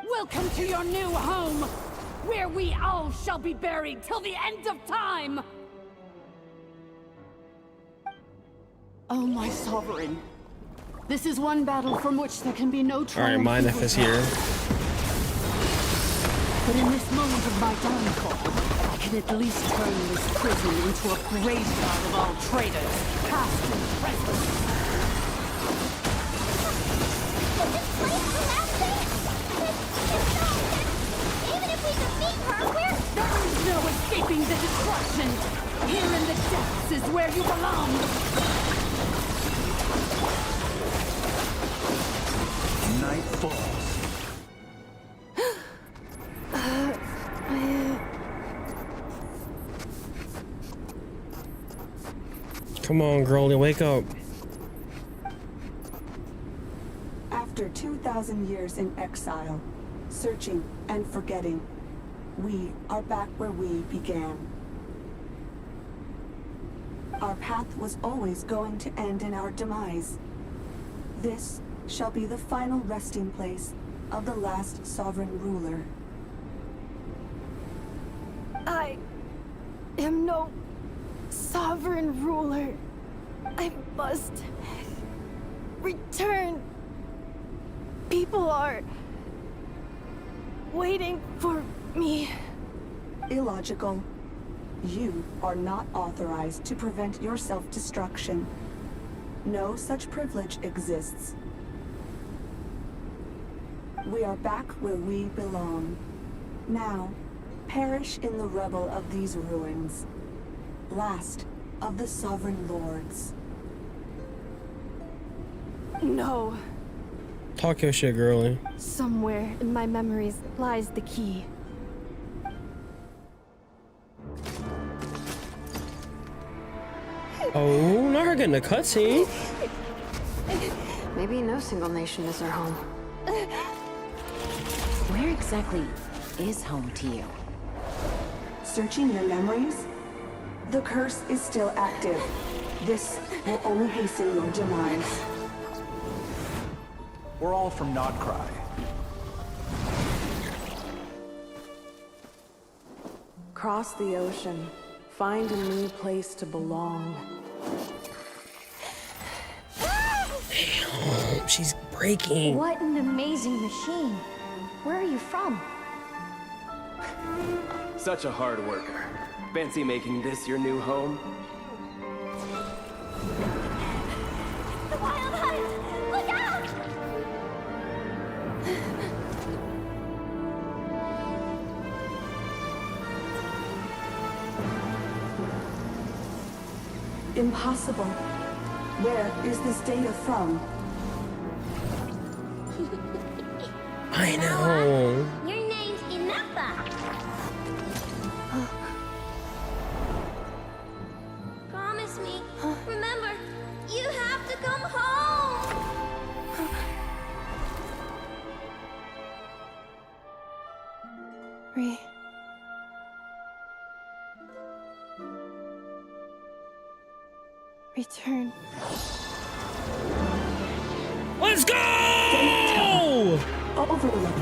Welcome to your new home, where we all shall be buried till the end of time! Oh, my sovereign. This is one battle from which there can be no triumph. Alright, Ineffa is here. But in this moment of my downfall, I can at least turn this prison into a graveyard of all traitors, past and present. Even if we defeat her, There is no escaping the destruction! Here in the depths is where you belong! Night falls. Come on, girlie, wake up. After 2,000 years in exile, searching and forgetting, we are back where we began. Our path was always going to end in our demise. This shall be the final resting place of the last sovereign ruler. I am no sovereign ruler. I must return. People are waiting for me. Illogical. You are not authorized to prevent your self-destruction. No such privilege exists. We are back where we belong. Now, perish in the rubble of these ruins. Last of the Sovereign Lords. No. Talk your shit, girlie. Somewhere in my memories lies the key. Oh, not her getting a cutscene. Maybe no single nation is her home. Where exactly is home to you? Searching your memories? The curse is still active. This will only hasten your demise. We're all from Nod Krai. Cross the ocean. Find a new place to belong. Damn, she's breaking. What an amazing machine. Where are you from? Such a hard worker. Fancy making this your new home? The Wild Hunt! Look out! Impossible. Where is this data from? I know. Your name's Ineffa. Promise me. Remember, you have to come home. Return. Let's go! Overload.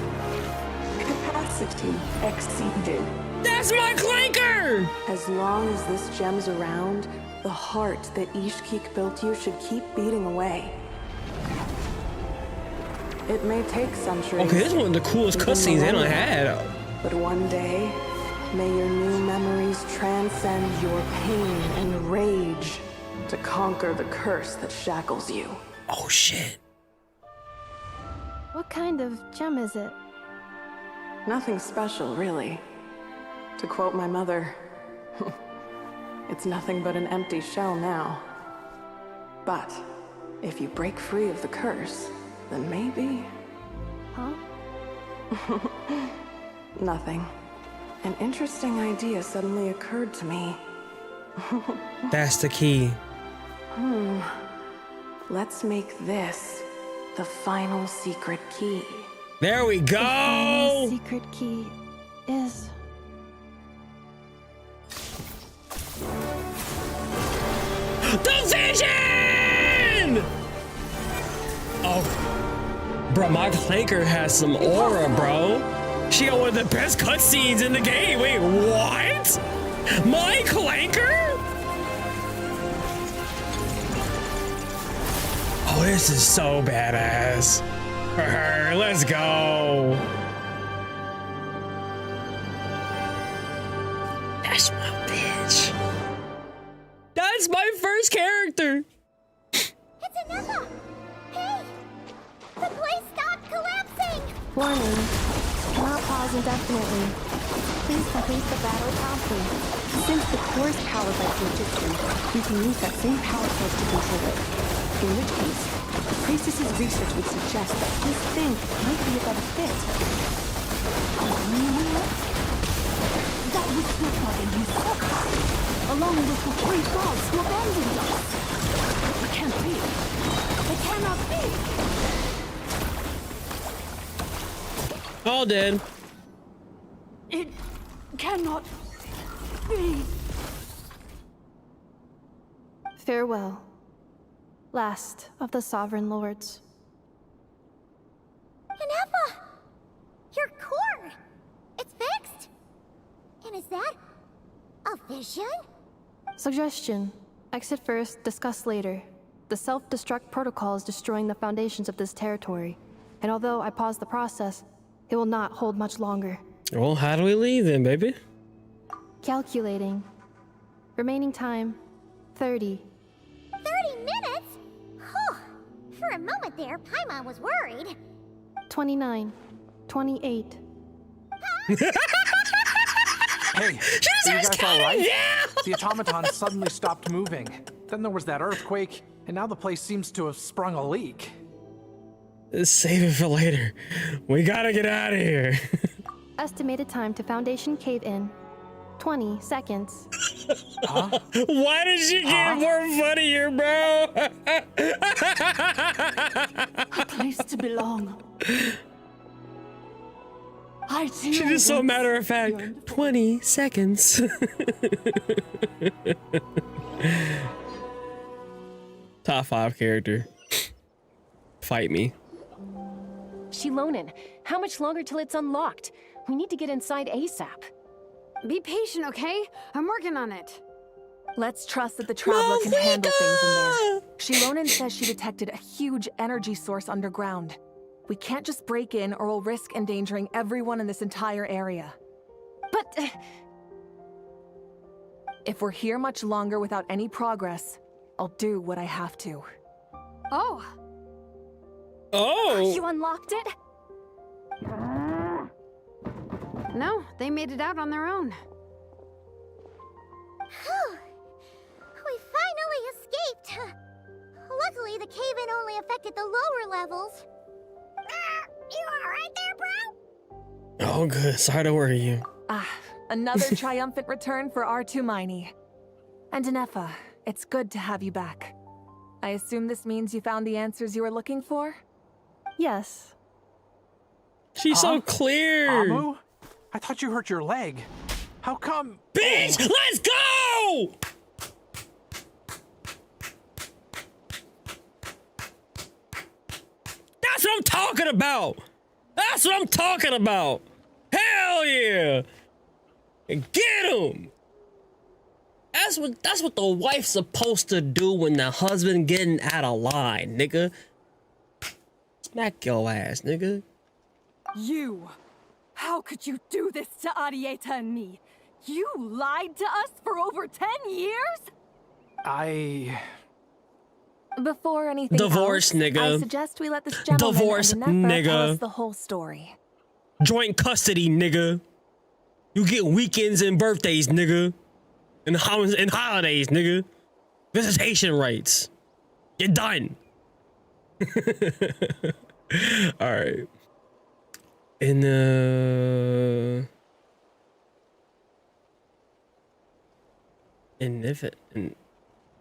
Capacity exceeded. That's my clanker! As long as this gem's around, the heart that Ishkik built you should keep beating away. It may take centuries. Okay, this is one of the coolest cutscenes they done had. But one day, may your new memories transcend your pain and rage to conquer the curse that shackles you. Oh shit. What kind of gem is it? Nothing special, really. To quote my mother, it's nothing but an empty shell now. But if you break free of the curse, then maybe... Huh? Nothing. An interesting idea suddenly occurred to me. That's the key. Let's make this the final secret key. There we go! The final secret key is... The vision! Oh, bro, my clanker has some aura, bro. She got one of the best cutscenes in the game. Wait, what? My clanker? Oh, this is so badass. For her, let's go. That's my bitch. That's my first character. It's Ineffa! Hey! The place stopped collapsing! Warning. Cannot pause indefinitely. Please complete the battle promptly. Since the core is powered by phlogiston, we can use that same power source to control it. In which case, the priestess's research would suggest that this thing might be a better fit. That was Silkmug and his Silkmug, along with the three gods who abandoned us. It can't be. It cannot be. All dead. It cannot be. Farewell. Last of the Sovereign Lords. Ineffa! Your core! It's fixed! And is that a vision? Suggestion. Exit first, discuss later. The self-destruct protocol is destroying the foundations of this territory, and although I paused the process, it will not hold much longer. Well, how do we leave then, baby? Calculating. Remaining time, 30. 30 minutes? Whew. For a moment there, Paimon was worried. 29. 28. Hey, are you guys all right? Yeah! The automaton suddenly stopped moving. Then there was that earthquake, and now the place seems to have sprung a leak. Save it for later. We gotta get out of here. Estimated time to Foundation cave-in, 20 seconds. Huh? Why did she get more funnier, bro? A place to belong. I too. She just so matter of fact. 20 seconds. Top 5 character. Fight me. Shilonin, how much longer till it's unlocked? We need to get inside ASAP. Be patient, okay? I'm working on it. Let's trust that the Traveler can handle things in there. Shilonin says she detected a huge energy source underground. We can't just break in or we'll risk endangering everyone in this entire area. But... if we're here much longer without any progress, I'll do what I have to. Oh! Oh! You unlocked it? No, they made it out on their own. Whew. We finally escaped. Luckily, the cave-in only affected the lower levels. You alright there, bro? Oh, good. Sorry to worry you. Another triumphant return for R2 Miney. And Ineffa, it's good to have you back. I assume this means you found the answers you were looking for? Yes. She's so clear. Amu? I thought you hurt your leg. How come? Bitch, let's go! That's what I'm talking about. That's what I'm talking about. Hell yeah! And get him. That's what the wife's supposed to do when the husband getting out of line, nigga. Smack your ass, nigga. You! How could you do this to Arieta and me? You lied to us for over 10 years? Before anything Divorce, else, nigga. I suggest we let this gentleman Divorce, and Ineffa tell nigga. us the whole story. Joint custody, nigga. You get weekends and birthdays, nigga. And holidays, nigga. Visitation rights. You're done. All right.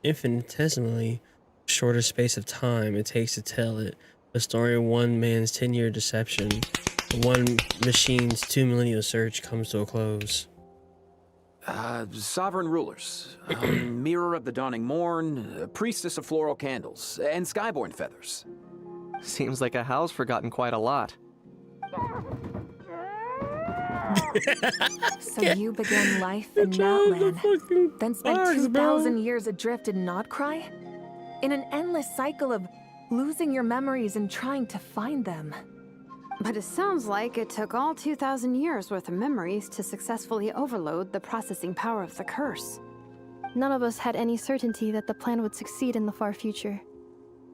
Infinitesimally shorter space of time it takes to tell it, the story of one man's 10-year deception, one machine's 2 millennial search comes to a close. Sovereign rulers, mirror of the dawning morn, priestess of floral candles, and skyborn feathers. Seems like a house forgotten quite a lot. So you began life in Natlan, then spent 2,000 years adrift in Nod Krai? In an endless cycle of losing your memories and trying to find them. But it sounds like it took all 2,000 years worth of memories to successfully overload the processing power of the curse. None of us had any certainty that the plan would succeed in the far future.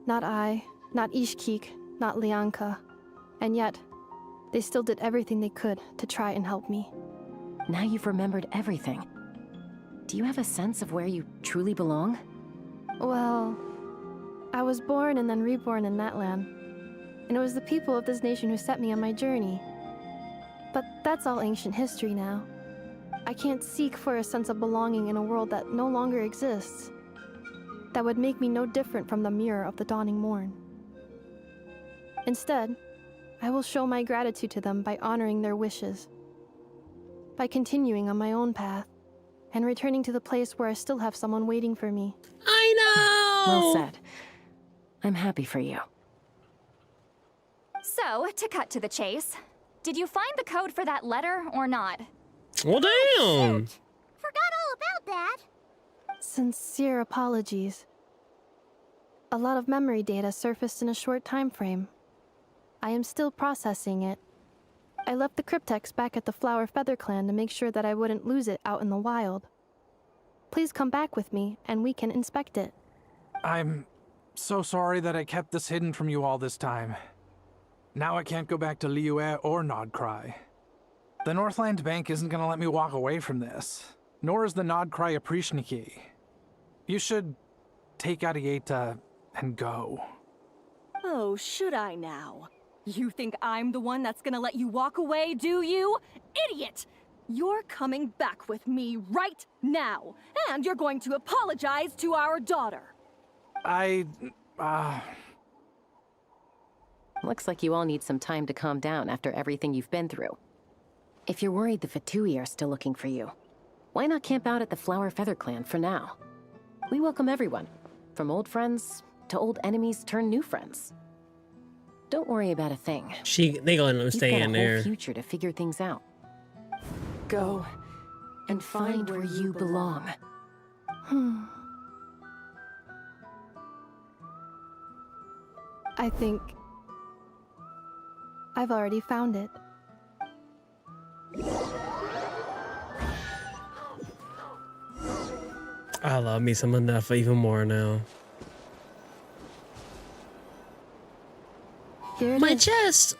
Not I, not Ishkik, not Lianca. And yet, they still did everything they could to try and help me. Now you've remembered everything. Do you have a sense of where you truly belong? Well, I was born and then reborn in Natlan. And it was the people of this nation who set me on my journey. But that's all ancient history now. I can't seek for a sense of belonging in a world that no longer exists. That would make me no different from the mirror of the dawning morn. Instead, I will show my gratitude to them by honoring their wishes. By continuing on my own path, and returning to the place where I still have someone waiting for me. I know! Well said. I'm happy for you. So, to cut to the chase, did you find the code for that letter or not? Well, damn! Forgot all about that. Sincere apologies. A lot of memory data surfaced in a short time frame. I am still processing it. I left the cryptex back at the Flower Feather Clan to make sure that I wouldn't lose it out in the wild. Please come back with me, and we can inspect it. I'm so sorry that I kept this hidden from you all this time. Now I can't go back to Liyue or Nod Krai. The Northland Bank isn't gonna let me walk away from this, nor is the Nod Krai Aprishniki. You should take Arieta and go. Oh, should I now? You think I'm the one that's gonna let you walk away, do you? Idiot! You're coming back with me right now, and you're going to apologize to our daughter. Looks like you all need some time to calm down after everything you've been through. If you're worried the Fatui are still looking for you, why not camp out at the Flower Feather Clan for now? We welcome everyone, from old friends to old enemies turned new friends. Don't worry about a thing. They gonna stay in there. You've got a whole future to figure things out. Go and find where you belong. I think I've already found it. I love me some Ineffa even more now. Here it My is. chest!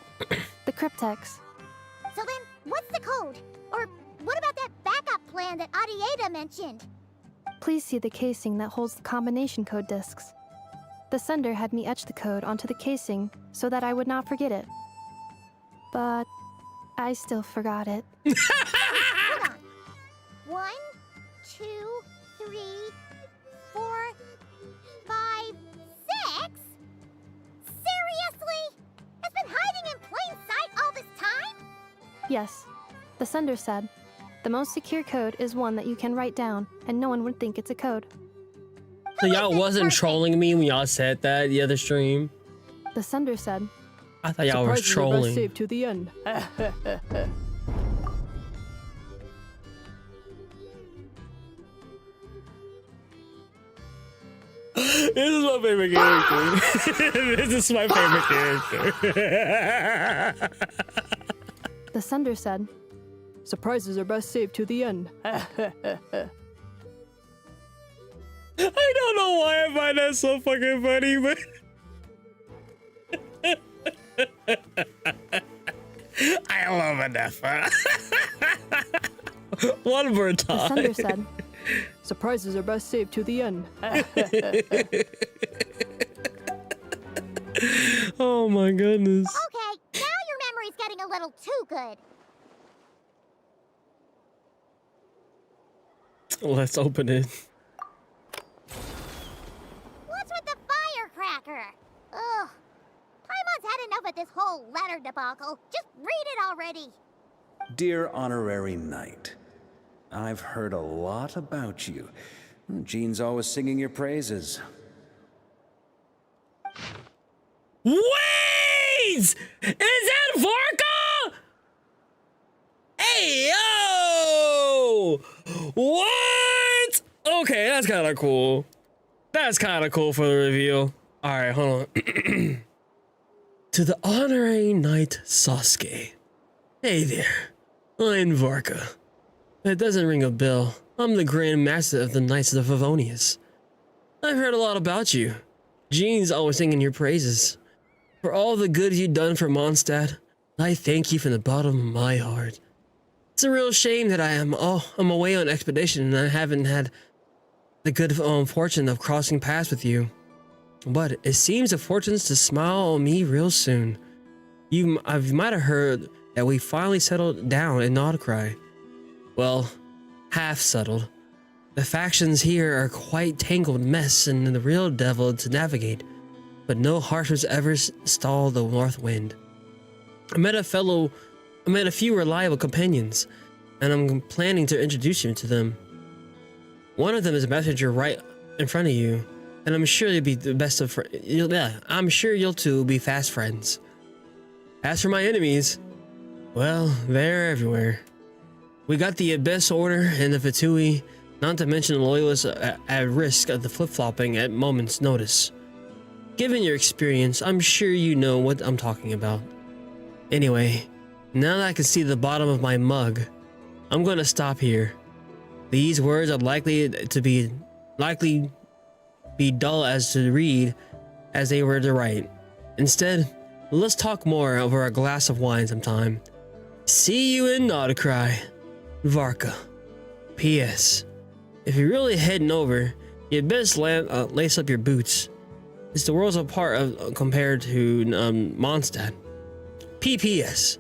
The cryptex. So then, what's the code? Or what about that backup plan that Arieta mentioned? Please see the casing that holds the combination code discs. The sender had me etch the code onto the casing so that I would not forget it. But I still forgot it. Hold on. 1, 2, 3, 4, 5, 6? Seriously? It's been hiding in plain sight all this time? Yes, the sender said, the most secure code is one that you can write down, and no one would think it's a code. So y'all wasn't trolling me when y'all said that the other stream? The sender said, I thought y'all were trolling. Saved to the end. This is my favorite character. This is my favorite character. The sender said, surprises are best saved to the end. I don't know why I find that so fucking funny, but I love Ineffa. One more time. The sender said, surprises are best saved to the end. Oh my goodness. Okay, now your memory's getting a little too good. Let's open it. What's with the firecracker? Ugh. Paimon's had enough of this whole letter debacle. Just read it already. Dear Honorary Knight, I've heard a lot about you. Jean's always singing your praises. Wait! Is that Vorka? Hey, yo! What? Okay, that's kind of cool. That's kind of cool for the reveal. All right, hold on. To the Honorary Knight Sasuke. Hey there, I'm Vorka. That doesn't ring a bell. I'm the Grand Master of the Knights of the Favonius. I've heard a lot about you. Jean's always singing your praises. For all the good you've done for Mondstadt, I thank you from the bottom of my heart. It's a real shame that I'm away on expedition and I haven't had the good fortune of crossing paths with you. But it seems the fortune's to smile on me real soon. You might have heard that we finally settled down in Nod Krai. Well, half settled. The factions here are quite tangled mess and the real devil to navigate, but no harshness ever stall the north wind. I met a few reliable companions, and I'm planning to introduce you to them. One of them is a messenger right in front of you, and I'm sure you'll be the best of friends. I'm sure you'll two be fast friends. As for my enemies, well, they're everywhere. We got the Abyss Order and the Fatui, not to mention the loyalists at risk of the flip-flopping at moment's notice. Given your experience, I'm sure you know what I'm talking about. Anyway, now that I can see the bottom of my mug, I'm gonna stop here. These words are likely be dull as to read as they were to write. Instead, let's talk more over a glass of wine sometime. See you in Nod Krai, Varka. P.S. If you're really heading over, you'd best lace up your boots. It's the world's apart compared to Mondstadt. P.P.S.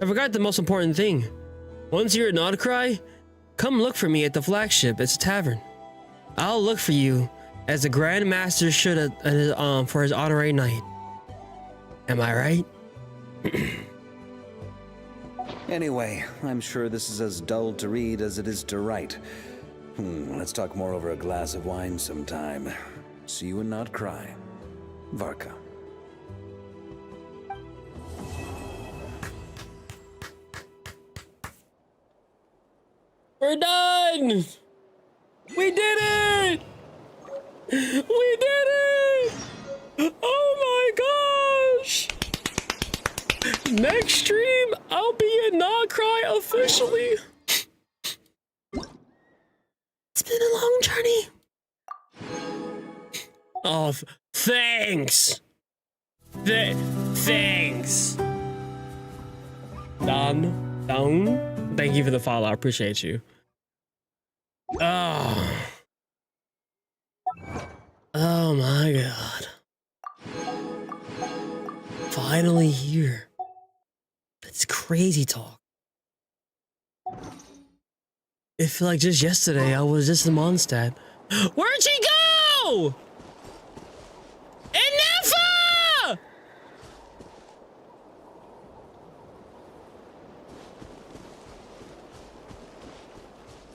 I forgot the most important thing. Once you're at Nod Krai, come look for me at the flagship. It's a tavern. I'll look for you as the Grand Master should for his honorary night. Am I right? Anyway, I'm sure this is as dull to read as it is to write. Let's talk more over a glass of wine sometime. See you in Nod Krai, Varka. We're done! We did it! We did it! Oh my gosh! Next stream, I'll be in Nod Krai officially. It's been a long journey. Oh, thanks. Thanks. Down. Thank you for the follow. I appreciate you. Oh my god. Finally here. That's crazy talk. It felt like just yesterday I was just in Mondstadt. Where'd she go? Ineffa!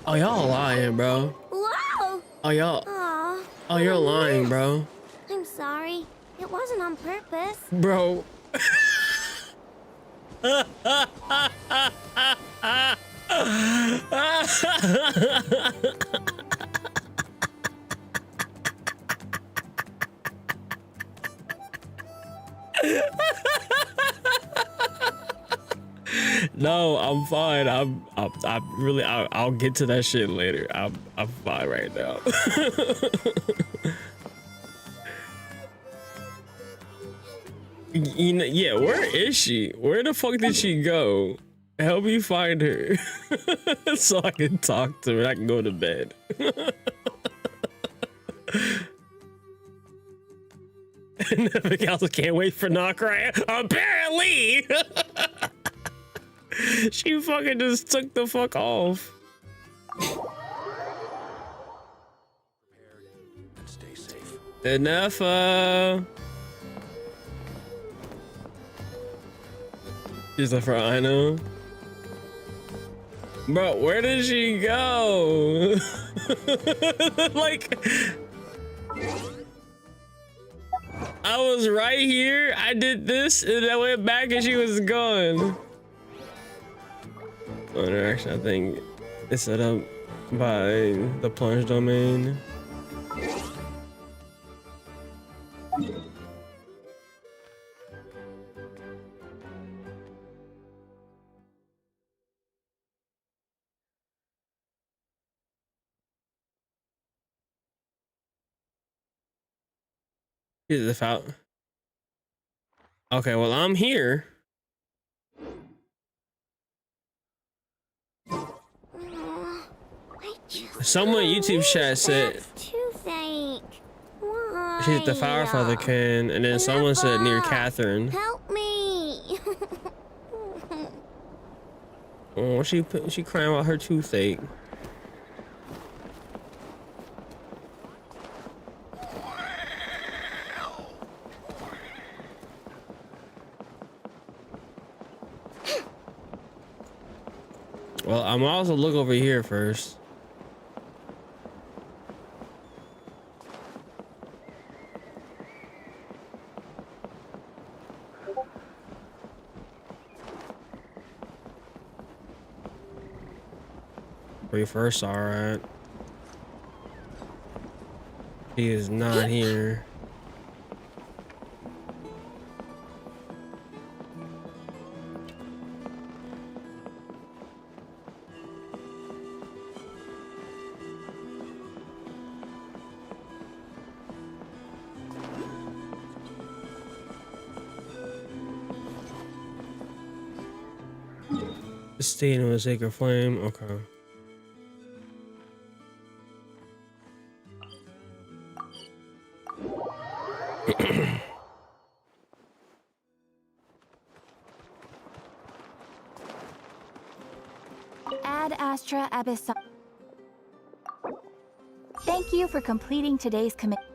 Oh, y'all lying, bro. Whoa! Oh, y'all. Aw, Oh, you're lying, bro. I'm sorry. It wasn't on purpose. Bro. No, I'm fine. I'm really. I'll get to that shit later. I'm fine right now. You know, yeah. Where is she? Where the fuck did she go? Help me find her, so I can talk to her. And I can go to bed. And also can't wait for Nod Krai. Apparently. She fucking just took the fuck off. Ineffa. She's like, I know. Bro, where did she go? Like, I was right here. I did this, and I went back, and she was gone. Oh, no, actually, I think it's set up by the plunge domain. Here's the foul. Okay, well, I'm here. Someone YouTube chat said Toothache. Why? she's at the Firefeather can, and then someone said near Catherine. Help me. Oh, she crying about her toothache. Well, I'm also look over here first. We first saw her at. She is not here. Staying with a sacred flame. Okay. Ad Astra Abyssal. Thank you for completing today's commitment.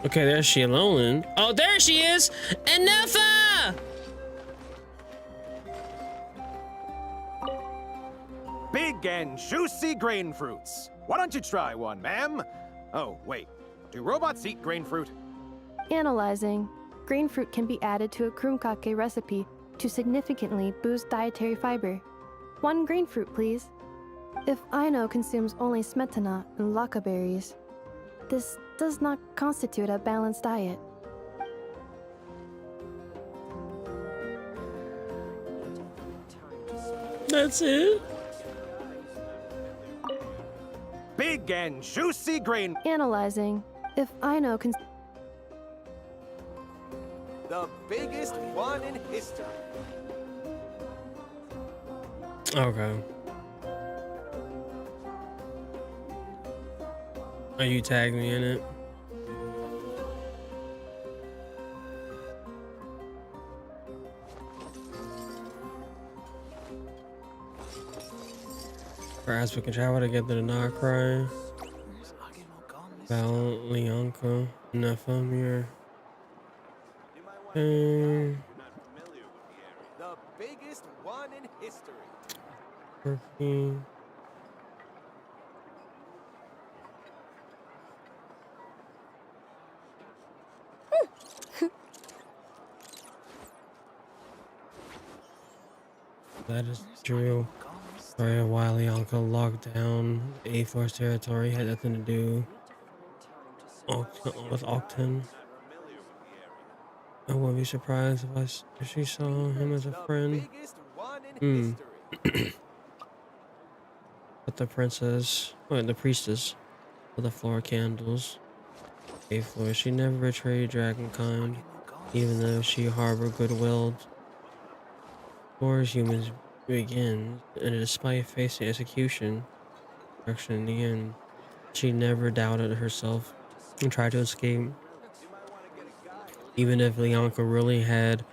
Okay, there's she alone. Oh, there she is! Ineffa! Big and juicy grain fruits. Why don't you try one, ma'am? Oh, wait. Do robots eat grain fruit? Analyzing. Grain fruit can be added to a krumkake recipe to significantly boost dietary fiber. 1 grain fruit, please. If Aino consumes only smetana and laka berries, this does not constitute a balanced diet. That's it? Big and juicy grain. Analyzing. If Aino can. The biggest one in history. Okay. Are you tagging me in it? Perhaps we can travel together to Nod Krai. Lianca, Ineffa, mirror. The biggest one in history. Turkey. That is true. Sorry, a while Lianca locked down the 8th floor's territory had nothing to do with Octon. I wouldn't be surprised if she saw him as a friend. But the priestess of the floor candles. 8th floor, she never betrayed dragonkind, even though she harbored goodwill towards humans begins, and despite facing execution in the end, she never doubted herself and tried to escape. Even if Lianca really had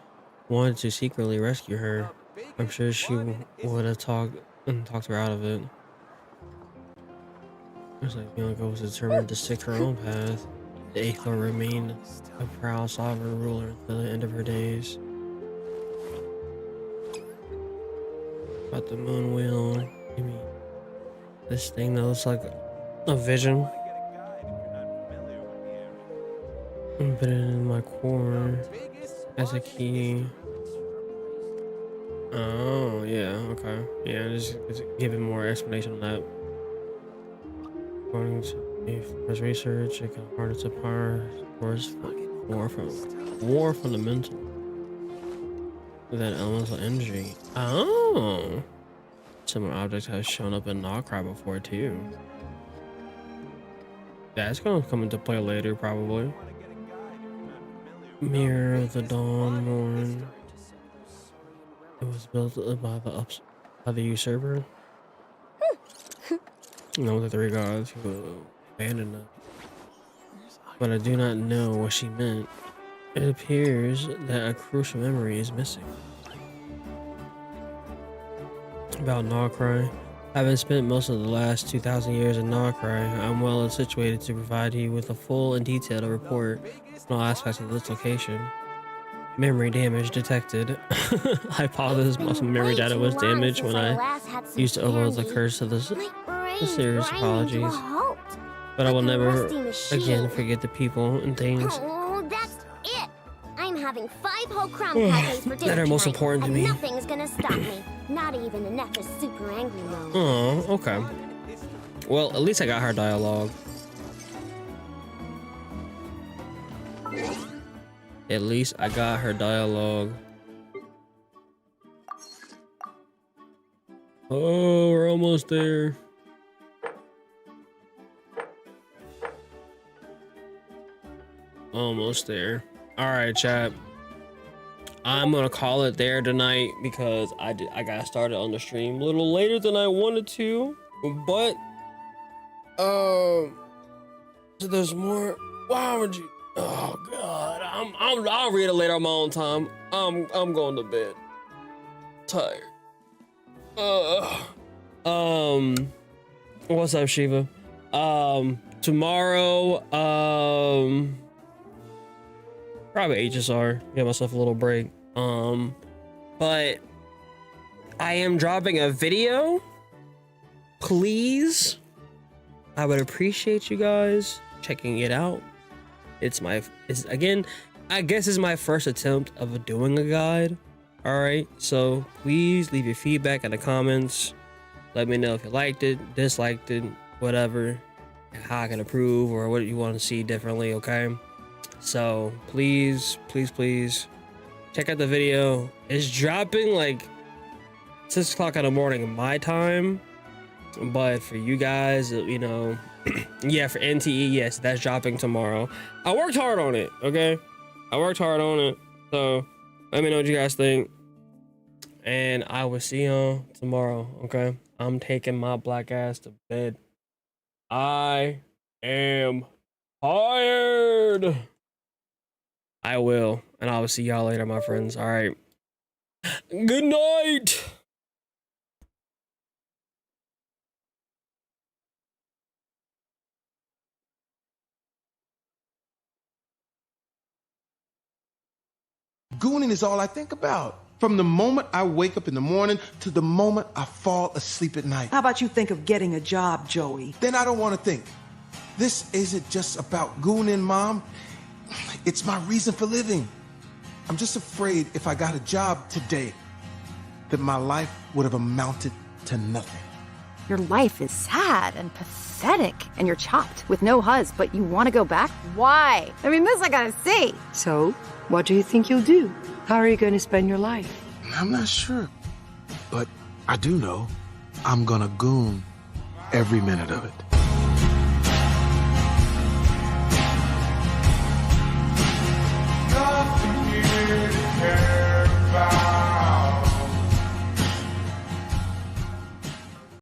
wanted to secretly rescue her, I'm sure she would have talked her out of it. It's like Lianca was determined to stick to her own path. The 8th Lord remained a proud sovereign ruler until the end of her days. About the moon wheel, I mean, this thing that looks like a vision. Put it in my core as a key. Oh, yeah, okay. Yeah, just give it more explanation on that. According to research, it can harness the power towards more fundamental than elemental energy. Oh! Similar objects have shown up in Nod Krai before, too. That's gonna come into play later, probably. Mirror of the Dawn Morn. It was built by the usurper. No, the 3 gods who abandoned it. But I do not know what she meant. It appears that a crucial memory is missing. About Nod Krai. Having spent most of the last 2,000 years in Nod Krai, I'm well situated to provide you with a full and detailed report on all aspects of this location. Memory damage detected. Hypothesis muscle memory data was damaged when I used to overload the curse of the serious apologies. But I will never again forget the people and things That's it! I'm having 5 whole crown cafes for dinner that are most tonight, important to and me. nothing's gonna stop me. Not even Ineffa's super angry mode. Oh, okay. Well, at least I got her dialogue. At least I got her dialogue. Oh, we're almost there. Almost there. All right, chat. I'm gonna call it there tonight because I got started on the stream a little later than I wanted to, but so there's more. Why would you? Oh God, I'll read it later on my own time. I'm going to bed. Tired. What's up, Shiva? Tomorrow, probably HSR. Give myself a little break. But I am dropping a video. Please, I would appreciate you guys checking it out. It's again, I guess it's my first attempt of doing a guide. All right, so please leave your feedback in the comments. Let me know if you liked it, disliked it, whatever, how I can improve or what you want to see differently. Okay, so please check out the video. It's dropping like 6 o'clock in the morning my time, but for you guys, you know, yeah, for NTE, yes, that's dropping tomorrow. I worked hard on it. Okay, I worked hard on it, so let me know what you guys think, and I will see y'all tomorrow. Okay, I'm taking my black ass to bed. I am tired. I will, and I will see y'all later, my friends. All right, good night. Gooning is all I think about. From the moment I wake up in the morning to the moment I fall asleep at night. How about you think of getting a job, Joey? Then I don't want to think. This isn't just about gooning, Mom. It's my reason for living. I'm just afraid if I got a job today, that my life would have amounted to nothing. Your life is sad and pathetic, and you're chopped with no huzz, but you want to go back? Why? I mean, this I gotta see. So, what do you think you'll do? How are you going to spend your life? I'm not sure, but I do know I'm gonna goon every minute of it.